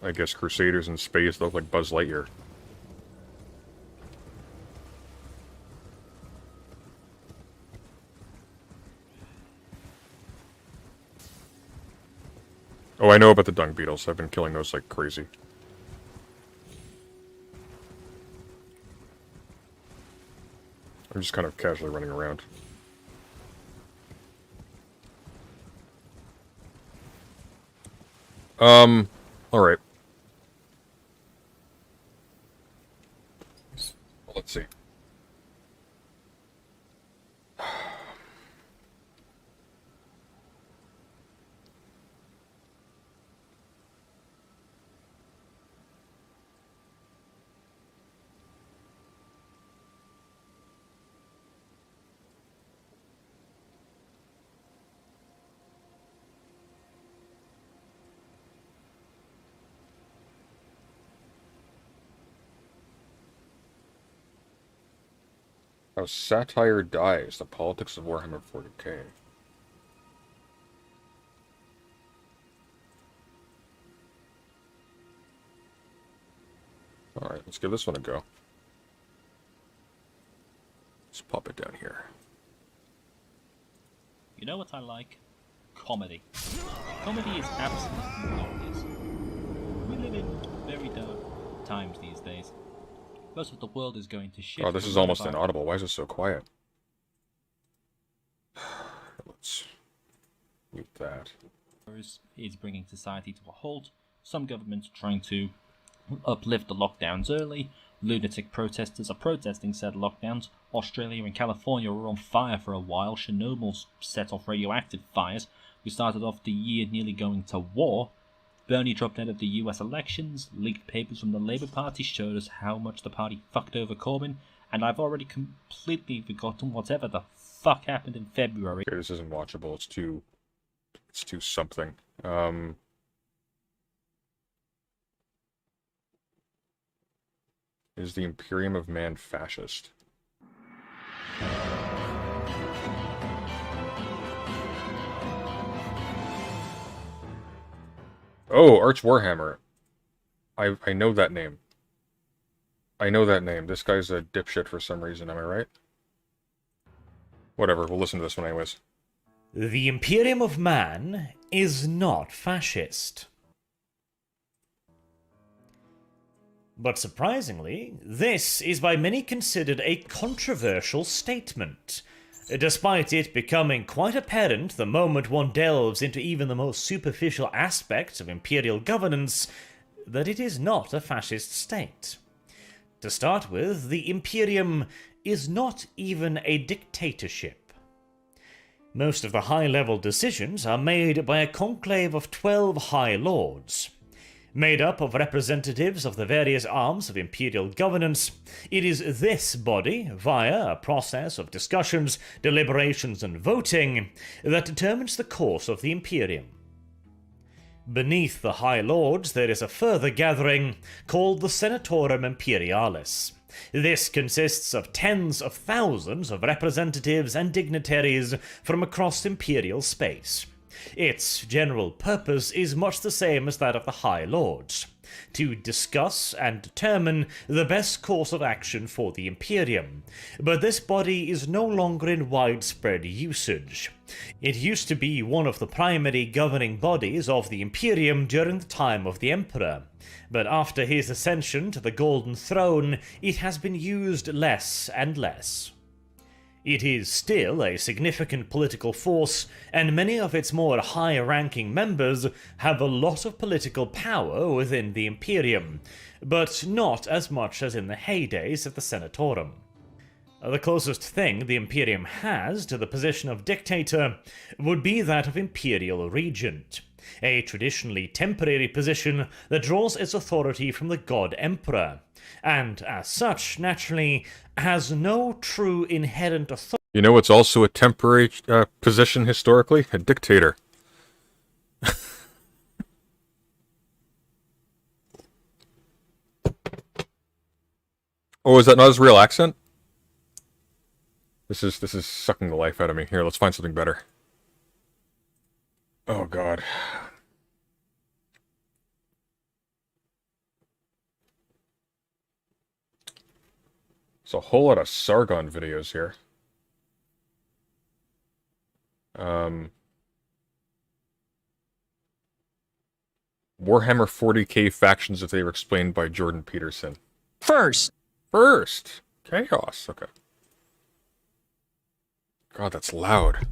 I guess, Crusaders in space that look like Buzz Lightyear. Oh, I know about the dung beetles. I've been killing those like crazy. I'm just kind of casually running around. Alright. Let's see. How satire dies, the politics of Warhammer 40k. Alright, let's give this one a go. Let's pop it down here. You know what I like? Comedy. Comedy is absolutely glorious. We live in very dark times these days. Most of the world is going to shit. Oh, this is almost inaudible. Why is it so quiet? Let's mute that. Is bringing society to a halt. Some governments are trying to uplift the lockdowns early. Lunatic protesters are protesting said lockdowns. Australia and California were on fire for a while. Chernobyl set off radioactive fires. We started off the year nearly going to war. Bernie dropped out of the US elections. Leaked papers from the Labour Party showed us how much the party fucked over Corbyn. And I've already completely forgotten whatever the fuck happened in February. Okay, this isn't watchable. It's too something. Is the Imperium of Man fascist? Oh, Arch Warhammer. I know that name. I know that name. This guy's a dipshit for some reason, am I right? Whatever, we'll listen to this one anyways. The Imperium of Man is not fascist. But surprisingly, this is by many considered a controversial statement, despite it becoming quite apparent the moment one delves into even the most superficial aspects of imperial governance that it is not a fascist state. To start with, the Imperium is not even a dictatorship. Most of the high-level decisions are made by a conclave of 12 High Lords. Made up of representatives of the various arms of imperial governance, it is this body, via a process of discussions, deliberations, and voting, that determines the course of the Imperium. Beneath the High Lords there is a further gathering called the Senatorum Imperialis. This consists of tens of thousands of representatives and dignitaries from across imperial space. Its general purpose is much the same as that of the High Lords: to discuss and determine the best course of action for the Imperium. But this body is no longer in widespread usage. It used to be one of the primary governing bodies of the Imperium during the time of the Emperor, but after his ascension to the Golden Throne, it has been used less and less. It is still a significant political force, and many of its more high-ranking members have a lot of political power within the Imperium, but not as much as in the heydays of the Senatorum. The closest thing the Imperium has to the position of dictator would be that of Imperial Regent, a traditionally temporary position that draws its authority from the God Emperor, and as such, naturally, has no true inherent authority. You know what's also a temporary position historically? A dictator. Oh, is that not his real accent? This is sucking the life out of me. Here, let's find something better. Oh god. There's a whole lot of Sargon videos here. Warhammer 40k factions if they were explained by Jordan Peterson. First, Chaos. Okay. God, that's loud.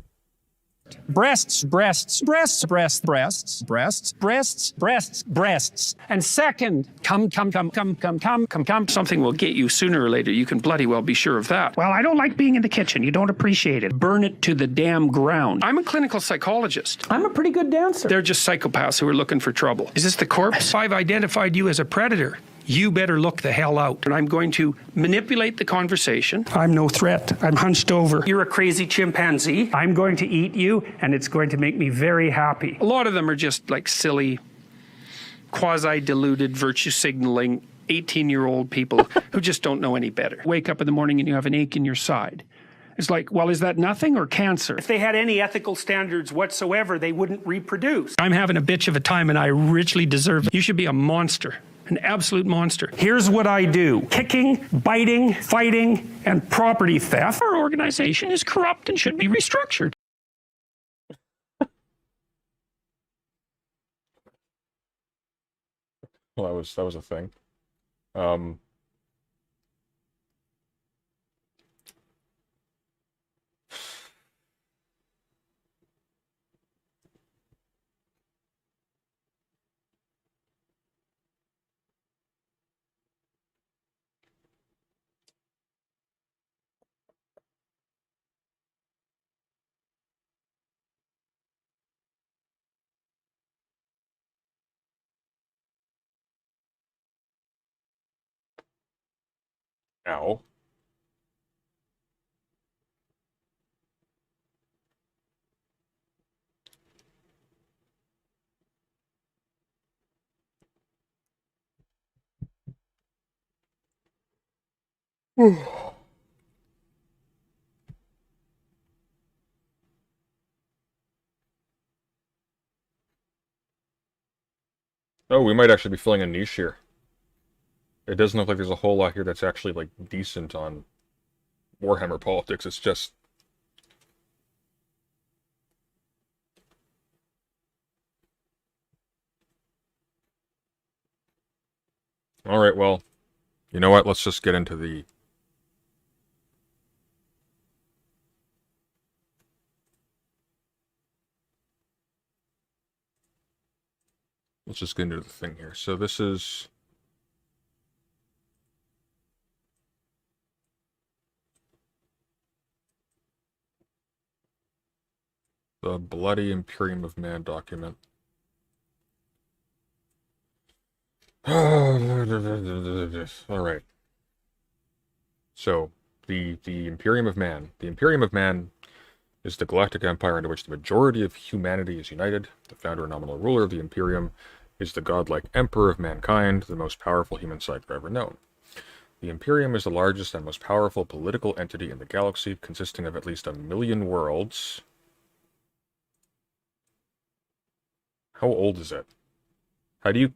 breasts, breasts, breasts, breasts, breasts, breasts, breasts, breasts, breasts. And second, come. Something will get you sooner or later. You can bloody well be sure of that. Well, I don't like being in the kitchen. You don't appreciate it. Burn it to the damn ground. I'm a clinical psychologist. I'm a pretty good dancer. They're just psychopaths who are looking for trouble. Is this the corpse? I've identified you as a predator. You better look the hell out. And I'm going to manipulate the conversation. I'm no threat. I'm hunched over. You're a crazy chimpanzee. I'm going to eat you, and it's going to make me very happy. A lot of them are just like silly, quasi-diluted, virtue signaling, 18-year-old people who just don't know any better. Wake up in the morning and you have an ache in your side. It's like, well, is that nothing or cancer? If they had any ethical standards whatsoever, they wouldn't reproduce. I'm having a bitch of a time and I richly deserve it. You should be a monster. An absolute monster. Here's what I do: kicking, biting, fighting, and property theft. Our organization is corrupt and should be restructured. Well, that was a thing. Ow. Oh, we might actually be filling a niche here. It doesn't look like there's a whole lot here that's actually, like, decent on Warhammer politics. It's just... Alright, well, you know what? Let's just get into the... Let's just get into the thing here. So this is... the Bloody Imperium of Man document. Alright. So, the Imperium of Man. The Imperium of Man is the galactic empire under which the majority of humanity is united. The founder and nominal ruler of the Imperium is the godlike emperor of mankind, the most powerful human cipher ever known. The Imperium is the largest and most powerful political entity in the galaxy, consisting of at least 1 million worlds. How old is it? How do you...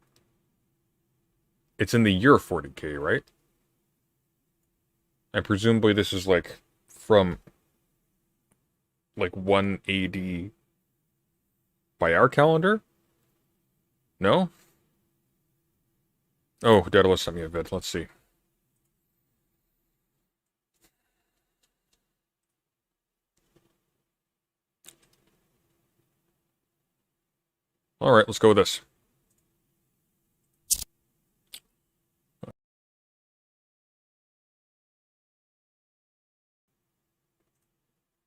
It's in the year 40k, right? And presumably this is, like, from, like, 1 AD by our calendar? No? Oh, Daedalus sent me a vid. Let's see. Alright, let's go with this.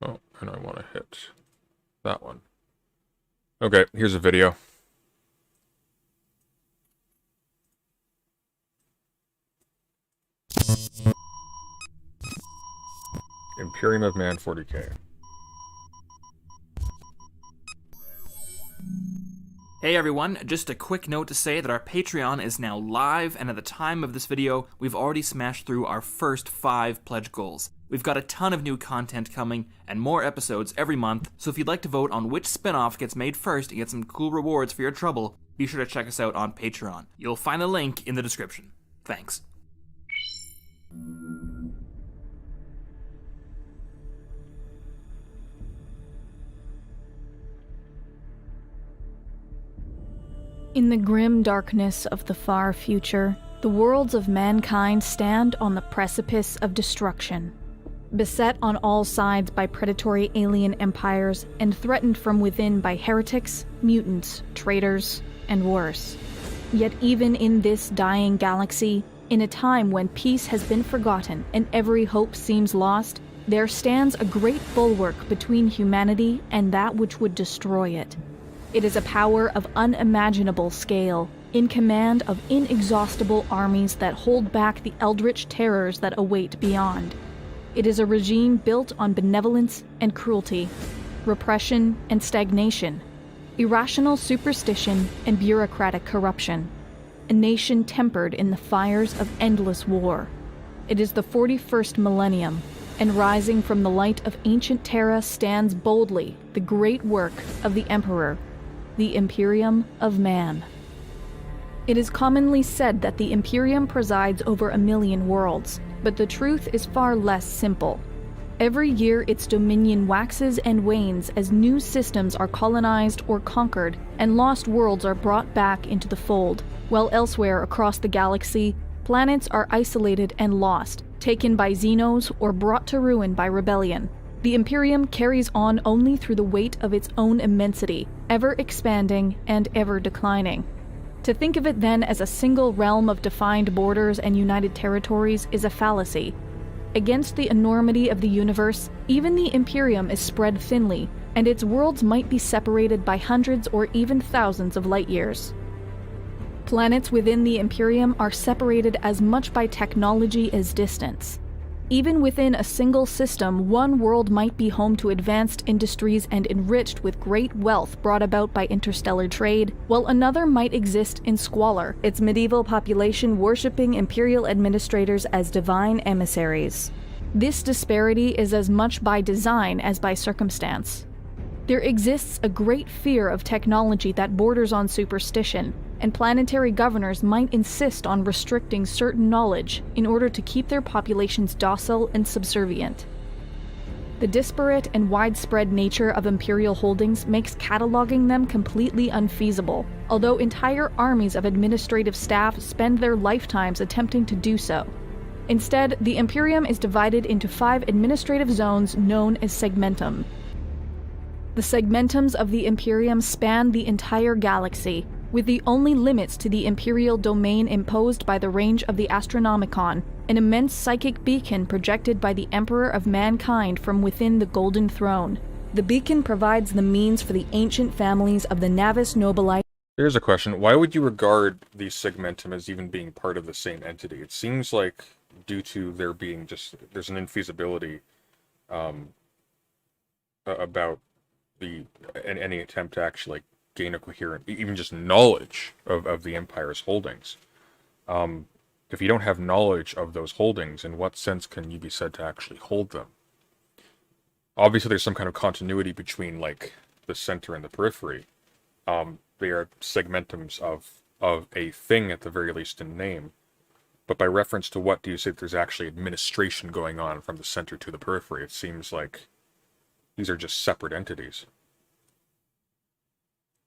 Oh, and I want to hit that one. Okay, here's a video. Imperium of Man 40k. Hey everyone, just a quick note to say that our Patreon is now live, and at the time of this video, we've already smashed through our first 5 pledge goals. We've got a ton of new content coming, and more episodes every month, so if you'd like to vote on which spin-off gets made first and get some cool rewards for your trouble, be sure to check us out on Patreon. You'll find a link in the description. Thanks. In the grim darkness of the far future, the worlds of mankind stand on the precipice of destruction. Beset on all sides by predatory alien empires and threatened from within by heretics, mutants, traitors, and worse. Yet even in this dying galaxy, in a time when peace has been forgotten and every hope seems lost, there stands a great bulwark between humanity and that which would destroy it. It is a power of unimaginable scale, in command of inexhaustible armies that hold back the eldritch terrors that await beyond. It is a regime built on benevolence and cruelty, repression and stagnation, irrational superstition and bureaucratic corruption. A nation tempered in the fires of endless war. It is the 41st millennium, and rising from the light of ancient Terra stands boldly the great work of the Emperor, the Imperium of Man. It is commonly said that the Imperium presides over 1 million worlds, but the truth is far less simple. Every year its dominion waxes and wanes as new systems are colonized or conquered, and lost worlds are brought back into the fold, while elsewhere across the galaxy, planets are isolated and lost, taken by Xenos or brought to ruin by rebellion. The Imperium carries on only through the weight of its own immensity, ever expanding and ever declining. To think of it then as a single realm of defined borders and united territories is a fallacy. Against the enormity of the universe, even the Imperium is spread thinly, and its worlds might be separated by hundreds or even thousands of light years. Planets within the Imperium are separated as much by technology as distance. Even within a single system, one world might be home to advanced industries and enriched with great wealth brought about by interstellar trade, while another might exist in squalor, its medieval population worshipping imperial administrators as divine emissaries. This disparity is as much by design as by circumstance. There exists a great fear of technology that borders on superstition, and planetary governors might insist on restricting certain knowledge in order to keep their populations docile and subservient. The disparate and widespread nature of imperial holdings makes cataloging them completely unfeasible, although entire armies of administrative staff spend their lifetimes attempting to do so. Instead, the Imperium is divided into 5 administrative zones known as segmentum. The segmentums of the Imperium span the entire galaxy, with the only limits to the imperial domain imposed by the range of the Astronomicon, an immense psychic beacon projected by the Emperor of Mankind from within the Golden Throne. The beacon provides the means for the ancient families of the Navis Nobili. Here's a question. Why would you regard the segmentum as even being part of the same entity? It seems like due to there being there's an infeasibility about any attempt to actually gain a coherent, even just knowledge of the Empire's holdings. If you don't have knowledge of those holdings, in what sense can you be said to actually hold them? Obviously, there's some kind of continuity between, like, the center and the periphery. They are segmentums of a thing, at the very least in name. But by reference to what do you say that there's actually administration going on from the center to the periphery? It seems like these are just separate entities.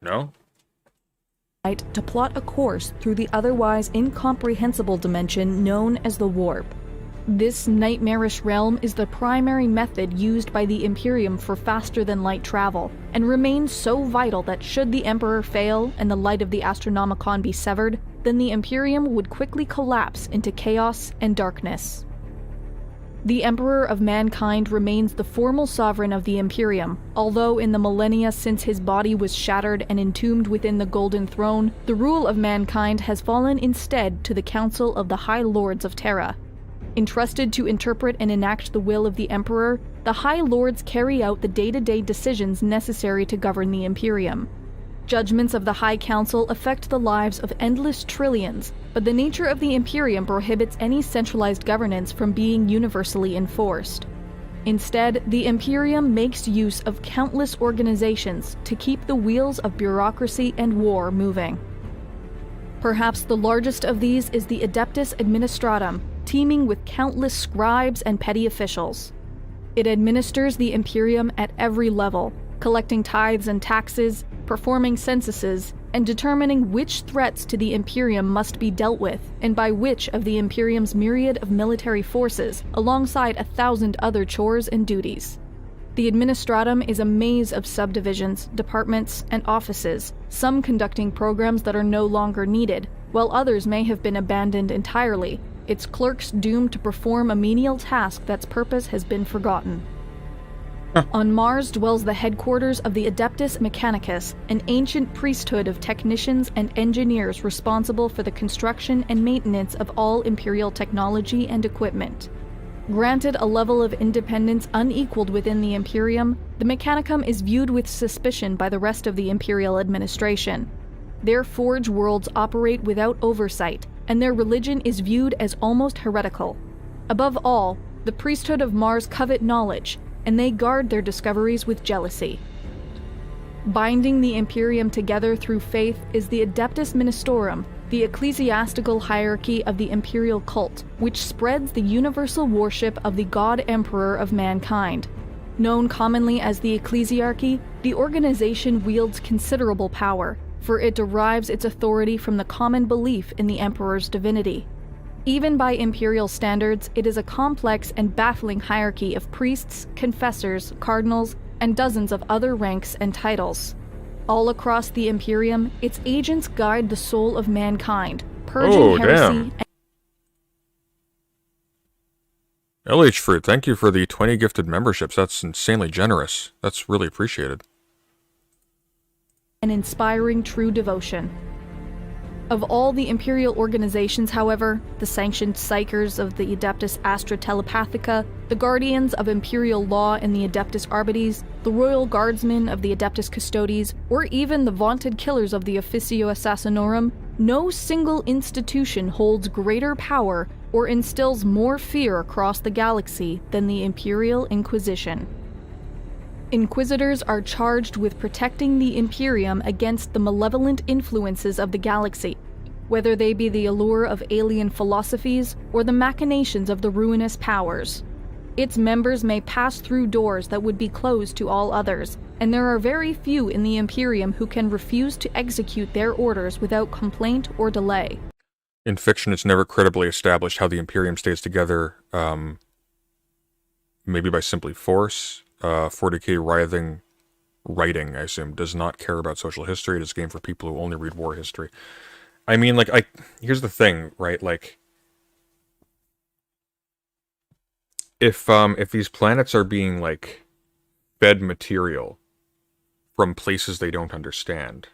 No? To plot a course through the otherwise incomprehensible dimension known as the warp. This nightmarish realm is the primary method used by the Imperium for faster-than-light travel, and remains so vital that should the Emperor fail and the light of the Astronomicon be severed, then the Imperium would quickly collapse into chaos and darkness. The Emperor of Mankind remains the formal sovereign of the Imperium, although in the millennia since his body was shattered and entombed within the Golden Throne, the rule of mankind has fallen instead to the Council of the High Lords of Terra. Entrusted to interpret and enact the will of the Emperor, the High Lords carry out the day-to-day decisions necessary to govern the Imperium. Judgments of the High Council affect the lives of endless trillions, but the nature of the Imperium prohibits any centralized governance from being universally enforced. Instead, the Imperium makes use of countless organizations to keep the wheels of bureaucracy and war moving. Perhaps the largest of these is the Adeptus Administratum, teeming with countless scribes and petty officials. It administers the Imperium at every level, collecting tithes and taxes, performing censuses, and determining which threats to the Imperium must be dealt with, and by which of the Imperium's myriad of military forces, alongside 1,000 other chores and duties. The Administratum is a maze of subdivisions, departments, and offices, some conducting programs that are no longer needed, while others may have been abandoned entirely, its clerks doomed to perform a menial task that's purpose has been forgotten. On Mars dwells the headquarters of the Adeptus Mechanicus, an ancient priesthood of technicians and engineers responsible for the construction and maintenance of all Imperial technology and equipment. Granted a level of independence unequaled within the Imperium, the Mechanicum is viewed with suspicion by the rest of the Imperial administration. Their forge worlds operate without oversight, and their religion is viewed as almost heretical. Above all, the priesthood of Mars covet knowledge, and they guard their discoveries with jealousy. Binding the Imperium together through faith is the Adeptus Ministorum, the ecclesiastical hierarchy of the imperial cult, which spreads the universal worship of the God Emperor of mankind. Known commonly as the Ecclesiarchy, the organization wields considerable power, for it derives its authority from the common belief in the Emperor's divinity. Even by imperial standards, it is a complex and baffling hierarchy of priests, confessors, cardinals, and dozens of other ranks and titles. All across the Imperium, its agents guide the soul of mankind, purging heresy. LH Fruit, thank you for the 20 gifted memberships. That's insanely generous. That's really appreciated. And inspiring true devotion. Of all the Imperial organizations, however, the sanctioned psychers of the Adeptus Astra Telepathica, the guardians of Imperial law in the Adeptus Arbites, the royal guardsmen of the Adeptus Custodes, or even the vaunted killers of the Officio Assassinorum, no single institution holds greater power or instills more fear across the galaxy than the Imperial Inquisition. Inquisitors are charged with protecting the Imperium against the malevolent influences of the galaxy, whether they be the allure of alien philosophies or the machinations of the ruinous powers. Its members may pass through doors that would be closed to all others, and there are very few in the Imperium who can refuse to execute their orders without complaint or delay. In fiction, it's never credibly established how the Imperium stays together, maybe by simply force. 40k writing, I assume, does not care about social history. It is a game for people who only read war history. I mean, like, here's the thing, right? Like, if these planets are being, like, fed material from places they don't understand,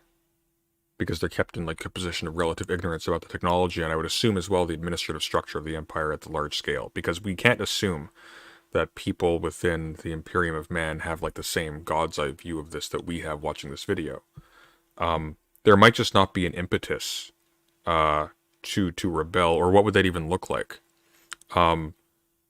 because they're kept in, like, a position of relative ignorance about the technology, and I would assume as well the administrative structure of the Empire at the large scale, because we can't assume that people within the Imperium of Man have, like, the same God's eye view of this that we have watching this video. There might just not be an impetus to rebel, or what would that even look like?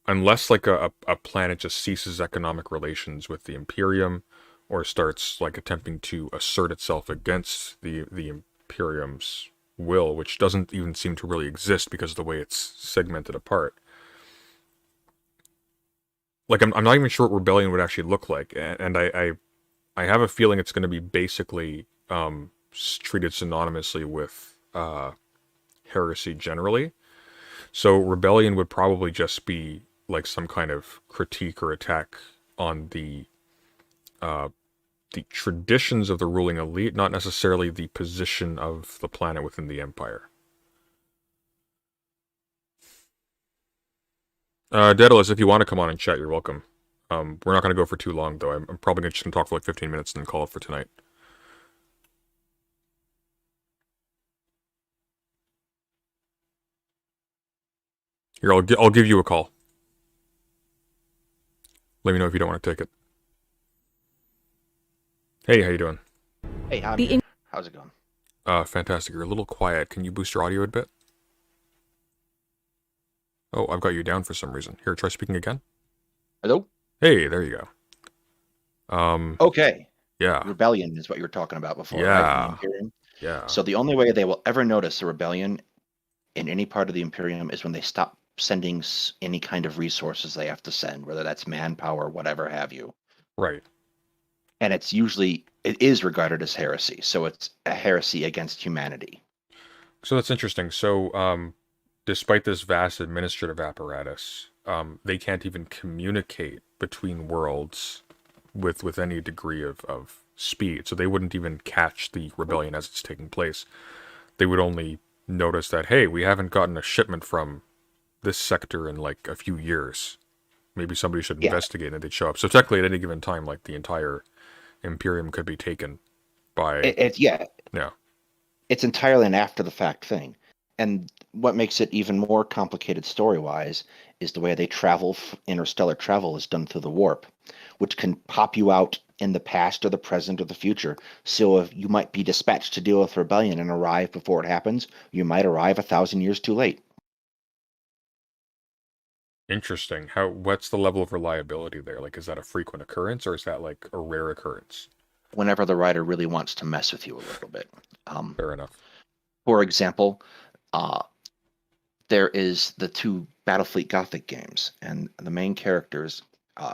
Unless, like, a planet just ceases economic relations with the Imperium, or starts, like, attempting to assert itself against the Imperium's will, which doesn't even seem to really exist because of the way it's segmented apart. Like, I'm not even sure what rebellion would actually look like, and I have a feeling it's going to be basically treated synonymously with heresy generally. So rebellion would probably just be like some kind of critique or attack on the traditions of the ruling elite, not necessarily the position of the planet within the Empire. Daedalus, if you want to come on and chat, you're welcome. We're not going to go for too long, though. I'm probably just going to talk for like 15 minutes and then call it for tonight. Here, I'll give you a call. Let me know if you don't want to take it. Hey, how you doing? Hey, how's it going? Fantastic. You're a little quiet. Can you boost your audio a bit? Oh, I've got you down for some reason. Here, try speaking again. Hello? Hey, there you go. Okay. Yeah. Rebellion is what you were talking about before, Yeah. right? In the Imperium? Yeah. So the only way they will ever notice a rebellion in any part of the Imperium is when they stop sending any kind of resources they have to send, whether that's manpower, whatever have you. Right. And it is regarded as heresy. So it's a heresy against humanity. So that's interesting. So, despite this vast administrative apparatus, they can't even communicate between worlds with any degree of speed. So they wouldn't even catch the rebellion as it's taking place. They would only notice that, hey, we haven't gotten a shipment from this sector in like a few years. Maybe somebody should investigate, and they'd show up. So technically, at any given time, like the entire Imperium could be taken by... It's entirely an after-the-fact thing. And what makes it even more complicated story-wise is the way they travel. Interstellar travel is done through the warp, which can pop you out in the past or the present or the future. So if you might be dispatched to deal with rebellion and arrive before it happens, you might arrive 1,000 years too late. Interesting. What's the level of reliability there? Like, is that a frequent occurrence, or is that like a rare occurrence? Whenever the writer really wants to mess with you a little bit. Fair enough. For example, there is the 2 Battlefleet Gothic games, and the main characters,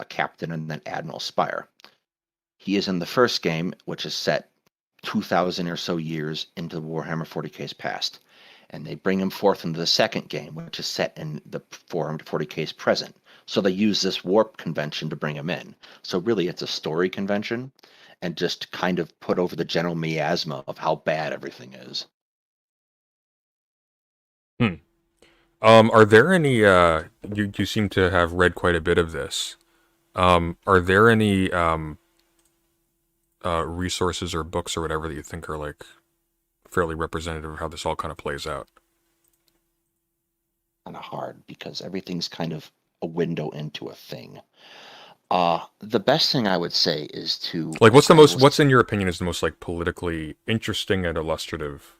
Captain and then Admiral Spire. He is in the first game, which is set 2,000 or so years into Warhammer 40k's past. And they bring him forth into the second game, which is set in the 40k's present. So they use this warp convention to bring him in. So really, it's a story convention, and just kind of put over the general miasma of how bad everything is. Are there any, you seem to have read quite a bit of this. Are there any, resources or books or whatever that you think are, like, fairly representative of how this all kind of plays out? Kind of hard, because everything's kind of a window into a thing. The best thing I would say is to... Like, what's in your opinion is the most, like, politically interesting and illustrative,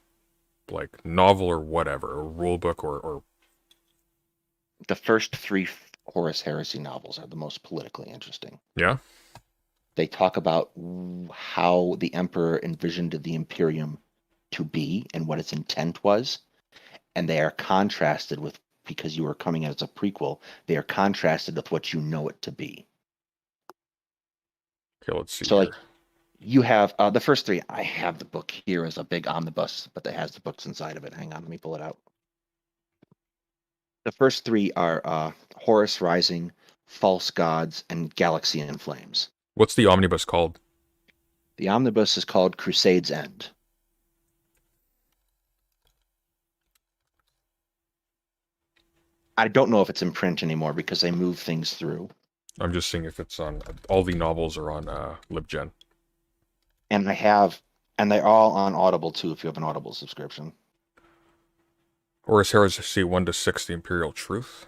like, novel or whatever, or rule book or... The first 3 Horus Heresy novels are the most politically interesting. Yeah? They talk about how the Emperor envisioned the Imperium to be and what its intent was, and they are contrasted with, because you are coming as a prequel, they are contrasted with what you know it to be. Okay, let's see So, here. like, you have the first three. I have the book here as a big omnibus, but that has the books inside of it. Hang on, let me pull it out. The first three are Horus Rising, False Gods, and Galaxy in Flames. What's the omnibus called? The omnibus is called Crusade's End. I don't know if it's in print anymore because they move things through. I'm just seeing if it's on. All the novels are on LibGen. And they're all on Audible too if you have an Audible subscription. Horus Heresy 1 to 6, The Imperial Truth.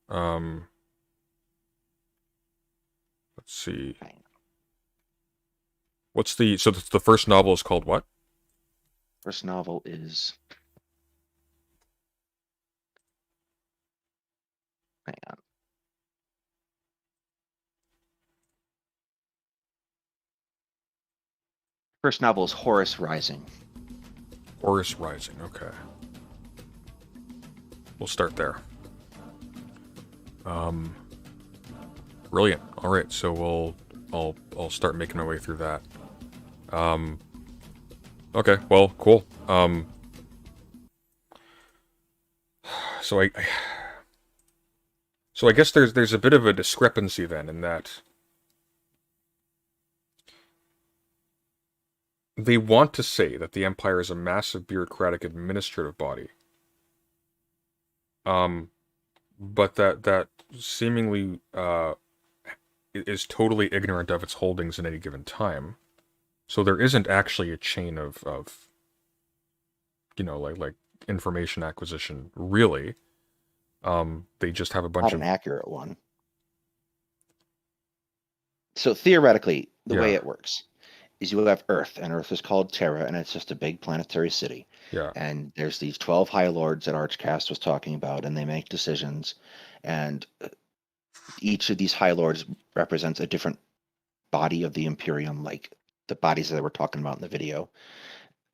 Let's see. What's the first novel is called what? First novel is, hang on. First novel is Horus Rising. Horus Rising, okay. We'll start there. Brilliant. All right, so I'll start making my way through that. Okay, well, cool. So I guess there's a bit of a discrepancy then in that they want to say that the Empire is a massive bureaucratic administrative body. But that seemingly is totally ignorant of its holdings in any given time. So there isn't actually a chain of like information acquisition, really. They just have a bunch Not of... an accurate one. So theoretically, the way it works is you have Earth, and Earth is called Terra, and it's just a big planetary city. Yeah. And there's these 12 High Lords that Archcast was talking about, and they make decisions, and each of these High Lords represents a different body of the Imperium, like the bodies that we're talking about in the video.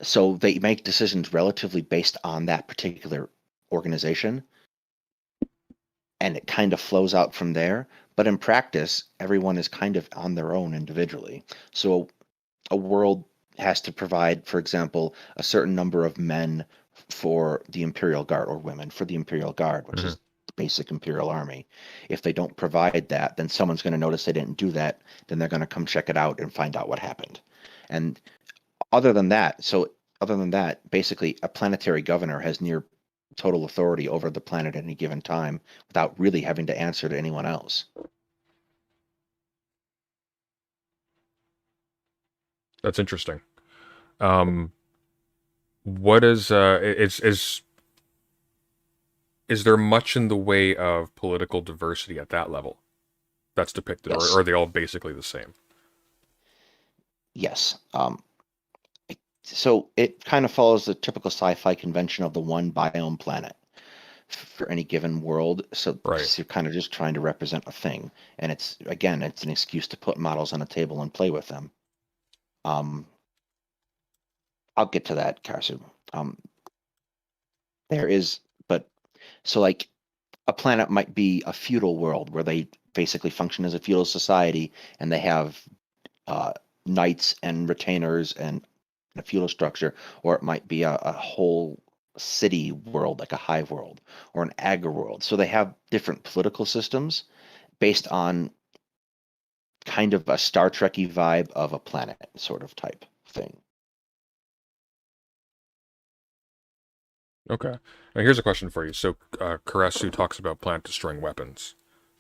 So they make decisions relatively based on that particular organization, and it kind of flows out from there. But in practice, everyone is kind of on their own individually. So a world has to provide, for example, a certain number of men for the Imperial Guard, or women for the Imperial Guard, which is the basic Imperial Army. If they don't provide that, then someone's going to notice they didn't do that. Then they're going to come check it out and find out what happened. And other than that, basically a planetary governor has near total authority over the planet at any given time without really having to answer to anyone else. That's interesting. What is there much in the way of political diversity at that level that's depicted, Yes. or are they all basically the same? Yes. So it kind of follows the typical sci-fi convention of the one biome planet for any given world. So you're kind of just trying to represent a thing, and it's an excuse to put models on a table and play with them. I'll get to that, Karsu. So like a planet might be a feudal world where they basically function as a feudal society, and they have knights and retainers and a feudal structure, or it might be a whole city world, like a hive world or an agri world. So they have different political systems based on kind of a Star Trek-y vibe of a planet sort of type thing. Okay. Now here's a question for you. So Karasu talks about planet-destroying weapons,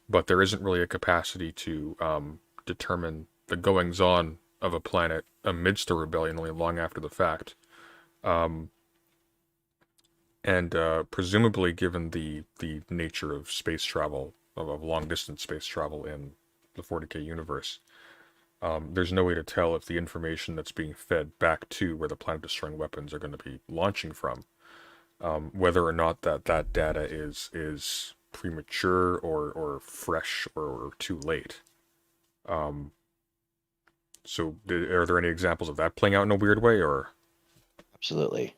but there isn't really a capacity to determine the goings-on of a planet amidst a rebellion only long after the fact. And presumably, given the nature of space travel, of long-distance space travel in the 40K universe, there's no way to tell if the information that's being fed back to where the planet-destroying weapons are going to be launching from, whether or not that data is premature or fresh or too late. So, are there any examples of that playing out in a weird way, or? Absolutely.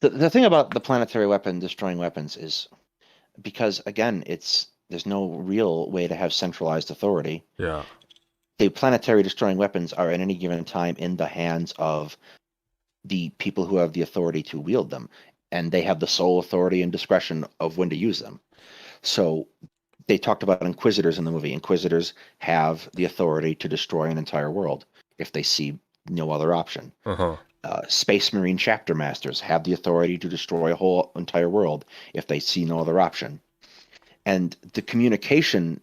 The thing about the planetary weapon destroying weapons is because again, there's no real way to have centralized authority. Yeah. The planetary destroying weapons are at any given time in the hands of the people who have the authority to wield them, and they have the sole authority and discretion of when to use them. So they talked about inquisitors in the movie. Inquisitors have the authority to destroy an entire world if they see no other option. Space Marine chapter masters have the authority to destroy a whole entire world if they see no other option. And the communication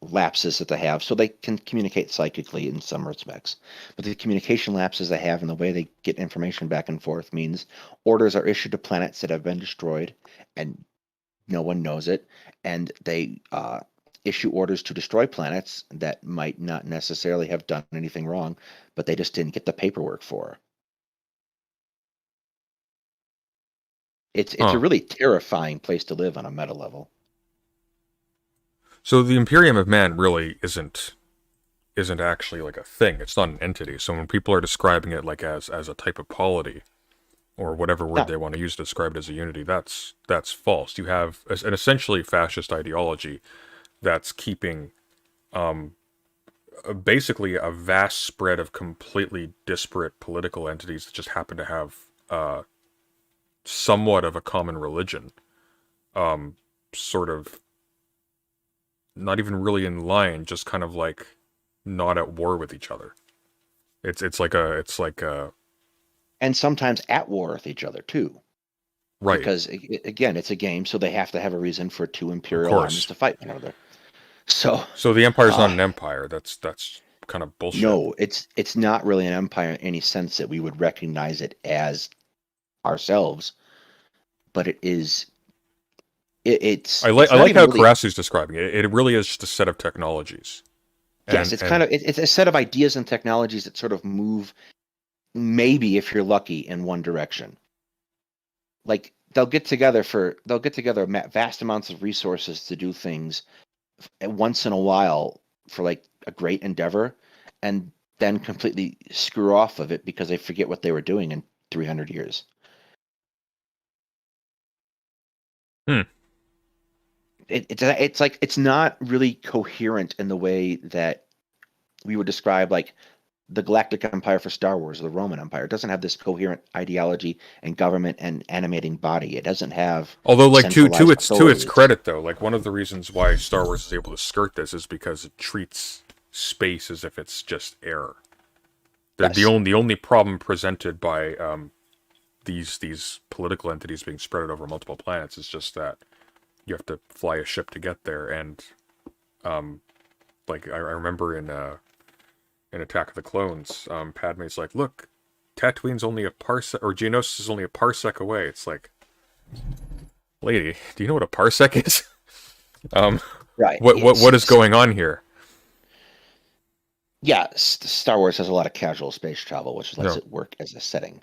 lapses that they have, so they can communicate psychically in some respects, but the communication lapses they have and the way they get information back and forth means orders are issued to planets that have been destroyed and no one knows it, and they issue orders to destroy planets that might not necessarily have done anything wrong, but they just didn't get the paperwork for. It's a really terrifying place to live on a meta level. So the Imperium of Man really isn't actually like a thing. It's not an entity. So when people are describing it like as a type of polity, or whatever word they want to use to describe it as a unity, that's false. You have an essentially fascist ideology that's keeping basically a vast spread of completely disparate political entities that just happen to have somewhat of a common religion, sort of not even really in line, just kind of like not at war with each other. It's like a and sometimes at war with each other too. Right. Because again, it's a game, so they have to have a reason for two imperial armies to fight one another. So the Empire's not an empire. That's kind of bullshit. No, it's not really an empire in any sense that we would recognize it as ourselves, but it is. I like how Karasu's describing it. It really is just a set of technologies. Yes, it's a set of ideas and technologies that sort of move, maybe if you're lucky, in one direction. Like they'll get together vast amounts of resources to do things once in a while for like a great endeavor, and then completely screw off of it because they forget what they were doing in 300 years. It's like it's not really coherent in the way that we would describe like the Galactic Empire for Star Wars or the Roman Empire. It doesn't have this coherent ideology and government and animating body. It doesn't have. Although, like to its credit, though, like one of the reasons why Star Wars is able to skirt this is because it treats space as if it's just air. The only problem presented by these political entities being spread over multiple planets is just that you have to fly a ship to get there, and like I remember in Attack of the Clones, Padme's like, "Look, Tatooine's only a parsec, or Geonosis is only a parsec away." It's like, lady, do you know what a parsec is? Right. What is going on here? Yeah, Star Wars has a lot of casual space travel, which lets it work as a setting.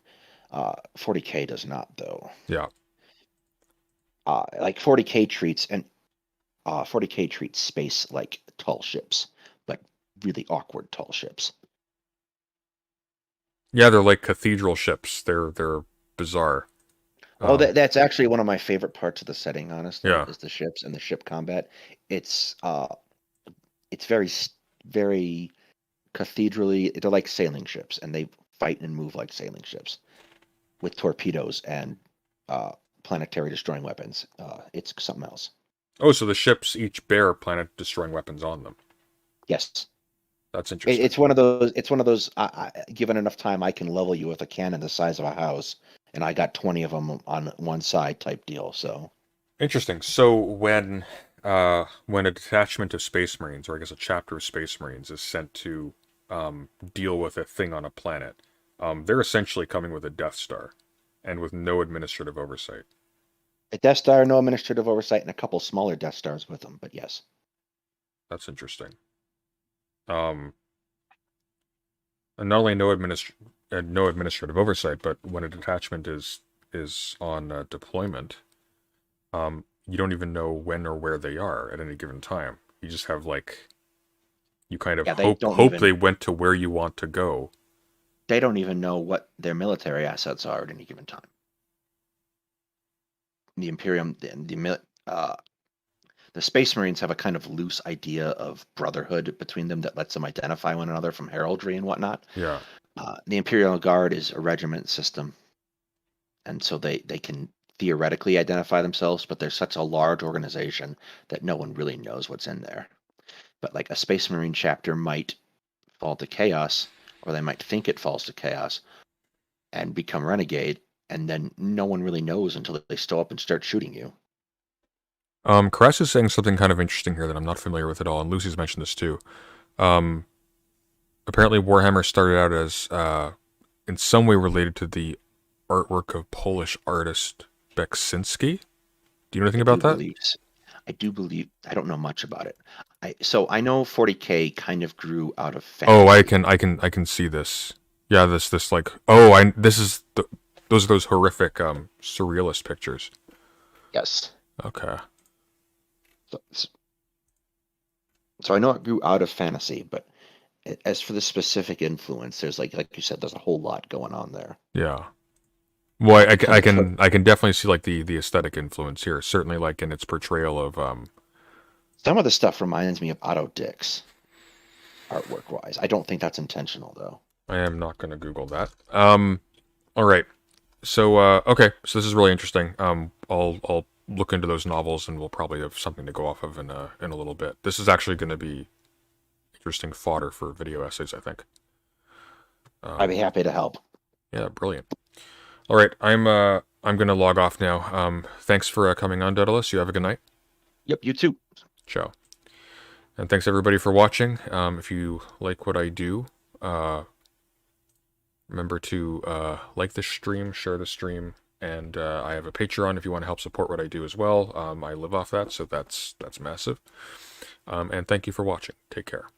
40K does not, though. Yeah. Like 40K treats space like tall ships, but really awkward tall ships. Yeah, they're like cathedral ships. They're bizarre. That's actually one of my favorite parts of the setting, honestly, is the ships and the ship combat. It's very, very cathedraly. They're like sailing ships, and they fight and move like sailing ships with torpedoes and planetary destroying weapons. It's something else. Oh, so the ships each bear planet destroying weapons on them. Yes. That's interesting. It's one of those. Given enough time, I can level you with a cannon the size of a house, and I got 20 of them on one side type deal. So interesting. So when a detachment of Space Marines, or I guess a chapter of Space Marines, is sent to deal with a thing on a planet, they're essentially coming with a Death Star, and with no administrative oversight. A Death Star, no administrative oversight, and a couple smaller Death Stars with them. But yes, that's interesting. And not only no administrative oversight, but when a detachment is on deployment, you don't even know when or where they are at any given time. You just have like You kind of Yeah, they hope don't hope even- they went to where you want to go. They don't even know what their military assets are at any given time. The Imperium and the Space Marines have a kind of loose idea of brotherhood between them that lets them identify one another from heraldry and whatnot. Yeah. The Imperial Guard is a regiment system, and so they can theoretically identify themselves, but they're such a large organization that no one really knows what's in there. But like a Space Marine chapter might fall to chaos, or they might think it falls to chaos and become renegade, and then no one really knows until they stow up and start shooting you. Caress is saying something kind of interesting here that I'm not familiar with at all, and Lucy's mentioned this too. Apparently Warhammer started out as in some way related to the artwork of Polish artist Beksinski. Do you know anything about that? I do believe. I don't know much about it. I know 40K kind of grew out of fantasy. Oh, I can see this. Yeah, this like this is those are those horrific surrealist pictures. Yes. Okay. So I know it grew out of fantasy, but as for the specific influence, there's like you said, there's a whole lot going on there. Yeah. Well, I can definitely see like the aesthetic influence here. Certainly, like in its portrayal of Some of the stuff reminds me of Otto Dix, artwork wise. I don't think that's intentional though. I am not going to Google that. All right. So okay. So this is really interesting. I'll look into those novels, and we'll probably have something to go off of in a little bit. This is actually going to be interesting fodder for video essays, I think. I'd be happy to help. Yeah, brilliant. All right, I'm going to log off now. Thanks for coming on, Daedalus. You have a good night. Yep, you too. Ciao. And thanks everybody for watching. If you like what I do, remember to like the stream, share the stream, and I have a Patreon if you want to help support what I do as well. I live off that, so that's massive. And thank you for watching. Take care.